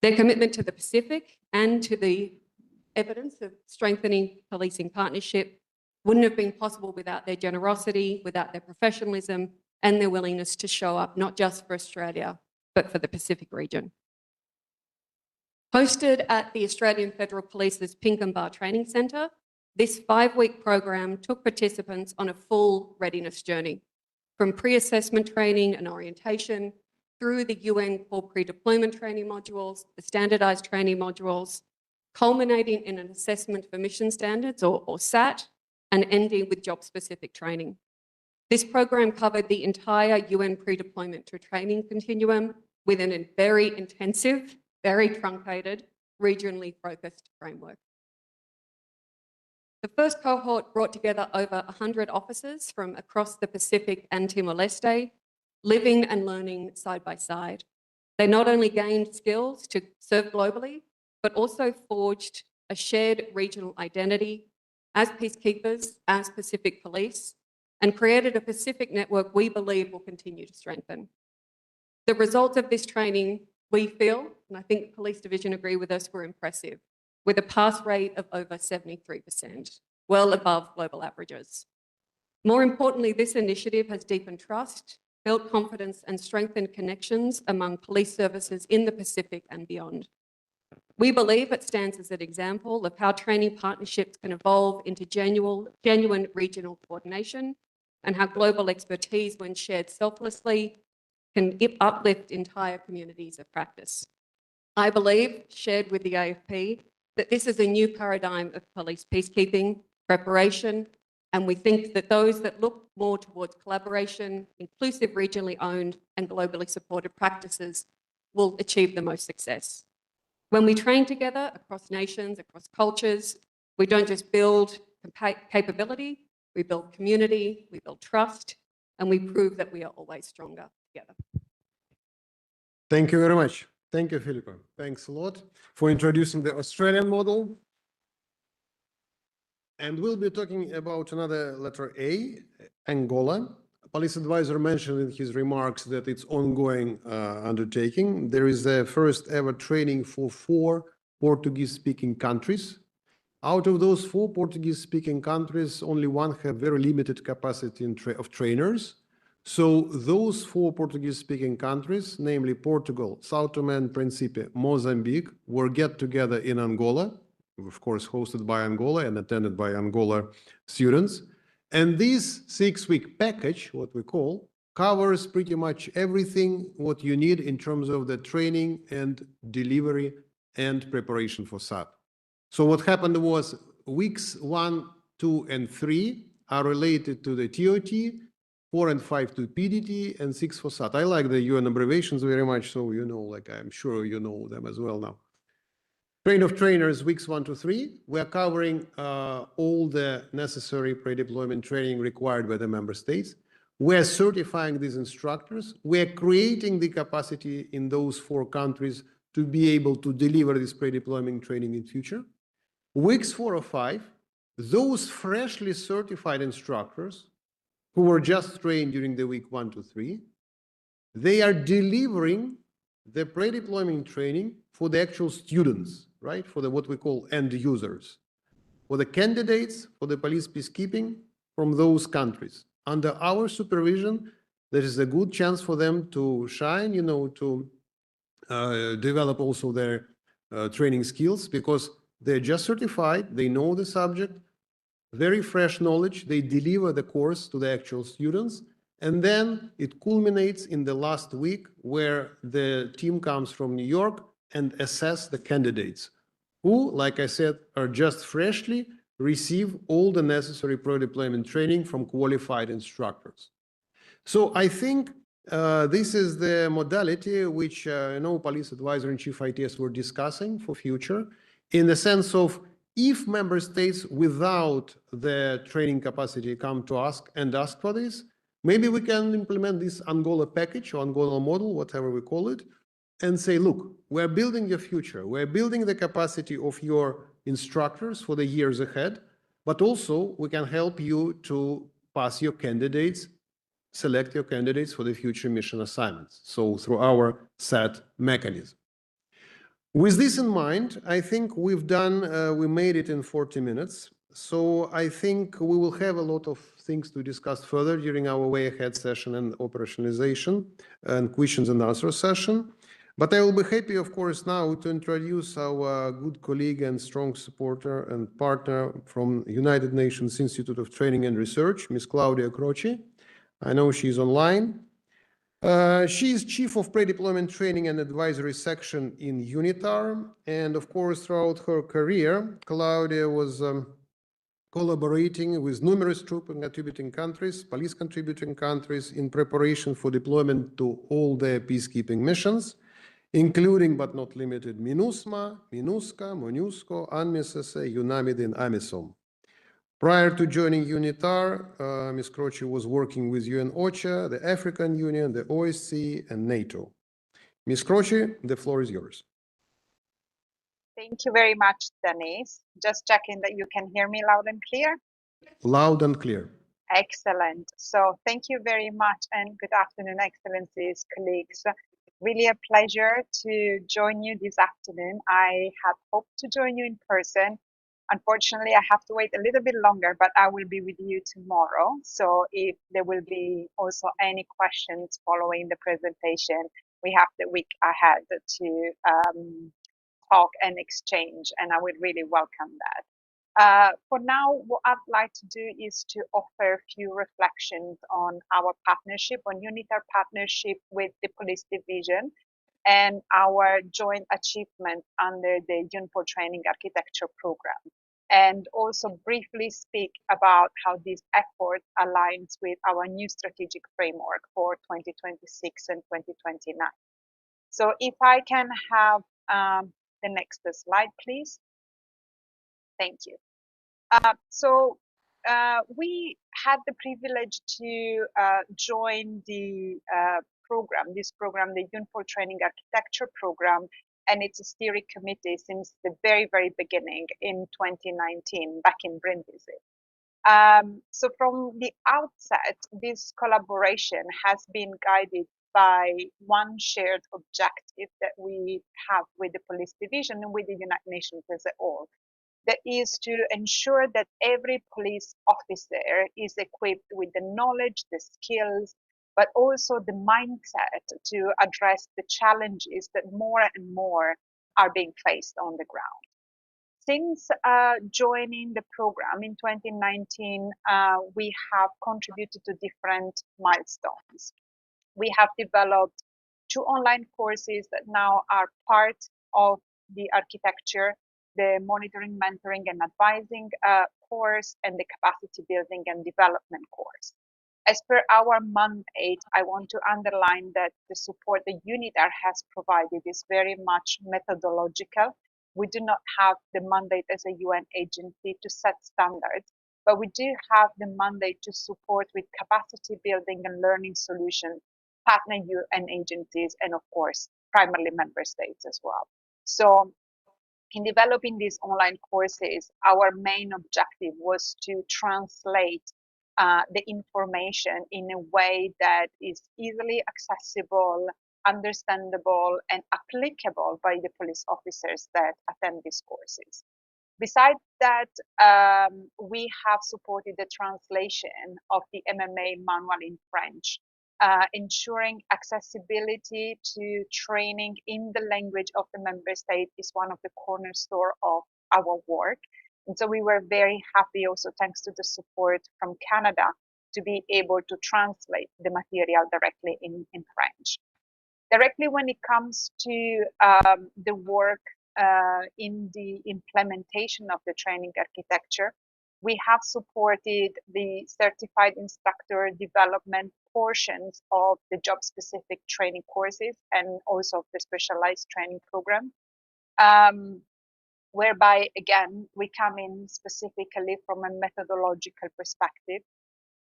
Their commitment to the Pacific and to the evidence of strengthening policing partnership wouldn't have been possible without their generosity, without their professionalism, and their willingness to show up not just for Australia, but for the Pacific region. Hosted at the Australian Federal Police's Pinkenba Training Centre, this 5-week program took participants on a full readiness journey, from pre-assessment training and orientation, through the UN core pre-deployment training modules, the standardised training modules, culminating in an assessment for mission standards or SAT, and ending with job-specific training. This program covered the entire UN pre-deployment to training continuum within a very intensive, very truncated, regionally focused framework. The first cohort brought together over 100 officers from across the Pacific and Timor-Leste, living and learning side by side. They not only gained skills to serve globally, but also forged a shared regional identity as peacekeepers, as Pacific Police, and created a Pacific network we believe will continue to strengthen. The results of this training, we feel, and I think the Police Division agree with us, were impressive, with a pass rate of over 73%, well above global averages. More importantly, this initiative has deepened trust, built confidence and strengthened connections among police services in the Pacific and beyond. We believe it stands as an example of how training partnerships can evolve into genuine regional coordination and how global expertise, when shared selflessly, can uplift entire communities of practice. I believe, shared with the AFP, that this is a new paradigm of police peacekeeping, preparation, and we think that those that look more towards collaboration, inclusive, regionally owned and globally supported practices will achieve the most success. When we train together across nations, across cultures, we don't just build capability, we build community, we build trust, and we prove that we are always stronger together. Thank you very much. Thank you, Philippa. Thanks a lot for introducing the Australian model. And we'll be talking about another letter A, Angola. Police advisor mentioned in his remarks that it's ongoing undertaking. There is the first ever training for 4 Portuguese-speaking countries. Out of those 4 Portuguese-speaking countries, only 1 have very limited capacity of trainers. So those 4 Portuguese-speaking countries, namely Portugal, São Tomé and Príncipe, Mozambique, were get together in Angola, of course hosted by Angola and attended by Angola students. And this 6-week package, what we call, covers pretty much everything what you need in terms of the training and delivery and preparation for SAT. So what happened was weeks 1, 2, and 3 are related to the TOT, 4 and 5 to PDT, and 6 for SAT. I like the UN abbreviations very much, so you know, like I'm sure you know them as well now. Train of trainers, weeks 1 to 3. We are covering all the necessary pre-deployment training required by the member states. We're certifying these instructors. We're creating the capacity in those 4 countries to be able to deliver this pre-deployment training in future. Weeks 4 or 5, those freshly certified instructors who were just trained during the week 1 to 3, they are delivering the pre-deployment training for the actual students, right? For the what we call end users, for the candidates for the police peacekeeping from those countries. Under our supervision, there is a good chance for them to shine, you know, to develop also their training skills, because they're just certified, they know the subject, very fresh knowledge, they deliver the course to the actual students, and then it culminates in the last week where the team comes from New York and assess the candidates who, like I said, are just freshly receive all the necessary pro-deployment training from qualified instructors. So I think this is the modality which police advisor and chief ITS were discussing for future, in the sense of if member states without the training capacity come to ask for this, maybe we can implement this Angola package or Angola model, whatever we call it, and say, look, we're building your future. We're building the capacity of your instructors for the years ahead, but also we can help you to pass your candidates, select your candidates for the future mission assignments. So through our SAT mechanism. With this in mind, I think we've done, we made it in 40 minutes. So I think we will have a lot of things to discuss further during our way ahead session and operationalization and questions and answer session. But I will be happy, of course, now to introduce our good colleague and strong supporter and partner from United Nations Institute of Training and Research, Ms. Claudia Croce. I know she's online. She is Chief of Pre-Deployment Training and Advisory Section in UNITAR. And of course, throughout her career, Claudia was collaborating with numerous troop contributing countries, police contributing countries in preparation for deployment to all their peacekeeping missions, including but not limited MINUSMA, MINUSCA, MONUSCO, UNMISS, UNAMID, and AMISOM. Prior to joining UNITAR, Ms. Croce was working with UN OCHA, the African Union, the OSCE, and NATO. Ms. Croce, the floor is yours. Thank you very much, Denise. Just checking that you can hear me loud and clear. Loud and clear. Excellent. So thank you very much and good afternoon, Excellencies, colleagues. Really a pleasure to join you this afternoon. I had hoped to join you in person. Unfortunately, I have to wait a little bit longer, but I will be with you tomorrow. So if there will be also any questions following the presentation, we have the week ahead to talk and exchange, and I would really welcome that. For now, what I'd like to do is to offer a few reflections on our partnership, on UNITAR partnership with the Police Division and our joint achievement under the UNPO Training Architecture Program. And also briefly speak about how this effort aligns with our new strategic framework for 2026 and 2029. So if I can have the next slide, please. Thank you. We had the privilege to join the this program, the UNPO Training Architecture Program, and its steering committee since the very, very beginning in 2019, back in Brindisi. So from the outset, this collaboration has been guided by one shared objective that we have with the Police Division and with the United Nations as a whole. That is to ensure that every police officer is equipped with the knowledge, the skills, but also the mindset to address the challenges that more and more are being faced on the ground. Since joining the program in 2019, we have contributed to different milestones. We have developed 2 online courses that now are part of the architecture, the monitoring, mentoring, and advising course, and the capacity building and development course. As per our mandate, I want to underline that the support the UNITAR has provided is very much methodological. We do not have the mandate as a UN agency to set standards, but we do have the mandate to support with capacity building and learning solutions, partner UN agencies, and of course, primarily member states as well. So in developing these online courses, our main objective was to translate the information in a way that is easily accessible, understandable, and applicable by the police officers that attend these courses. Besides that, we have supported the translation of the MMA manual in French, ensuring accessibility to training in the language of the member state is one of the cornerstones of our work. And so we were very happy also, thanks to the support from Canada, to be able to translate the material directly in French. Directly when it comes to the work in the implementation of the training architecture, we have supported the certified instructor development portions of the job-specific training courses and also the specialized training program, whereby, again, we come in specifically from a methodological perspective.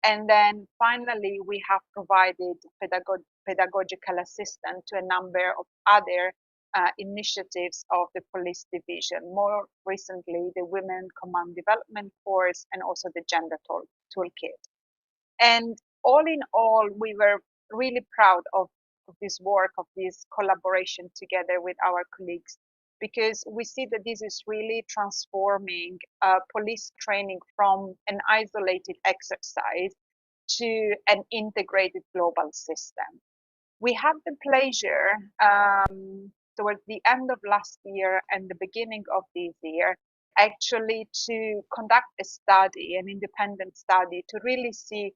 And then finally, we have provided pedagogical assistance to a number of other initiatives of the Police Division, more recently the Women Command Development Course and also the Gender Toolkit. And all in all, we were really proud of this work, of this collaboration together with our colleagues, because we see that this is really transforming police training from an isolated exercise to an integrated global system. We had the pleasure towards the end of last year and the beginning of this year, actually to conduct a study, an independent study, to really see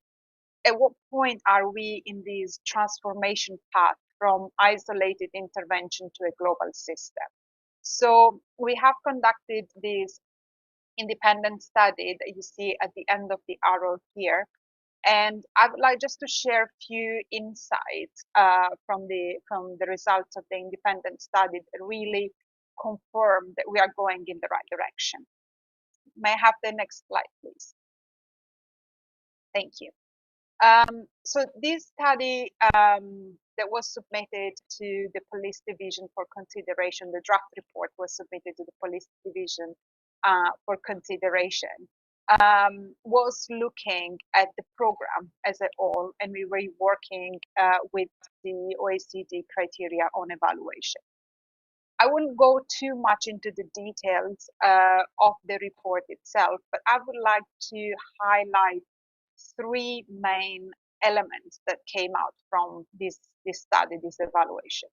at what point are we in this transformation path from isolated intervention to a global system? So we have conducted this independent study that you see at the end of the arrow here. And I would like just to share a few insights from the results of the independent study that really confirm that we are going in the right direction. May I have the next slide, please? Thank you. So this study that was submitted to the police division for consideration, the draft report was submitted to the police division for consideration, was looking at the program as a whole, and we were working with the OECD criteria on evaluation. I wouldn't go too much into the details of the report itself, but I would like to highlight three main elements that came out from this study, this evaluation.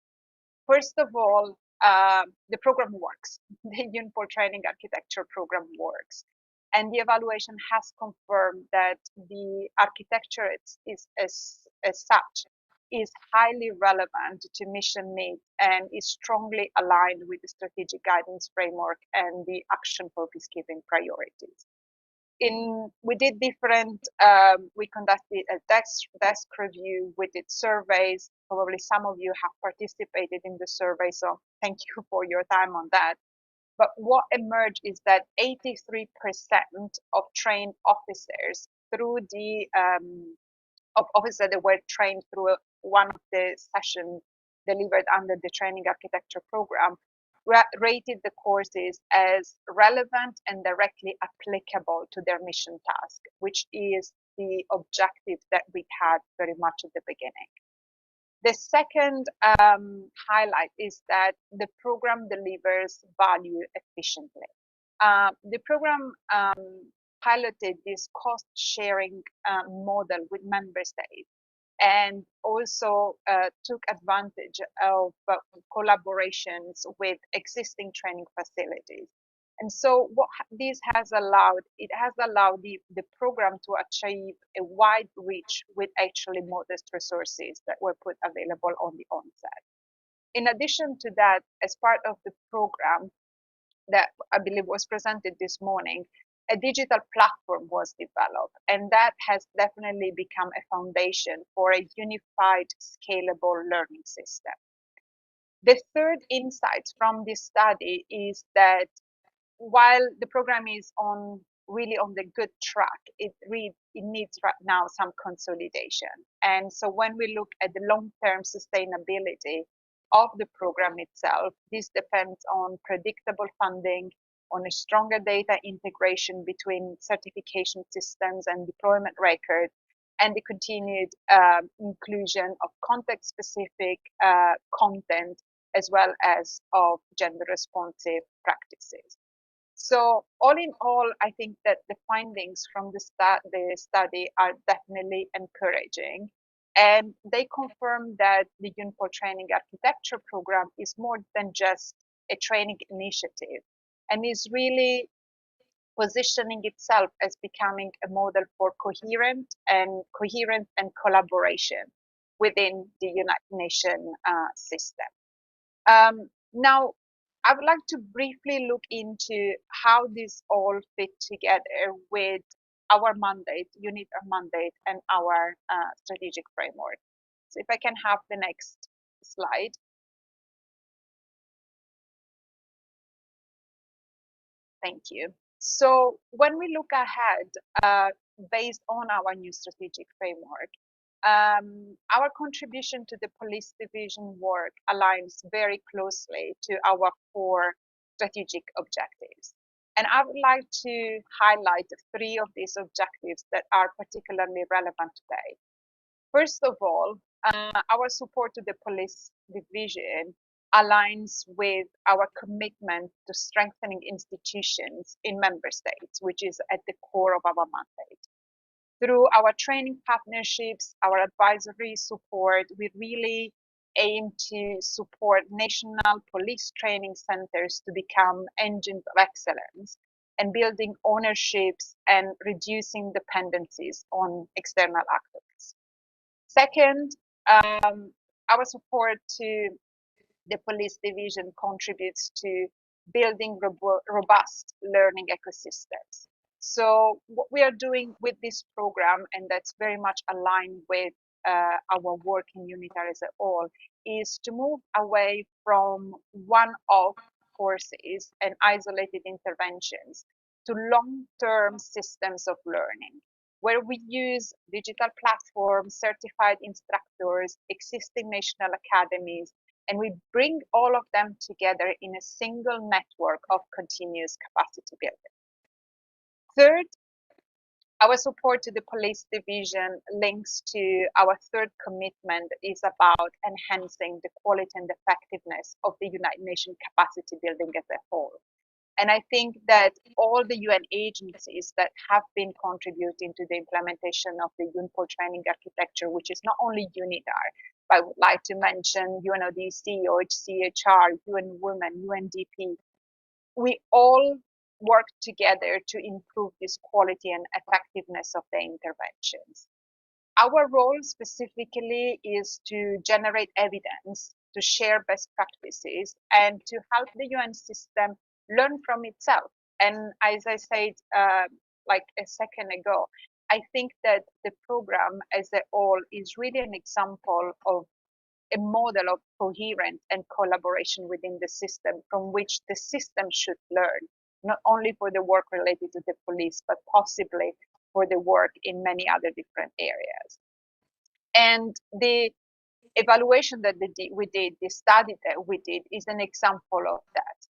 First of all, the program works. The UNPOL training architecture program works. And the evaluation has confirmed that the architecture is as such is highly relevant to mission needs and is strongly aligned with the strategic guidance framework and the action for peacekeeping priorities. We did different, we conducted a desk review, we did surveys. Probably some of you have participated in the survey, so thank you for your time on that. But what emerged is that 83% of trained officers through the officers that were trained through one of the sessions delivered under the training architecture program rated the courses as relevant and directly applicable to their mission task, which is the objective that we had very much at the beginning. The second highlight is that the program delivers value efficiently. The program piloted this cost-sharing model with member states and also took advantage of collaborations with existing training facilities. And so what this has allowed, it has allowed the program to achieve a wide reach with actually modest resources that were put available on the onset. In addition to that, as part of the program that I believe was presented this morning, a digital platform was developed, and that has definitely become a foundation for a unified, scalable learning system. The third insight from this study is that while the program is really on the good track, it needs right now some consolidation. And so when we look at the long-term sustainability of the program itself, this depends on predictable funding, on a stronger data integration between certification systems and deployment records, and the continued inclusion of context-specific content, as well as of gender-responsive practices. So all in all, I think that the findings from the study are definitely encouraging. And they confirm that the UNPOL training architecture program is more than just a training initiative and is really positioning itself as becoming a model for coherent and collaboration within the United Nations system. Now, I would like to briefly look into how this all fit together with our mandate, UNITAR mandate, and our strategic framework. So if I can have the next slide. Thank you. So when we look ahead, based on our new strategic framework, our contribution to the police division work aligns very closely to our core strategic objectives. And I would like to highlight three of these objectives that are particularly relevant today. First of all, our support to the police division aligns with our commitment to strengthening institutions in member states, which is at the core of our mandate. Through our training partnerships, our advisory support, we really aim to support national police training centers to become engines of excellence and building ownerships and reducing dependencies on external actors. Second, our support to the police division contributes to building robust learning ecosystems. So what we are doing with this program, and that's very much aligned with our work in UNITAR as a whole, is to move away from one-off courses and isolated interventions to long-term systems of learning, where we use digital platforms, certified instructors, existing national academies, and we bring all of them together in a single network of continuous capacity building. Third, our support to the police division links to our third commitment is about enhancing the quality and effectiveness of the United Nations capacity building as a whole. And I think that all the UN agencies that have been contributing to the implementation of the UNPOL training architecture, which is not only UNITAR, but I would like to mention UNODC, OHCHR, UN Women, UNDP, we all work together to improve this quality and effectiveness of the interventions. Our role specifically is to generate evidence, to share best practices, and to help the UN system learn from itself. And as I said like a second ago, I think that the program as a whole is really an example of a model of coherence and collaboration within the system from which the system should learn, not only for the work related to the police, but possibly for the work in many other different areas. And the evaluation that we did, the study that we did, is an example of that.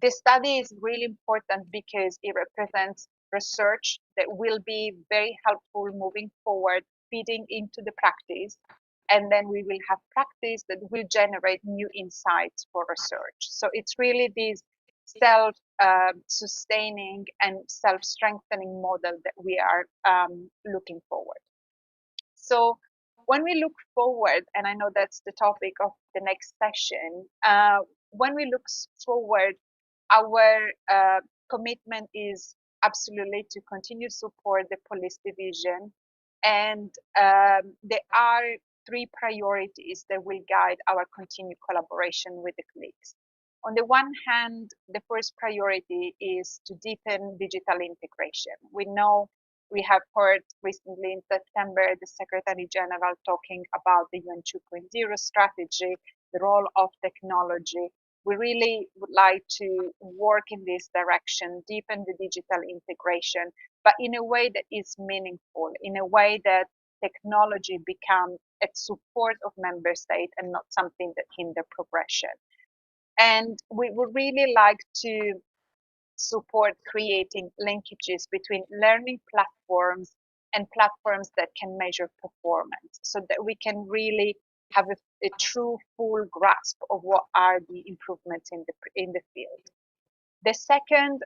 The study is really important because it represents research that will be very helpful moving forward, feeding into the practice, and then we will have practice that will generate new insights for research. So it's really this self-sustaining and self-strengthening model that we are looking forward. So when we look forward, and I know that's the topic of the next session, when we look forward, our commitment is absolutely to continue support the police division, and there are three priorities that will guide our continued collaboration with the colleagues. On the one hand, the first priority is to deepen digital integration. We know we have heard recently in September the Secretary General talking about the UN 2.0 strategy, the role of technology. We really would like to work in this direction, deepen the digital integration, but in a way that is meaningful, in a way that technology becomes a support of member states and not something that hinders progression. And we would really like to support creating linkages between learning platforms and platforms that can measure performance, so that we can really have a true full grasp of what are the improvements in the field. The second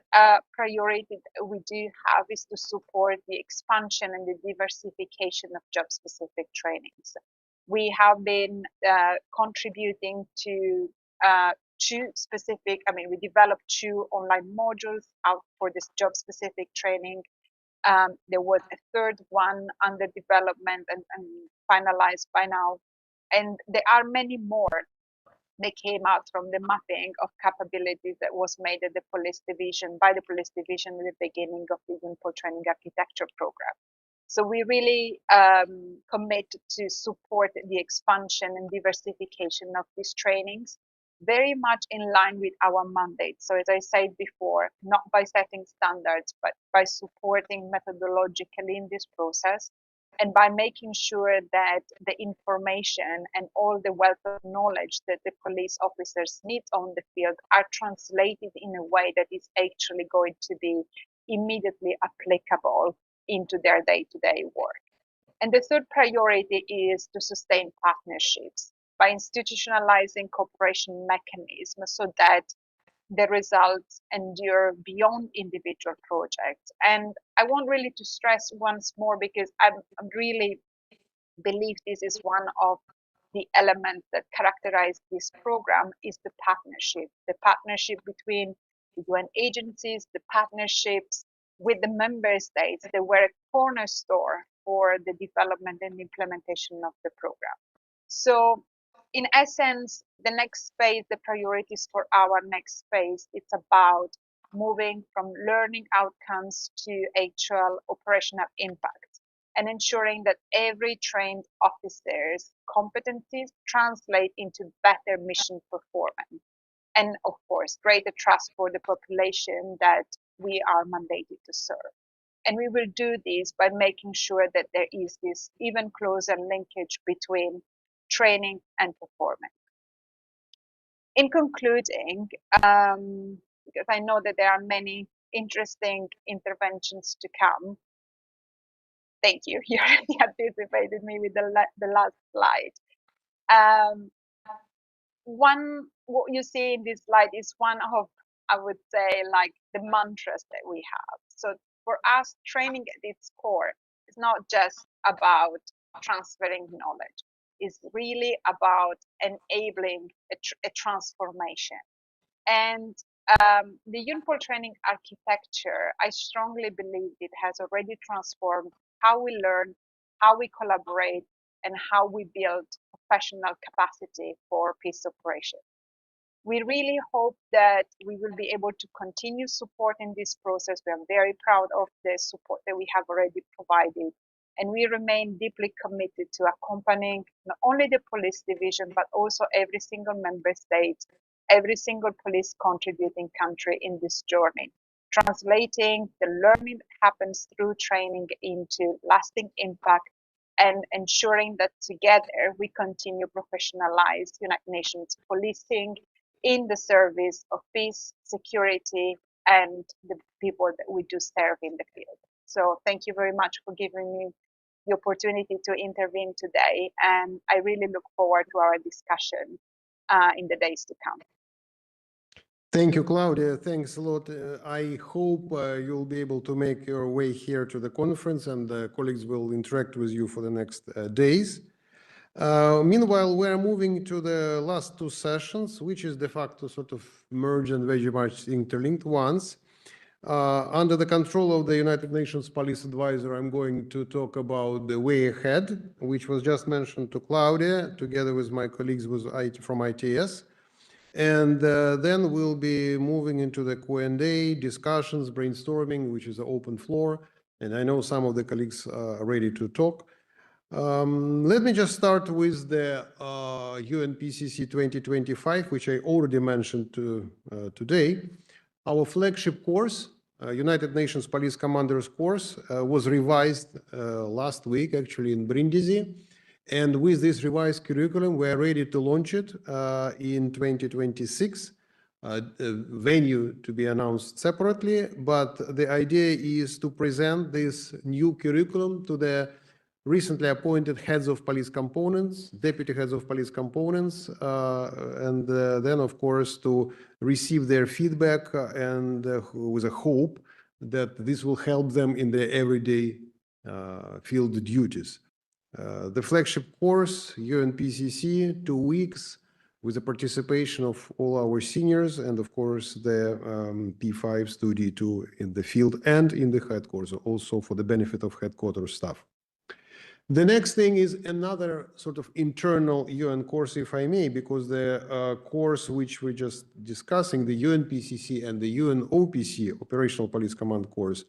priority that we do have is to support the expansion and the diversification of job-specific trainings. We have been contributing to we developed 2 online modules out for this job-specific training. There was a third one under development and finalized by now. And there are many more that came out from the mapping of capabilities that was made at the police division, by the police division at the beginning of the UNPOL training architecture program. So we really commit to support the expansion and diversification of these trainings, very much in line with our mandate. So as I said before, not by setting standards, but by supporting methodologically in this process, and by making sure that the information and all the wealth of knowledge that the police officers need on the field are translated in a way that is actually going to be immediately applicable into their day-to-day work. And the third priority is to sustain partnerships by institutionalizing cooperation mechanisms so that the results endure beyond individual projects. And I want really to stress once more, because I really believe this is one of the elements that characterize this program, is the partnership between the UN agencies, the partnerships with the member states. They were a cornerstone for the development and implementation of the program. So in essence, the next phase, the priorities for our next phase, it's about moving from learning outcomes to actual operational impact and ensuring that every trained officer's competencies translate into better mission performance. And of course, greater trust for the population that we are mandated to serve. And we will do this by making sure that there is this even closer linkage between training and performance. In concluding, because I know that there are many interesting interventions to come. Thank you. You already anticipated me with the last slide. What you see in this slide is one of, I would say, like the mantras that we have. So for us, training at its core is not just about transferring knowledge. It's really about enabling a transformation. And the UNPOL training architecture, I strongly believe it has already transformed how we learn, how we collaborate, and how we build professional capacity for peace operations. We really hope that we will be able to continue supporting this process. We are very proud of the support that we have already provided. And we remain deeply committed to accompanying not only the police division, but also every single member state, every single police contributing country in this journey, translating the learning that happens through training into lasting impact and ensuring that together we continue professionalize United Nations policing in the service of peace, security, and the people that we do serve in the field. So thank you very much for giving me the opportunity to intervene today. And I really look forward to our discussion in the days to come. Thank you, Claudia. Thanks a lot. I hope you'll be able to make your way here to the conference, and colleagues will interact with you for the next days. Meanwhile, we're moving to the last two sessions, which is de facto sort of merged and very much interlinked ones. Under the control of the United Nations Police Advisor, I'm going to talk about the way ahead, which was just mentioned to Claudia, together with my colleagues from ITS. And then we'll be moving into the Q&A, discussions, brainstorming, which is an open floor. And I know some of the colleagues are ready to talk. Let me just start with the UNPCC 2025, which I already mentioned today. Our flagship course, United Nations Police Commanders course, was revised last week, actually in Brindisi. And with this revised curriculum, we're ready to launch it in 2026. Venue to be announced separately, but the idea is to present this new curriculum to the recently appointed heads of police components, deputy heads of police components, and then, of course, to receive their feedback and with a hope that this will help them in their everyday field duties. The flagship course, UNPCC, 2 weeks, with the participation of all our seniors and, of course, the P5s to D2 in the field and in the headquarters, also for the benefit of headquarters staff. The next thing is another sort of internal UN course, if I may, because the course which we're just discussing, the UNPCC and the UNOPC, Operational Police Command course,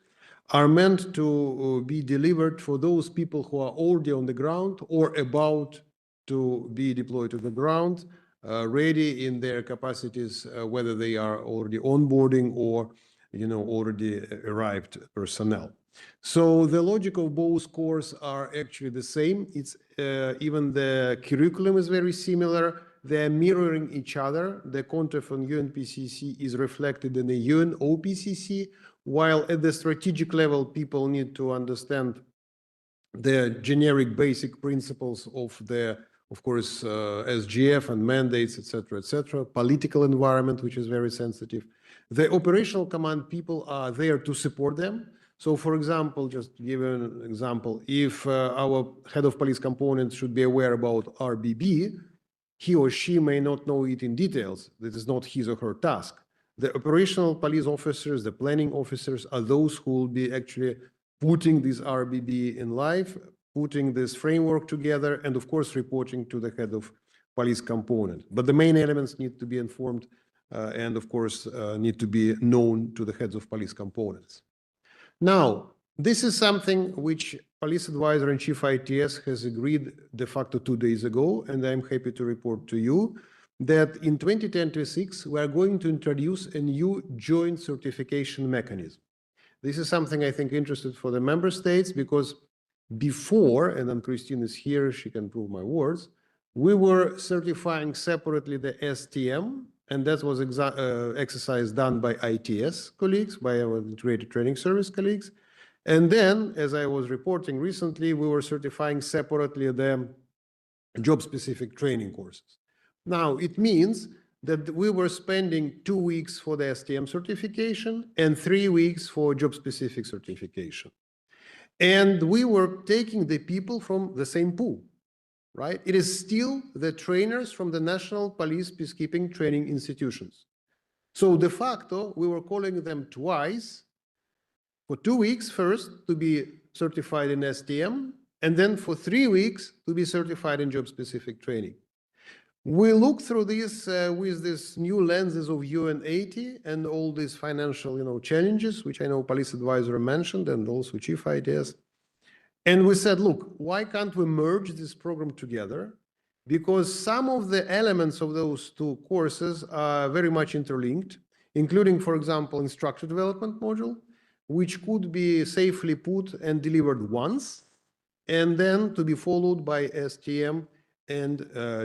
are meant to be delivered for those people who are already on the ground or about to be deployed to the ground, ready in their capacities, whether they are already onboarding or, already arrived personnel. So the logic of both courses are actually the same. It's even the curriculum is very similar. They're mirroring each other. The content from UNPCC is reflected in the UNOPCC, while at the strategic level, people need to understand the generic basic principles of the, of course, SGF and mandates, etc., political environment, which is very sensitive. The operational command people are there to support them. So, for example, just to give an example, if our head of police components should be aware about RBB, he or she may not know it in details. That is not his or her task. The operational police officers, the planning officers, are those who will be actually putting this RBB in life, putting this framework together, and of course, reporting to the head of police component. But the main elements need to be informed and of course, need to be known to the heads of police components. Now, this is something which police advisor and chief ITS has agreed de facto 2 days ago, and I'm happy to report to you that in 2026, we are going to introduce a new joint certification mechanism. This is something I think interesting for the member states because before, and then Christine is here, she can prove my words, we were certifying separately the STM, and that was exercise done by ITS colleagues, by our integrated training service colleagues. And then, as I was reporting recently, we were certifying separately the job-specific training courses. Now, it means that we were spending 2 weeks for the STM certification and 3 weeks for job-specific certification. And we were taking the people from the same pool, right? It is still the trainers from the National Police Peacekeeping Training Institutions. So de facto, we were calling them twice for 2 weeks first to be certified in STM, and then for 3 weeks to be certified in job-specific training. We look through this with this new lenses of UN 80 and all these financial, challenges, which I know police advisor mentioned and also chief ITS. And we said, look, why can't we merge this program together? Because some of the elements of those 2 courses are very much interlinked, including, for example, instructor development module, which could be safely put and delivered once, and then to be followed by STM and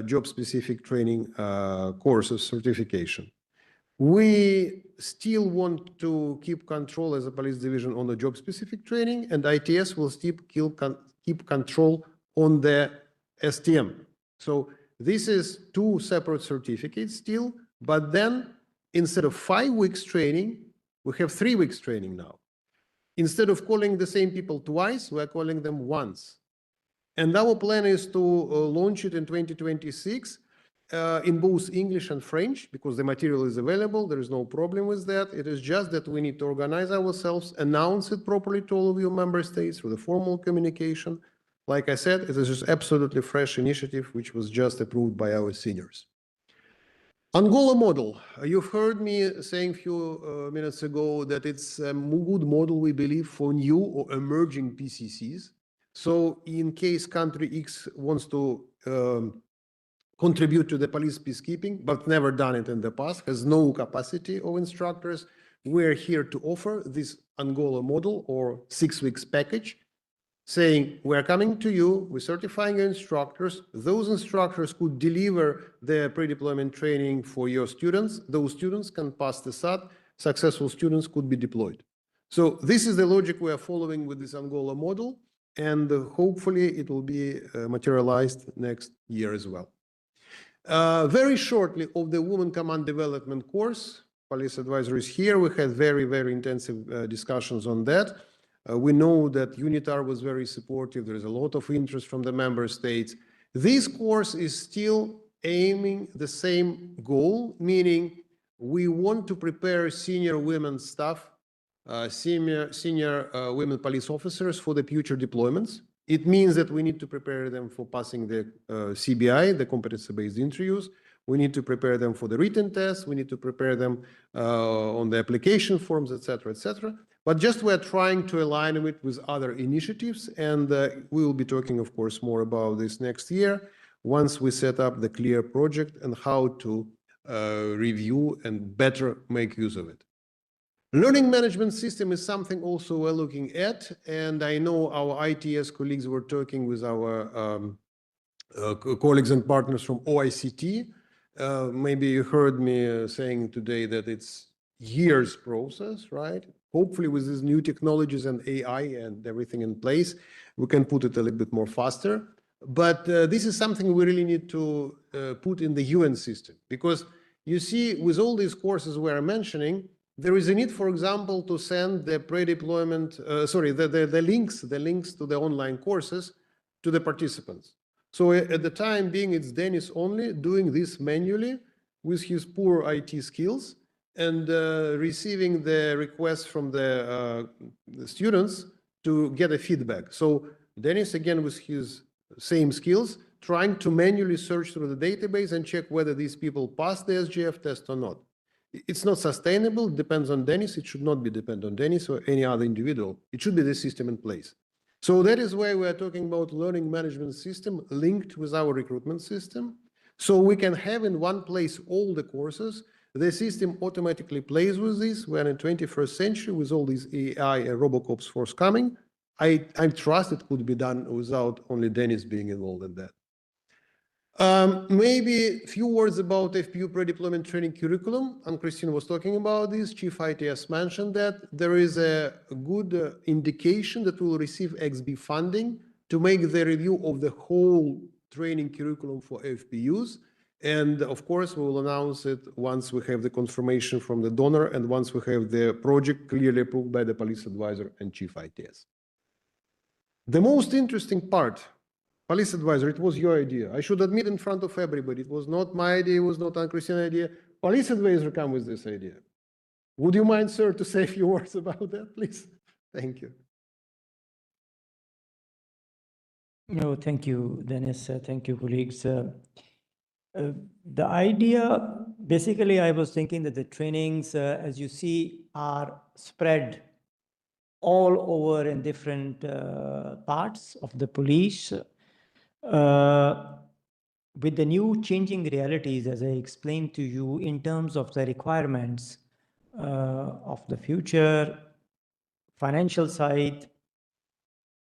job-specific training courses certification. We still want to keep control as a police division on the job-specific training, and ITS will still keep control on the STM. So this is 2 separate certificates still, but then instead of 5 weeks training, we have 3 weeks training now. Instead of calling the same people twice, we're calling them once. And our plan is to launch it in 2026 in both English and French, because the material is available. There is no problem with that. It is just that we need to organize ourselves, announce it properly to all of you member states through the formal communication. Like I said, it is just absolutely fresh initiative, which was just approved by our seniors. Angola model. You've heard me saying a few minutes ago that it's a good model, we believe, for new or emerging PCCs. So in case country X wants to contribute to the police peacekeeping, but never done it in the past, has no capacity of instructors, we're here to offer this Angola model or 6 weeks package, saying we're coming to you, we're certifying your instructors. Those instructors could deliver the pre-deployment training for your students. Those students can pass the SAT. Successful students could be deployed. So this is the logic we are following with this Angola model, and hopefully it will be materialized next year as well. Very shortly of the Women Command Development course, police advisor is here. We had very, very intensive discussions on that. We know that UNITAR was very supportive. There is a lot of interest from the member states. This course is still aiming the same goal, meaning we want to prepare senior women staff, senior women police officers for the future deployments. It means that we need to prepare them for passing the CBI, the competency-based interviews. We need to prepare them for the written tests. We need to prepare them on the application forms, etc., etc. But just we're trying to align it with other initiatives, and we will be talking, of course, more about this next year once we set up the clear project and how to review and better make use of it. Learning management system is something also we're looking at, and I know our ITS colleagues were talking with our colleagues and partners from OICT. Maybe you heard me saying today that it's years process, right? Hopefully with these new technologies and AI and everything in place, we can put it a little bit more faster. But this is something we really need to put in the UN system, because you see, with all these courses we are mentioning, there is a need, for example, to send the pre-deployment, the links to the online courses to the participants. So at the time being, it's Dennis only doing this manually with his poor IT skills and receiving the requests from the students to get a feedback. So Dennis, again, with his same skills, trying to manually search through the database and check whether these people passed the SGF test or not. It's not sustainable, it depends on Dennis. It should not be dependent on Dennis or any other individual. It should be the system in place. So that is why we are talking about learning management system linked with our recruitment system. So we can have in one place all the courses. The system automatically plays with this. We're in the 21st century with all these AI and Robocops forthcoming. I trust it could be done without only Dennis being involved in that. Maybe a few words about FPU pre-deployment training curriculum. And Christine was talking about this. Chief ITS mentioned that there is a good indication that we will receive XB funding to make the review of the whole training curriculum for FPUs. And of course, we will announce it once we have the confirmation from the donor and once we have the project clearly approved by the police advisor and Chief ITS. The most interesting part, police advisor, it was your idea. I should admit in front of everybody, it was not my idea, it was not Anne-Christine's idea. Police advisor come with this idea. Would you mind, sir, to say a few words about that, please? Thank you. No, thank you, Dennis. Thank you, colleagues. The idea, basically, I was thinking that the trainings, as you see, are spread all over in different parts of the police. With the new changing realities, as I explained to you, in terms of the requirements of the future, financial side,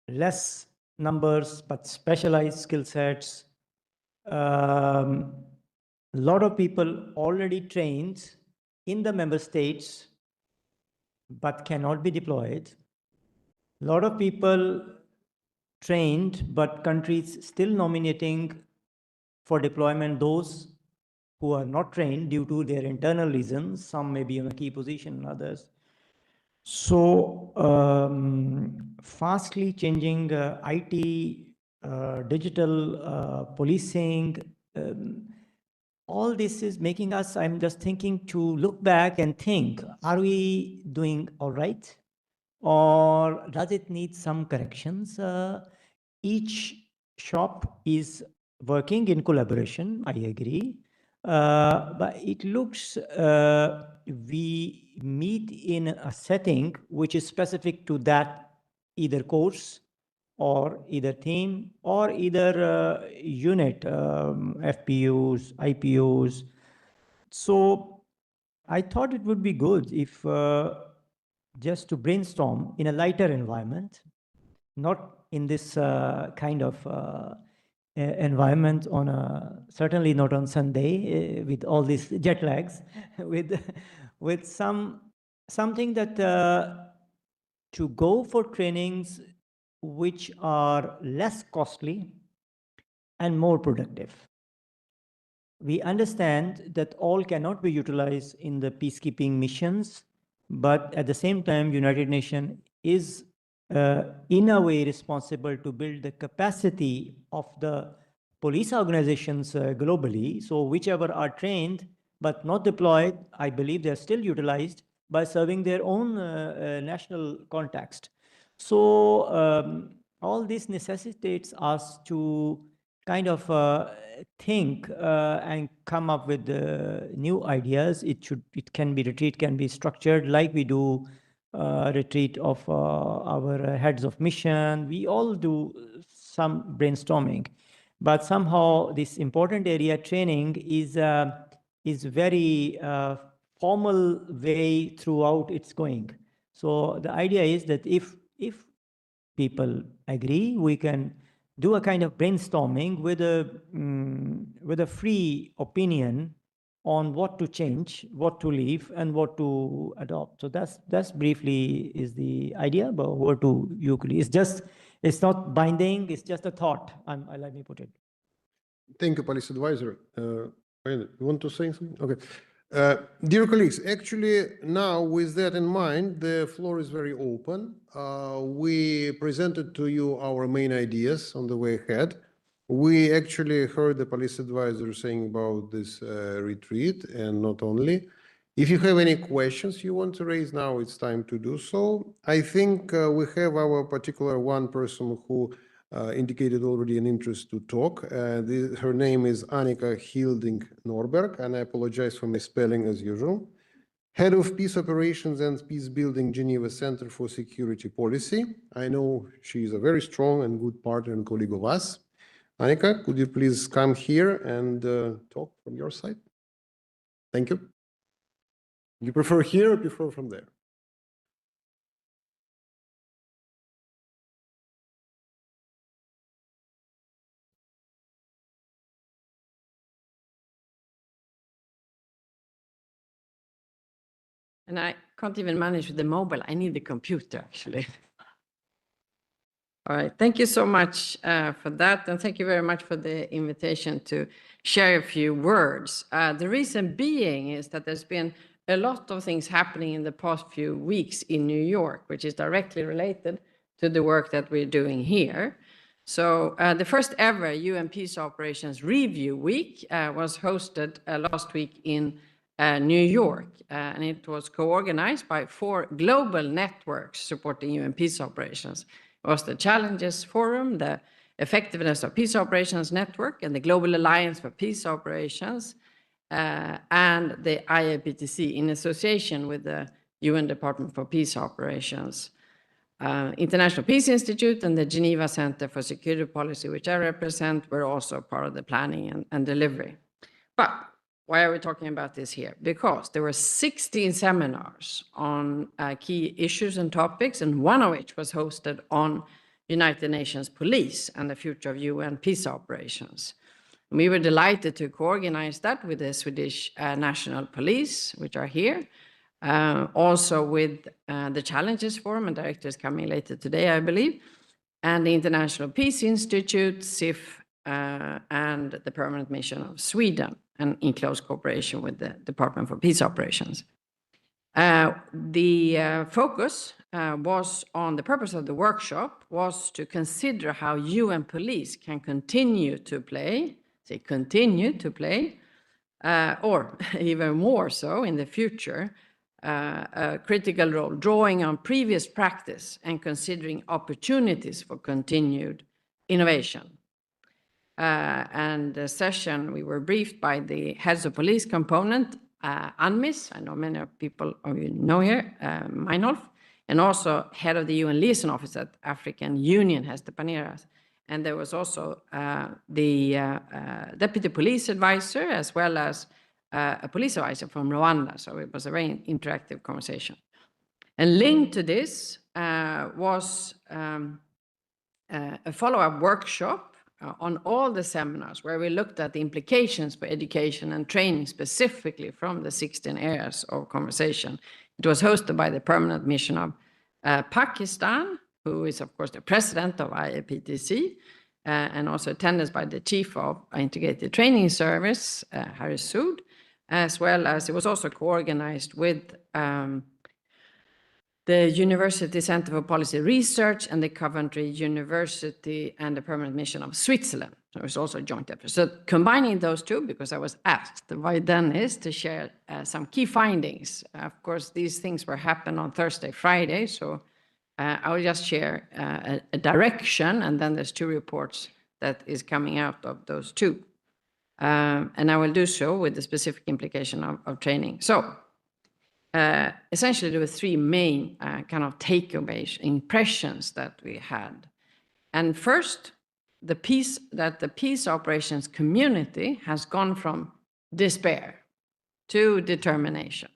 less numbers, but specialized skill sets. A lot of people already trained in the member states, but cannot be deployed. A lot of people trained, but countries still nominating for deployment those who are not trained due to their internal reasons. Some may be in a key position, others. So fastly changing IT, digital policing, all this is making us, I'm just thinking to look back and think, are we doing all right? Or does it need some corrections? Each shop is working in collaboration, I agree. But it looks we meet in a setting which is specific to that either course or either team or either unit, FPUs, IPUs. So I thought it would be good if just to brainstorm in a lighter environment, not in this kind of environment on a, certainly not on Sunday with all these jet lags, with something that to go for trainings which are less costly and more productive. We understand that all cannot be utilized in the peacekeeping missions, but at the same time, United Nations is in a way responsible to build the capacity of the police organizations globally. So whichever are trained but not deployed, I believe they're still utilized by serving their own national context. So all this necessitates us to kind of think and come up with new ideas. It can be retreat, can be structured like we do retreat of our heads of mission. We all do some brainstorming, but somehow this important area training is very formal way throughout it's going. So the idea is that if people agree, we can do a kind of brainstorming with a free opinion on what to change, what to leave, and what to adopt. So that's briefly is the idea. But over to you, Kuli. It's not binding. It's just a thought. Let me put it. Thank you, police advisor. You want to say something? Okay. Dear colleagues, actually now with that in mind, the floor is very open. We presented to you our main ideas on the way ahead. We actually heard the police advisor saying about this retreat, and not only. If you have any questions you want to raise now, it's time to do so. I think we have our particular one person who indicated already an interest to talk. Her name is Annika Hilding Norberg, and I apologize for misspelling as usual. Head of Peace Operations and Peace Building, Geneva Center for Security Policy. I know she is a very strong and good partner and colleague of us. Annika, could you please come here and talk from your side? Thank you. You prefer here or prefer from there? And I can't even manage with the mobile. I need the computer, actually. All right. Thank you so much for that. And thank you very much for the invitation to share a few words. The reason being is that there's been a lot of things happening in the past few weeks in New York, which is directly related to the work that we're doing here. So the first ever UN Peace Operations Review Week was hosted last week in New York, and it was co-organized by 4 global networks supporting UN peace operations. It was the Challenges Forum, the Effectiveness of Peace Operations Network, and the Global Alliance for Peace Operations, and the IAPTC in association with the UN Department for Peace Operations. International Peace Institute and the Geneva Center for Security Policy, which I represent, were also part of the planning and delivery. But why are we talking about this here? Because there were 16 seminars on key issues and topics, and one of which was hosted on United Nations police and the future of UN peace operations. And we were delighted to co-organize that with the Swedish National Police, which are here, also with the Challenges Forum, and director is coming later today, I believe, and the International Peace Institute, SIF, and the Permanent Mission of Sweden, and in close cooperation with the Department for Peace Operations. The focus was on the purpose of the workshop was to consider how UN police can continue to play, or even more so in the future, a critical role, drawing on previous practice and considering opportunities for continued innovation. And the session, we were briefed by the heads of police component, UNMISS, I know many people of you know here, Meinolf, and also head of the UN Liaison Office at African Union, Hester Paneras. And there was also the deputy police advisor, as well as a police advisor from Rwanda. So it was a very interactive conversation. And linked to this was a follow-up workshop on all the seminars where we looked at the implications for education and training specifically from the 16 areas of conversation. It was hosted by the Permanent Mission of Pakistan, who is, of course, the president of IAPTC, and also attended by the chief of Integrated Training Service, Haris Sood, as well as it was also co-organized with the University Center for Policy Research and the Coventry University and the Permanent Mission of Switzerland. There was also a joint effort. So combining those two, because I was asked by Dennis to share some key findings. Of course, these things were happening on Thursday, Friday, so I will just share a direction, and then there's 2 reports that is coming out of those 2. And I will do so with the specific implication of training. So essentially, there were 3 main kind of takeaways, impressions that we had. And first, the peace operations community has gone from despair to determination.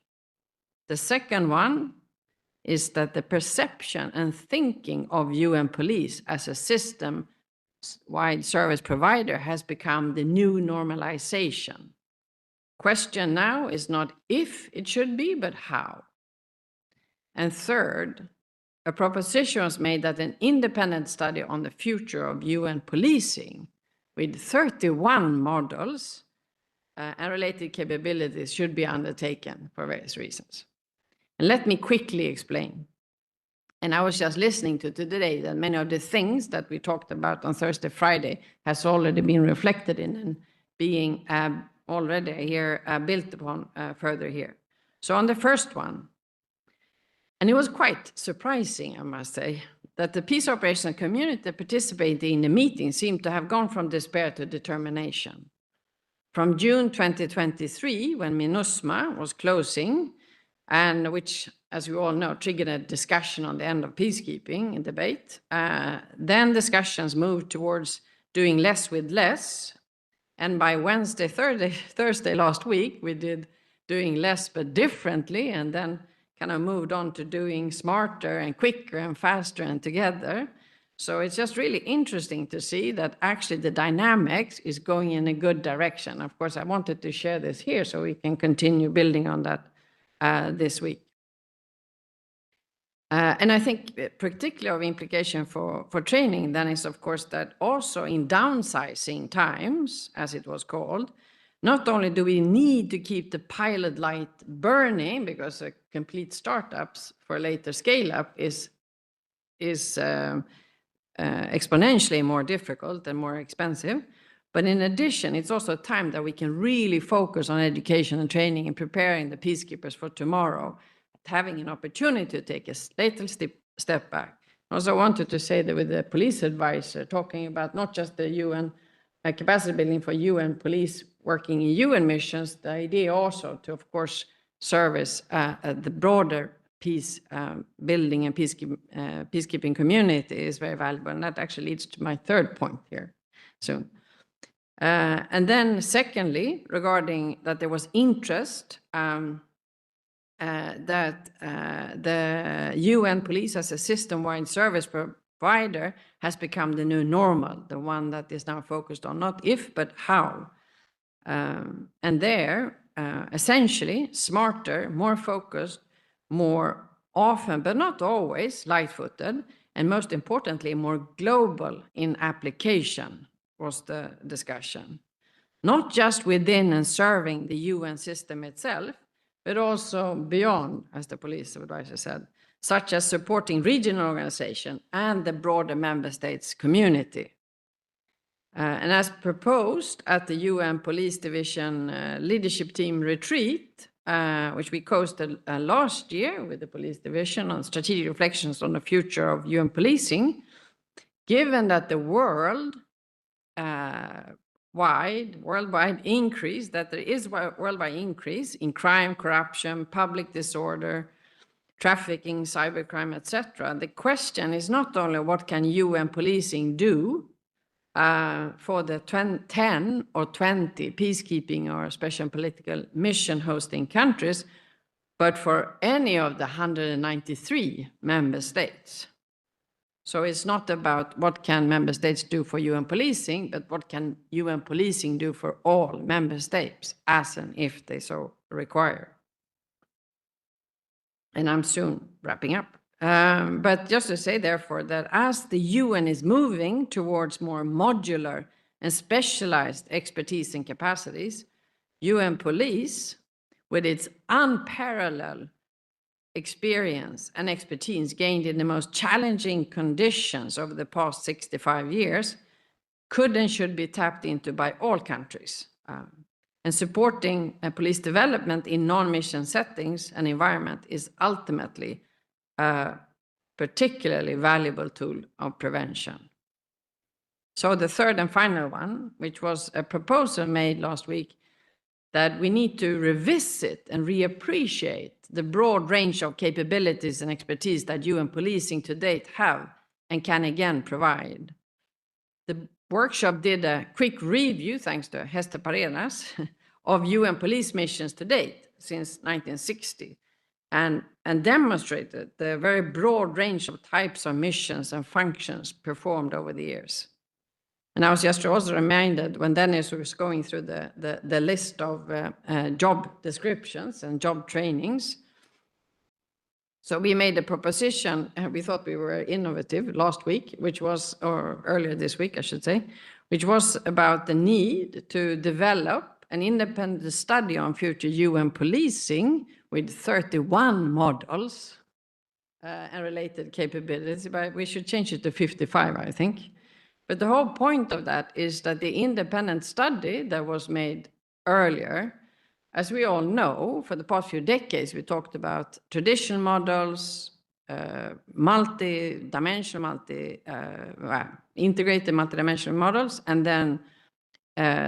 The second one is that the perception and thinking of UN police as a system-wide service provider has become the new normalization. Question now is not if it should be, but how. And third, a proposition was made that an independent study on the future of UN policing with 31 models and related capabilities should be undertaken for various reasons. And let me quickly explain. And I was just listening to today that many of the things that we talked about on Thursday, Friday has already been reflected in and being already here built upon further here. So on the first one, and it was quite surprising, I must say, that the peace operational community participating in the meeting seemed to have gone from despair to determination. From June 2023, when MINUSMA was closing, and which, as you all know, triggered a discussion on the end of peacekeeping and debate, then discussions moved towards doing less with less. And by Wednesday, Thursday last week, we did doing less but differently, and then kind of moved on to doing smarter and quicker and faster and together. So it's just really interesting to see that actually the dynamics is going in a good direction. Of course, I wanted to share this here so we can continue building on that this week. And I think particularly of implication for training then is, of course, that also in downsizing times, as it was called, not only do we need to keep the pilot light burning because a complete startups for later scale up is exponentially more difficult and more expensive, but in addition, it's also a time that we can really focus on education and training and preparing the peacekeepers for tomorrow, having an opportunity to take a little step back. I also wanted to say that with the police advisor talking about not just the UN capacity building for UN police working in UN missions, the idea also to, of course, service the broader peace building and peacekeeping community is very valuable. And that actually leads to my third point here soon. And then secondly, regarding that there was interest that the UN police as a system-wide service provider has become the new normal, the one that is now focused on not if, but how. And there, essentially, smarter, more focused, more often, but not always, light-footed, and most importantly, more global in application was the discussion. Not just within and serving the UN system itself, but also beyond, as the police advisor said, such as supporting regional organization and the broader member states community. And as proposed at the UN Police Division Leadership Team Retreat, which we hosted last year with the Police Division on strategic reflections on the future of UN policing, given that the worldwide increase, that there is worldwide increase in crime, corruption, public disorder, trafficking, cybercrime, etc. The question is not only what can UN policing do for the 10 or 20 peacekeeping or special political mission hosting countries, but for any of the 193 member states. So it's not about what can member states do for UN policing, but what can UN policing do for all member states as and if they so require. And I'm soon wrapping up. But just to say, therefore, that as the UN is moving towards more modular and specialized expertise and capacities, UN Police, with its unparalleled experience and expertise gained in the most challenging conditions over the past 65 years, could and should be tapped into by all countries. And supporting police development in non-mission settings and environment is ultimately a particularly valuable tool of prevention. So the third and final one, which was a proposal made last week, that we need to revisit and reappreciate the broad range of capabilities and expertise that UN policing to date have and can again provide. The workshop did a quick review, thanks to Hester Paredes, of UN police missions to date since 1960, and demonstrated the very broad range of types of missions and functions performed over the years. And I was just also reminded when Dennis was going through the list of job descriptions and job trainings. So we made a proposition, and we thought we were innovative last week, which was, or earlier this week, I should say, which was about the need to develop an independent study on future UN policing with 31 models and related capabilities, but we should change it to 55, I think. But the whole point of that is that the independent study that was made earlier As we all know, for the past few decades, we talked about traditional models, multi-dimensional, integrated multi-dimensional models, and then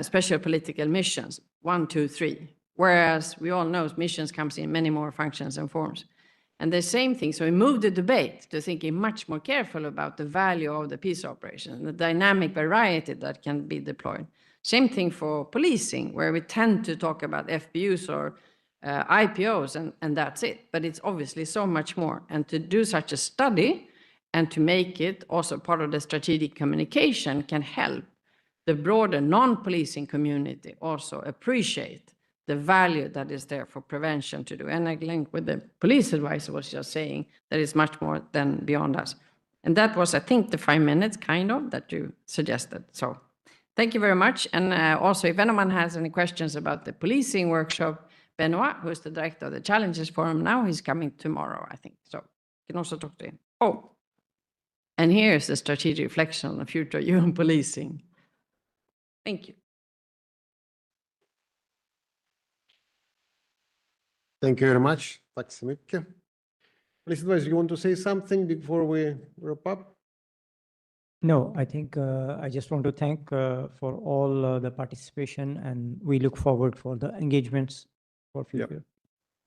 special political missions, 1, 2, 3. Whereas we all know missions comes in many more functions and forms. And the same thing, so we moved the debate to thinking much more careful about the value of the peace operation, the dynamic variety that can be deployed. Same thing for policing, where we tend to talk about FBUs or IPOs, and that's it. But it's obviously so much more. And to do such a study and to make it also part of the strategic communication can help the broader non-policing community also appreciate the value that is there for prevention to do. And I link with the police advisor was just saying that it's much more than beyond us. And that was, I think, the 5 minutes kind of that you suggested. So thank you very much. And also, if anyone has any questions about the policing workshop, Benoit, who is the director of the Challenges Forum now, he's coming tomorrow, I think. So you can also talk to him. Oh, and here's the strategic reflection on the future of UN policing. Thank you. Thank you very much. Tack så mycket. Police advisor, you want to say something before we wrap up? No, I think I just want to thank for all the participation, and we look forward for the engagements for future.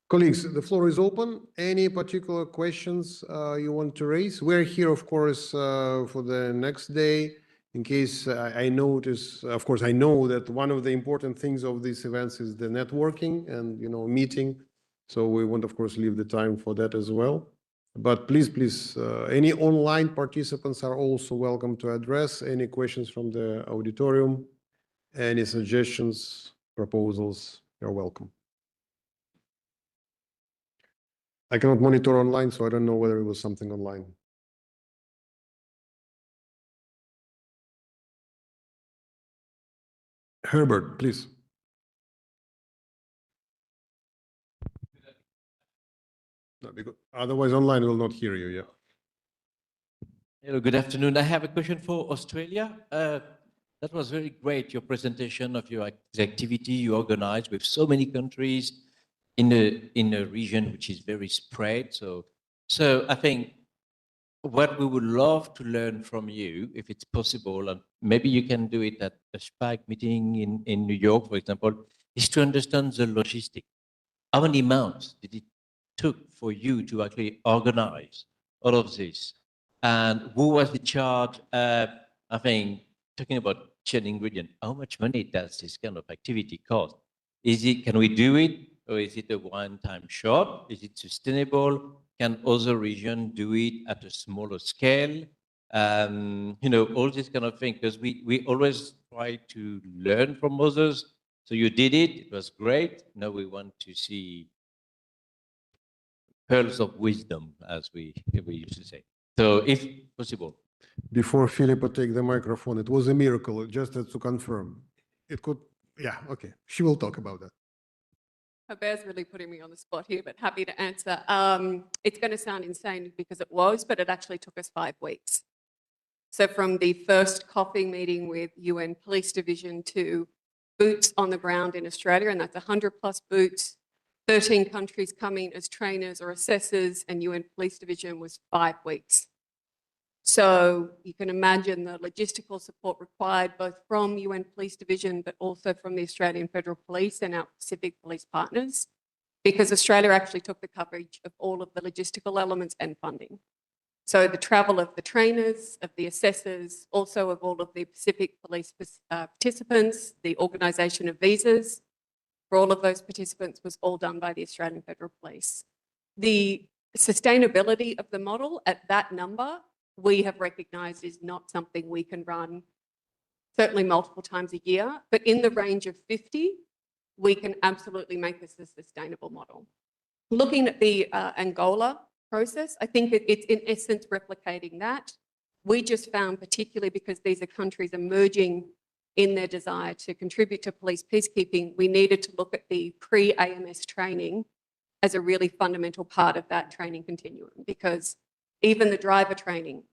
Colleagues, the floor is open. Any particular questions you want to raise? We're here, of course, for the next day. In case I notice, of course, I know that one of the important things of these events is the networking and, meeting. So we want, of course, leave the time for that as well. But please, any online participants are also welcome to address any questions from the auditorium, any suggestions, proposals, you're welcome. I cannot monitor online, so I don't know whether it was something online. Herbert, please. No, because otherwise online will not hear you, yeah. Hello, good afternoon. I have a question for Australia. That was very great, your presentation of your activity you organize with so many countries in a region which is very spread. So I think what we would love to learn from you, if it's possible, and maybe you can do it at a SPAC meeting in New York, for example, is to understand the logistics. How many months did it took for you to actually organize all of this? And who was in charge? I think, talking about shared ingredient, how much money does this kind of activity cost? Can we do it? Or is it a one-time shot? Is it sustainable? Can other regions do it at a smaller scale? All this kind of thing, because we always try to learn from others. So you did it, it was great. Now we want to see pearls of wisdom, as we used to say. So if possible. Before Philippa take the microphone, it was a miracle, just to confirm. It could, yeah, okay. She will talk about that. Herbert's really putting me on the spot here, but happy to answer. It's going to sound insane because it was, but it actually took us 5 weeks. So from the first coffee meeting with UN Police Division to boots on the ground in Australia, and that's 100+ boots, 13 countries coming as trainers or assessors, and UN Police Division was 5 weeks. So you can imagine the logistical support required both from UN Police Division, but also from the Australian Federal Police and our Pacific Police partners, because Australia actually took the coverage of all of the logistical elements and funding. So the travel of the trainers, of the assessors, also of all of the Pacific Police participants, the organisation of visas for all of those participants was all done by the Australian Federal Police. The sustainability of the model at that number, we have recognised is not something we can run certainly multiple times a year, but in the range of 50, we can absolutely make this a sustainable model. Looking at the Angola process, I think it's in essence replicating that. We just found, particularly because these are countries emerging in their desire to contribute to police peacekeeping, we needed to look at the pre-AMS training as a really fundamental part of that training continuum, because even the driver training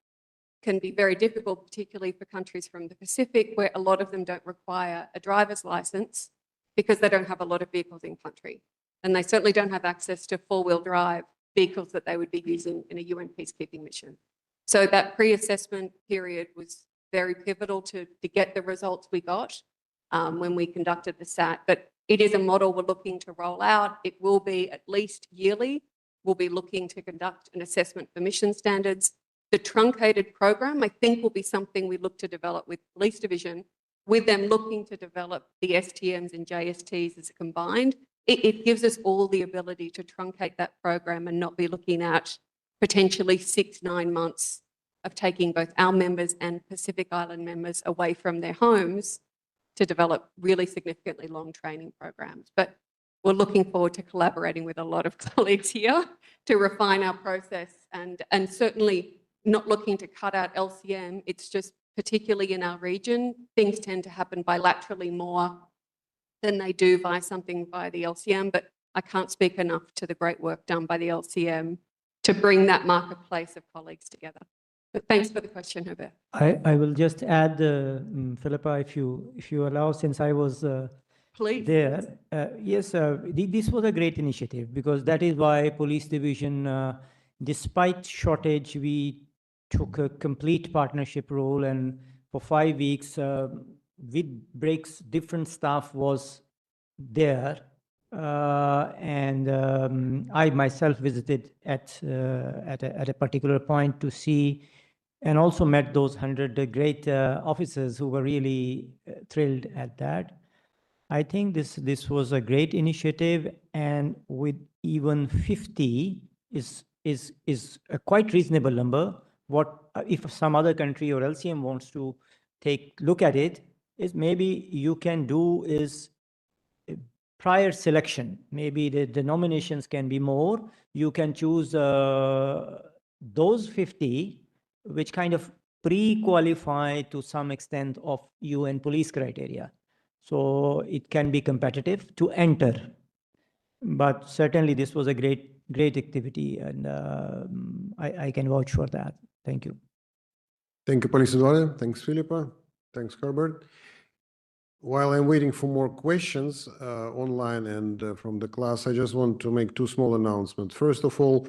can be very difficult, particularly for countries from the Pacific, where a lot of them don't require a driver's license. because they don't have a lot of vehicles in country. And they certainly don't have access to four-wheel drive vehicles that they would be using in a UN peacekeeping mission. So that pre-assessment period was very pivotal to get the results we got when we conducted the SAT. But it is a model we're looking to roll out. It will be at least yearly. We'll be looking to conduct an assessment for mission standards. The truncated program, I think, will be something we look to develop with Police Division, with them looking to develop the STMs and JSTs as a combined. It gives us all the ability to truncate that program and not be looking at potentially 6-9 months of taking both our members and Pacific Island members away from their homes to develop really significantly long training programs. But we're looking forward to collaborating with a lot of colleagues here to refine our process and certainly not looking to cut out LCM. It's just particularly in our region, things tend to happen bilaterally more than they do by something by the LCM, but I can't speak enough to the great work done by the LCM to bring that marketplace of colleagues together. But thanks for the question, Herbert. I will just add, Philippa, if you allow, since I was Please. there. Yes, this was a great initiative because that is why Police Division, despite shortage, we took a complete partnership role, and for 5 weeks, with breaks, different staff was there. And I myself visited at a particular point to see, and also met those 100 great officers who were really thrilled at that. I think this was a great initiative, and with even 50 is a quite reasonable number. What if some other country or LCM wants to look at it, is maybe you can do is prior selection. Maybe the nominations can be more. You can choose those 50 which kind of pre-qualify to some extent of UN police criteria. So it can be competitive to enter. But certainly this was a great activity, and I can vouch for that. Thank you. Thank you, Police Eduardo. Thanks, Philippa. Thanks, Herbert. While I'm waiting for more questions online and from the class, I just want to make two small announcements. First of all,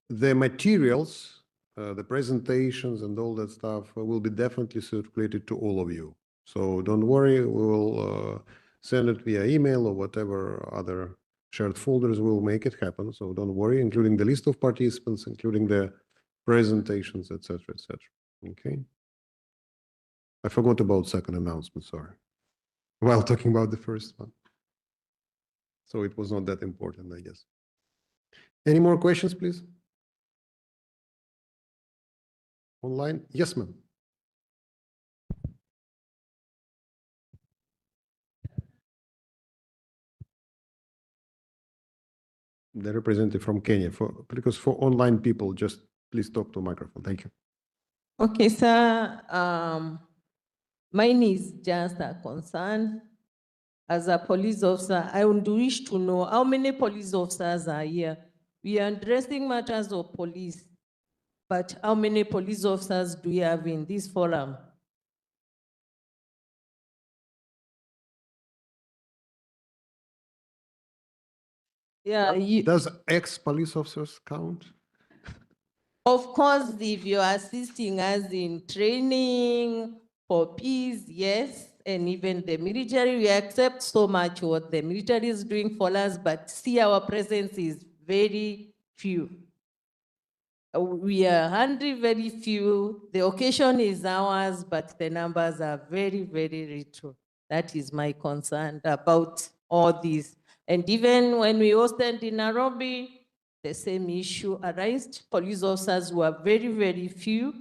the materials, the presentations and all that stuff will be definitely circulated to all of you. So don't worry, we will send it via email or whatever other shared folders will make it happen. So don't worry, including the list of participants, including the presentations, etc., etc. Okay. I forgot about second announcement, sorry. While talking about the first one. So it was not that important, I guess. Any more questions, please? Online? Yes, ma'am. The representative from Kenya, because for online people, just please talk to a microphone. Thank you. Okay, sir. Mine is just a concern. As a police officer, I would wish to know how many police officers are here. We are addressing matters of police, but how many police officers do we have in this forum? Yeah. Does ex-police officers count? Of course, if you're assisting us in training for peace, yes, and even the military, we accept so much what the military is doing for us, but see our presence is very few. We are very few. The occasion is ours, but the numbers are very, very little. That is my concern about all this. And even when we hosted in Nairobi, the same issue arose. Police officers were very, very few.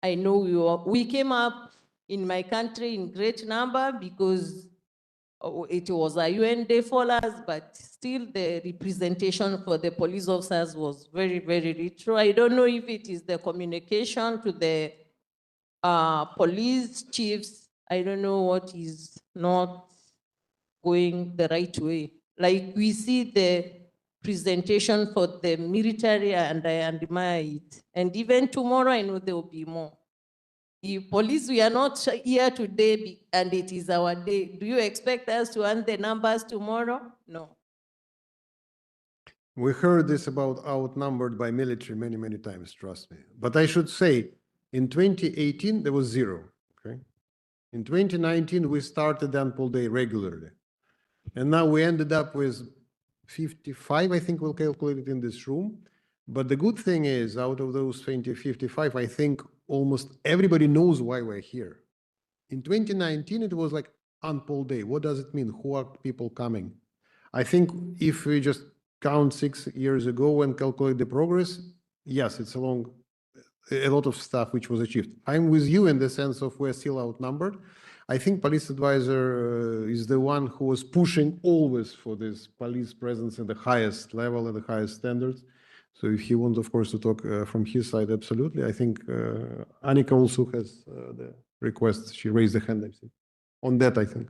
I know we came up in my country in great number because it was a UN day for us, but still the representation for the police officers was very, very little. I don't know if it is the communication to the police chiefs. I don't know what is not going the right way. Like we see the presentation for the military and I admire it. And even tomorrow, I know there will be more. If police, we are not here today and it is our day, do you expect us to earn the numbers tomorrow? No. We heard this about outnumbered by military many, many times, trust me. But I should say, in 2018, there was zero, okay? In 2019, we started Unpoll Day regularly. And now we ended up with 55, I think we'll calculate it in this room. But the good thing is, out of those 55, I think almost everybody knows why we're here. In 2019, it was like Unpoll Day. What does it mean? Who are people coming? I think if we just count 6 years ago and calculate the progress, yes, it's a lot of stuff which was achieved. I'm with you in the sense of we're still outnumbered. I think police advisor is the one who was pushing always for this police presence at the highest level and the highest standards. So if he wants, of course, to talk from his side, absolutely. I think Annika also has the request. She raised the hand, I think. On that, I think.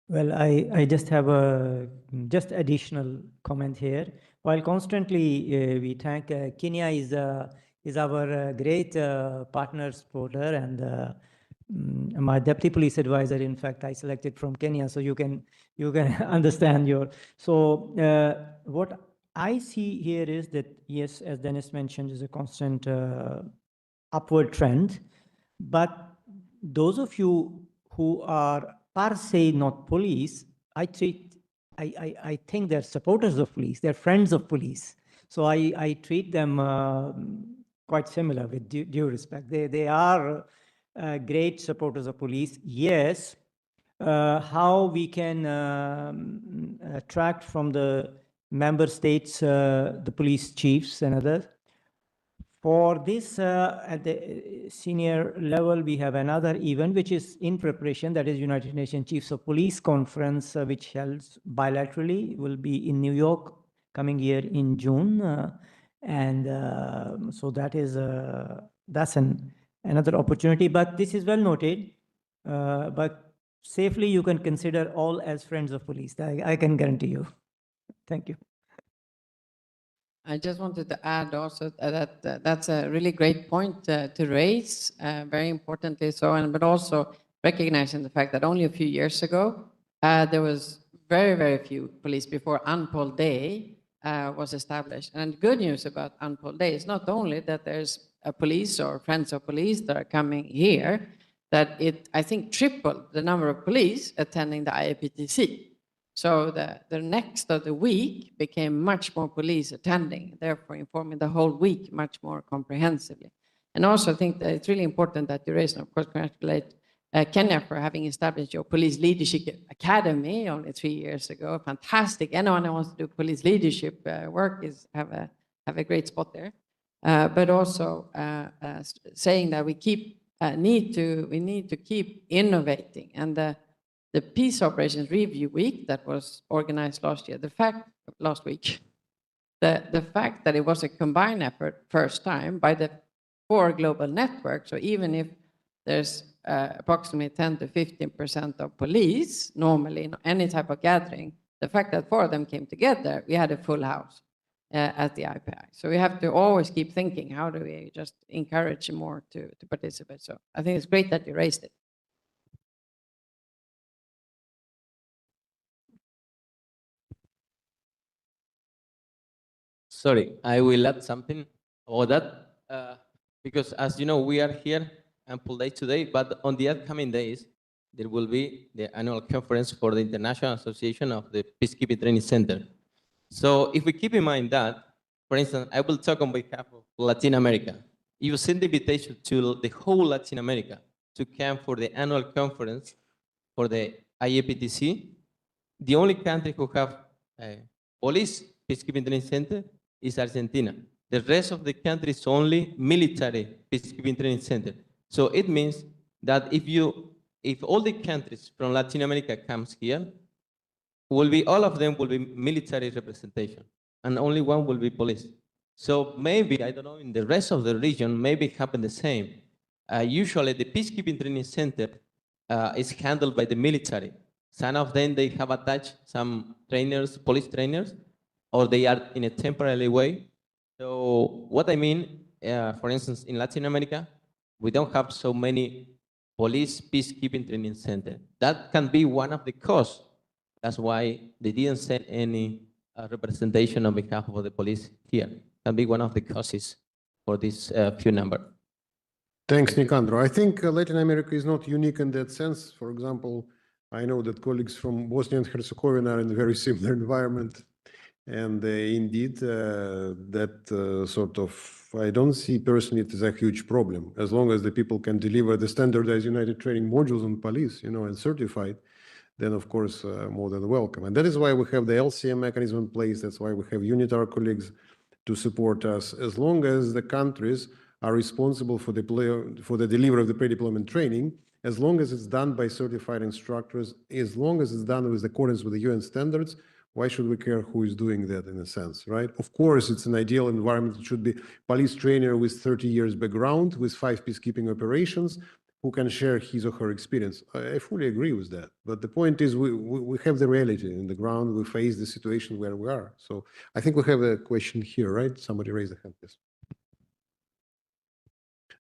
Well, I just have a just additional comment here. While constantly we thank Kenya is our great partner supporter, and my deputy police advisor, in fact, I selected from Kenya, so you can understand your. So what I see here is that yes, as Dennis mentioned, is a constant upward trend, but those of you who are per se not police, I think they're supporters of police, they're friends of police. So I treat them quite similar with due respect. They are great supporters of police. Yes, how we can attract from the member states the police chiefs and others. For this, at the senior level, we have another event which is in preparation, that is United Nations Chiefs of Police Conference, which held bilaterally, will be in New York coming year in June. So that is, that's another opportunity, but this is well noted. But safely you can consider all as friends of police. I can guarantee you. Thank you. I just wanted to add also that that's a really great point to raise, very importantly so, but also recognizing the fact that only a few years ago, there was very, very few police before Unpoll Day was established. And good news about Unpoll Day is not only that there's a police or friends of police that are coming here, that it, I think, tripled the number of police attending the IAPTC. So the next of the week became much more police attending, therefore informing the whole week much more comprehensively. And also I think that it's really important that you raise, and of course congratulate Kenya for having established your Police Leadership Academy only 3 years ago. Fantastic. Anyone who wants to do police leadership work is have a great spot there. But also saying that we need to keep innovating. And the Peace Operations Review Week that was organized last week, the fact that it was a combined effort first time by the 4 global networks, so even if there's approximately 10 to 15% of police normally in any type of gathering, the fact that 4 of them came together, we had a full house at the IPI. So we have to always keep thinking, how do we just encourage more to participate? So I think it's great that you raised it. Sorry, I will add something about that, because as you know, we are here Unpoll Day today, but on the upcoming days, there will be the annual conference for the International Association of the Peacekeeping Training Center. So if we keep in mind that, for instance, I will talk on behalf of Latin America. You send the invitation to the whole Latin America to come for the annual conference for the IAPTC. The only country who have police peacekeeping training center is Argentina. The rest of the country is only military peacekeeping training center. So it means that if all the countries from Latin America comes here, all of them will be military representation, and only one will be police. So maybe, I don't know, in the rest of the region, maybe it happen the same. Usually the peacekeeping training center is handled by the military. Some of them, they have attached some trainers, police trainers, or they are in a temporary way. So what I mean, for instance, in Latin America, we don't have so many police peacekeeping training centers. That can be one of the causes. That's why they didn't send any representation on behalf of the police here. Can be one of the causes for this few number. Thanks, Nicandro. I think Latin America is not unique in that sense. For example, I know that colleagues from Bosnia and Herzegovina are in a very similar environment. And indeed, that sort of, I don't see personally it as a huge problem. As long as the people can deliver the standardized United training modules on police, and certified, then of course, more than welcome. And that is why we have the LCM mechanism in place. That's why we have UNITAR colleagues to support us. As long as the countries are responsible for the delivery of the pre-deployment training, as long as it's done by certified instructors, as long as it's done with accordance with the UN standards, why should we care who is doing that in a sense, right? Of course, it's an ideal environment. It should be police trainer with 30 years background, with 5 peacekeeping operations, who can share his or her experience. I fully agree with that. But the point is we have the reality in the ground. We face the situation where we are. So I think we have a question here, right? Somebody raised a hand, yes.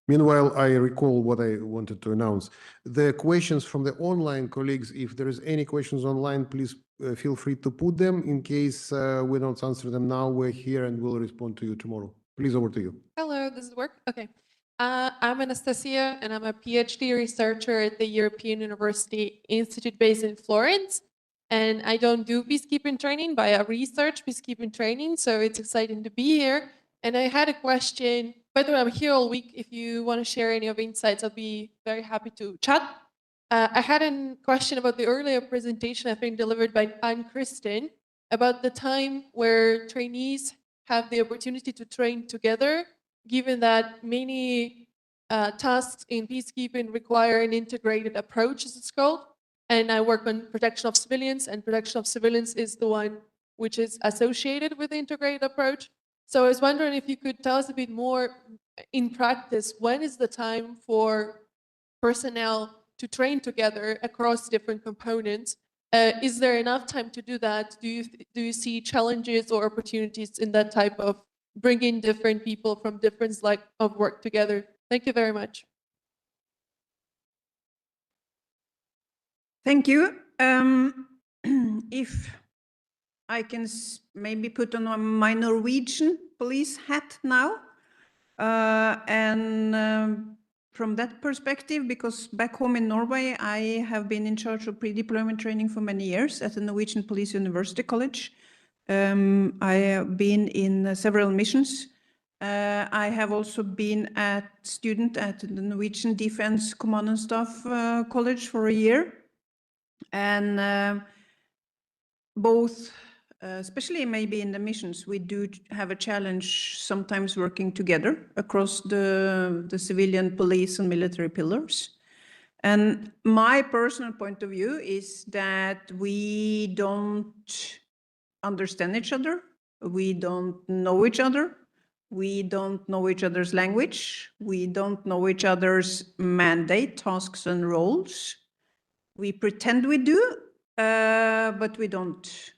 Meanwhile, I recall what I wanted to announce. The questions from the online colleagues, if there is any questions online, please feel free to put them. In case we don't answer them now, we're here and we'll respond to you tomorrow. Please, over to you. Hello, does it work? Okay. I'm Anastasia, and I'm a PhD researcher at the European University Institute based in Florence. And I don't do peacekeeping training, but I research peacekeeping training, so it's exciting to be here. And I had a question. By the way, I'm here all week. If you want to share any of insights, I'll be very happy to chat. I had a question about the earlier presentation, I think, delivered by Ann-Kristin, about the time where trainees have the opportunity to train together, given that many tasks in peacekeeping require an integrated approach, as it's called. And I work on protection of civilians, and protection of civilians is the one which is associated with the integrated approach. So I was wondering if you could tell us a bit more in practice, when is the time for personnel to train together across different components? Is there enough time to do that? Do you see challenges or opportunities in that type of bringing different people from different like of work together? Thank you very much. Thank you. If I can maybe put on my Norwegian police hat now. From that perspective, because back home in Norway, I have been in charge of pre-deployment training for many years at the Norwegian Police University College. I have been in several missions. I have also been a student at the Norwegian Defense Command and Staff College for a year. And both, especially maybe in the missions, we do have a challenge sometimes working together across the civilian, police and military pillars. And my personal point of view is that we don't understand each other. We don't know each other. We don't know each other's language. We don't know each other's mandate, tasks and roles. We pretend we do, but we don't.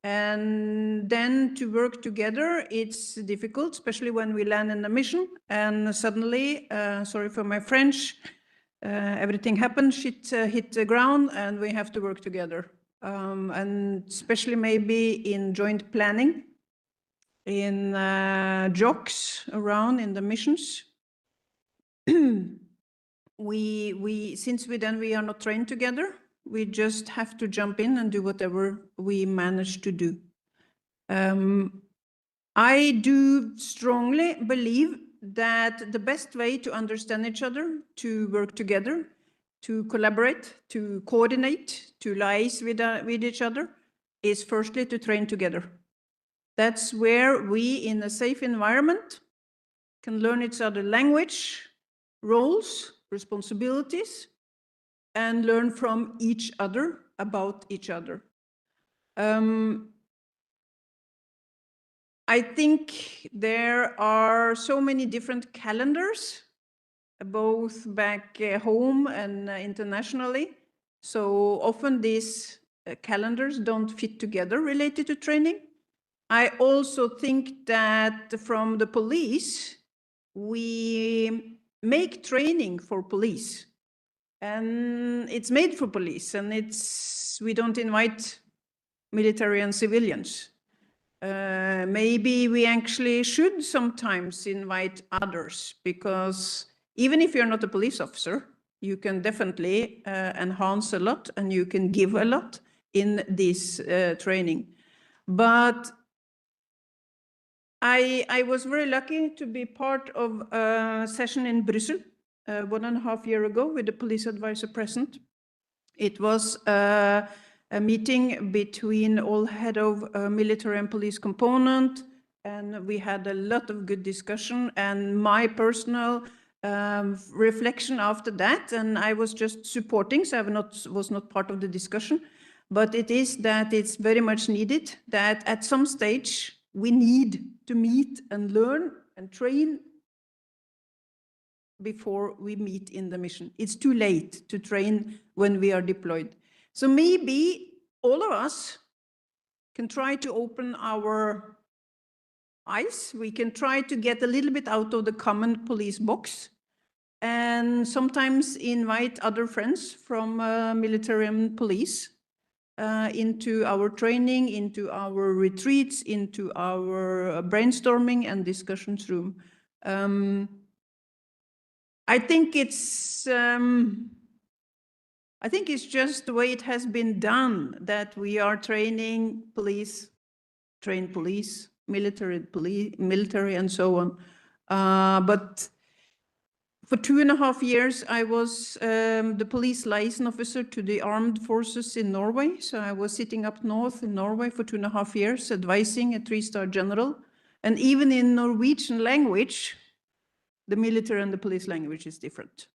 And then to work together, it's difficult, especially when we land in a mission and suddenly, sorry for my French, everything happens, shit hit the ground and we have to work together. And especially maybe in joint planning, in jobs around in the missions. Since we are not trained together, we just have to jump in and do whatever we manage to do. I do strongly believe that the best way to understand each other, to work together, to collaborate, to coordinate, to liaise with each other, is firstly to train together. That's where we, in a safe environment, can learn each other's language, roles, responsibilities, and learn from each other about each other. I think there are so many different calendars, both back home and internationally. So often these calendars don't fit together related to training. I also think that from the police, we make training for police, and it's made for police, and we don't invite military and civilians. Maybe we actually should sometimes invite others, because even if you're not a police officer, you can definitely enhance a lot and you can give a lot in this training. But I was very lucky to be part of a session in Brussels 1.5 years ago with the police advisor present. It was a meeting between all head of military and police component, and we had a lot of good discussion, and my personal reflection after that, and I was just supporting, so I was not part of the discussion, but it is that it's very much needed that at some stage we need to meet and learn and train before we meet in the mission. It's too late to train when we are deployed. So maybe all of us can try to open our eyes. We can try to get a little bit out of the common police box, and sometimes invite other friends from military and police into our training, into our retreats, into our brainstorming and discussions room. I think it's just the way it has been done, that we are training police, train police, military and so on. But for 2.5 years, I was the police liaison officer to the armed forces in Norway. So I was sitting up north in Norway for 2.5 years, advising a 3-star general. And even in Norwegian language, the military and the police language is different.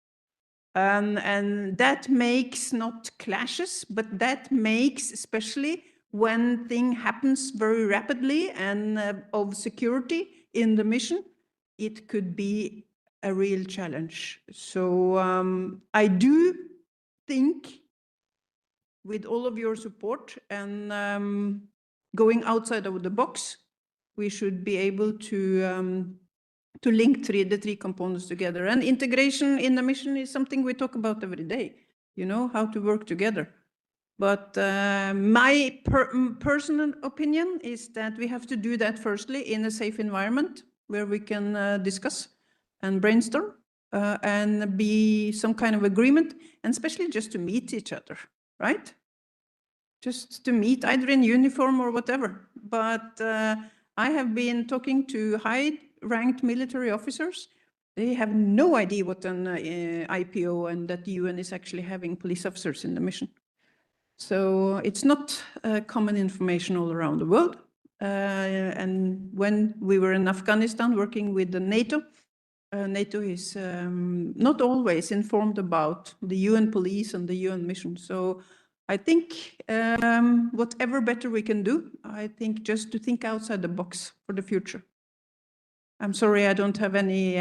And that makes not clashes, but that makes, especially when thing happens very rapidly and of security in the mission, it could be a real challenge. So I do think, with all of your support and going outside of the box, we should be able to link the three components together. And integration in the mission is something we talk about every day, you know, how to work together. But my personal opinion is that we have to do that firstly in a safe environment where we can discuss and brainstorm and be some kind of agreement, and especially just to meet each other, right? Just to meet either in uniform or whatever. But I have been talking to high-ranked military officers. They have no idea what an IPO and that the UN is actually having police officers in the mission. So it's not common information all around the world. And when we were in Afghanistan working with the NATO, NATO is not always informed about the UN police and the UN mission. So I think whatever better we can do, I think just to think outside the box for the future. I'm sorry I don't have any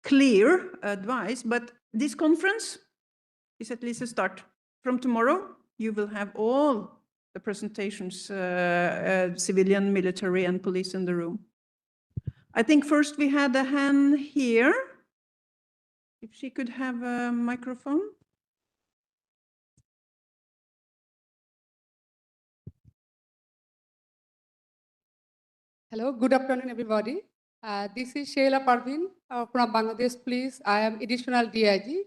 clear advice, but this conference is at least a start. From tomorrow, you will have all the presentations, civilian, military, and police in the room. I think first we had a hand here. If she could have a microphone. Hello, good afternoon, everybody. This is Sheila Parveen from Bangladesh Police. I am additional DIG,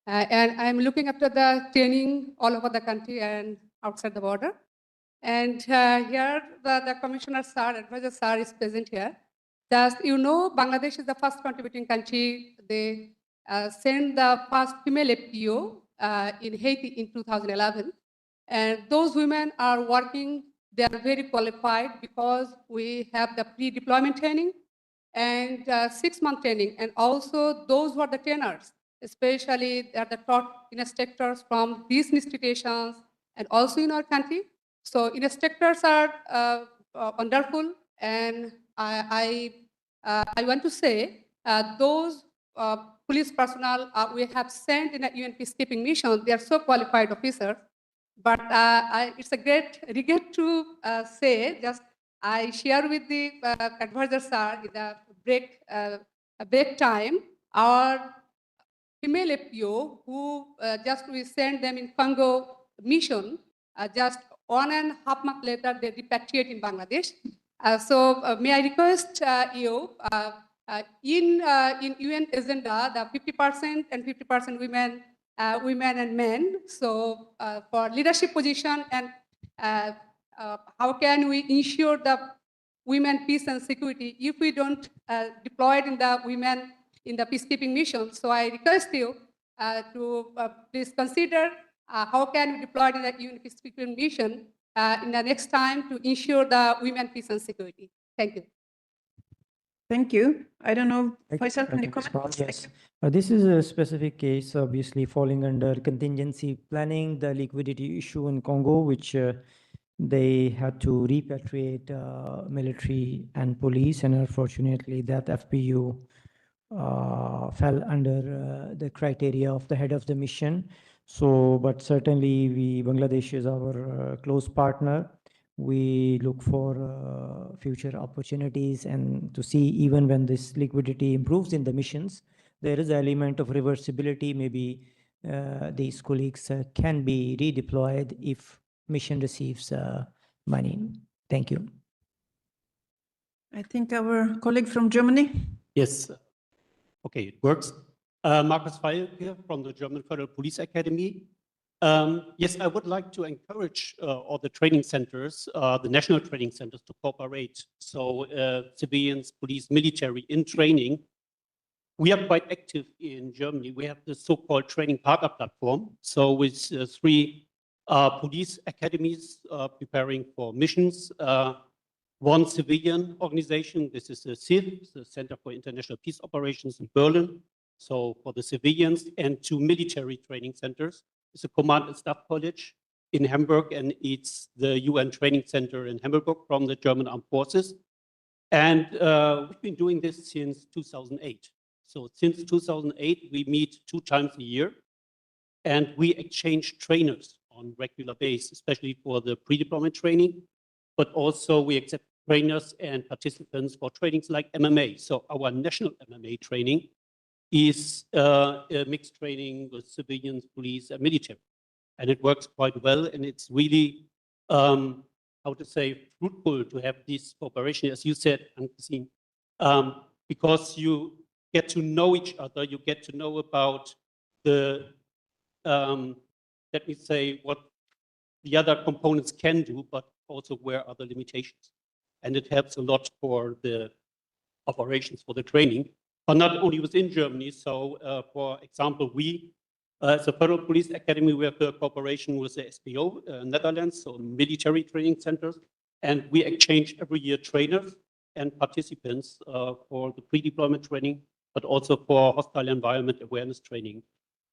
and I'm looking after the training all over the country and outside the border. And here, the Commissioner Sir, Advisor Sir is present here. Just, you know, Bangladesh is the first contributing country. They sent the first female FPO in Haiti in 2011. And those women are working. They are very qualified because we have the pre-deployment training and 6-month training. And also those who are the trainers, especially they are the top instructors from these institutions and also in our country. So instructors are wonderful. And I want to say those police personnel we have sent in a UN peacekeeping mission, they are so qualified officers. But it's a great regret to say, just I share with the advisor sir in the break time. our female FPO who just we sent them in Congo mission, just 1.5 months later, they repatriate in Bangladesh. So may I request you, in UN agenda, the 50% and 50% women and men. So for leadership position and how can we ensure the women peace and security if we don't deploy it in the women in the peacekeeping mission? So I request you to please consider how can we deploy it in the UN peacekeeping mission in the next time to ensure the women peace and security. Thank you. Thank you. I don't know, I Faisal, can you can comment? respond? Yes. This is a specific case, obviously falling under contingency planning, the liquidity issue in Congo, which they had to repatriate military and police, and unfortunately that FPU fell under the criteria of the head of the mission. So, but certainly Bangladesh is our close partner. We look for future opportunities and to see even when this liquidity improves in the missions, there is an element of reversibility. Maybe these colleagues can be redeployed if mission receives money. Thank you. I think our colleague from Germany. Yes. Okay, it works. Markus Feil here from the German Federal Police Academy. Yes, I would like to encourage all the training centers, the national training centers, to cooperate. So civilians, police, military in training. We are quite active in Germany. We have the so-called training partner platform. So with 3 police academies preparing for missions, 1 civilian organization, this is the CIF, the Center for International Peace Operations in Berlin, so for the civilians, and 2 military training centers. It's a Command and Staff College in Hamburg, and it's the UN Training Center in Hamburg from the German Armed Forces. And we've been doing this since 2008. So since 2008, we meet 2 times a year, and we exchange trainers on regular basis, especially for the pre-deployment training, but also we accept trainers and participants for trainings like MMA. So our national MMA training is a mixed training with civilians, police, and military. And it works quite well, and it's really, how to say, fruitful to have this cooperation, as you said, Anne-Christine, because you get to know each other, you get to know about the, let me say, what the other components can do, but also where are the limitations. And it helps a lot for the operations, for the training, but not only within Germany. So, for example, we, as a Federal Police Academy, we have a cooperation with the SPO, Netherlands, so military training centers, and we exchange every year trainers and participants for the pre-deployment training, but also for hostile environment awareness training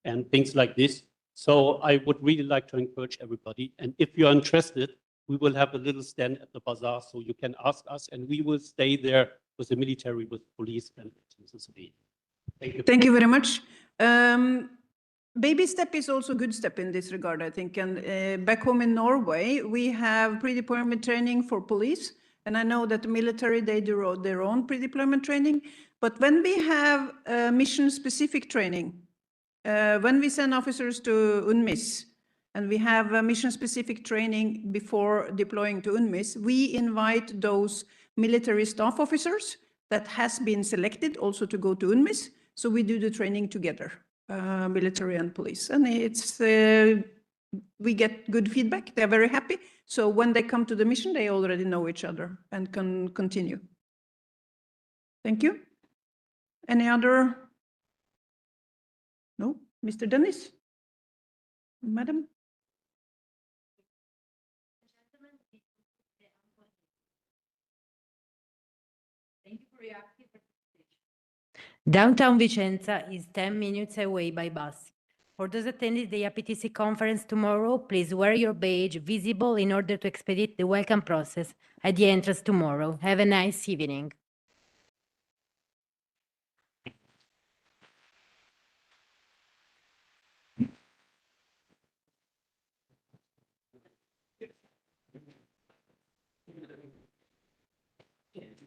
and things like this. So I would really like to encourage everybody. And if you're interested, we will have a little stand at the bazaar, so you can ask us, and we will stay there with the military, with police, and civilians. Thank you. Thank you very much. Baby step is also a good step in this regard, I think. And back home in Norway, we have pre-deployment training for police. And I know that the military, they do their own pre-deployment training. But when we have mission-specific training, when we send officers to UNMISS, and we have a mission-specific training before deploying to UNMISS, we invite those military staff officers that has been selected also to go to UNMISS. So we do the training together, military and police. And it's we get good feedback. They're very happy. So when they come to the mission, they already know each other and can continue. Thank you. Any other? No? Mr. Dennis? Madam? Downtown Vicenza is 10 minutes away by bus. For those attending the APTC conference tomorrow, please wear your badge visible in order to expedite the welcome process at the entrance tomorrow. Have a nice evening.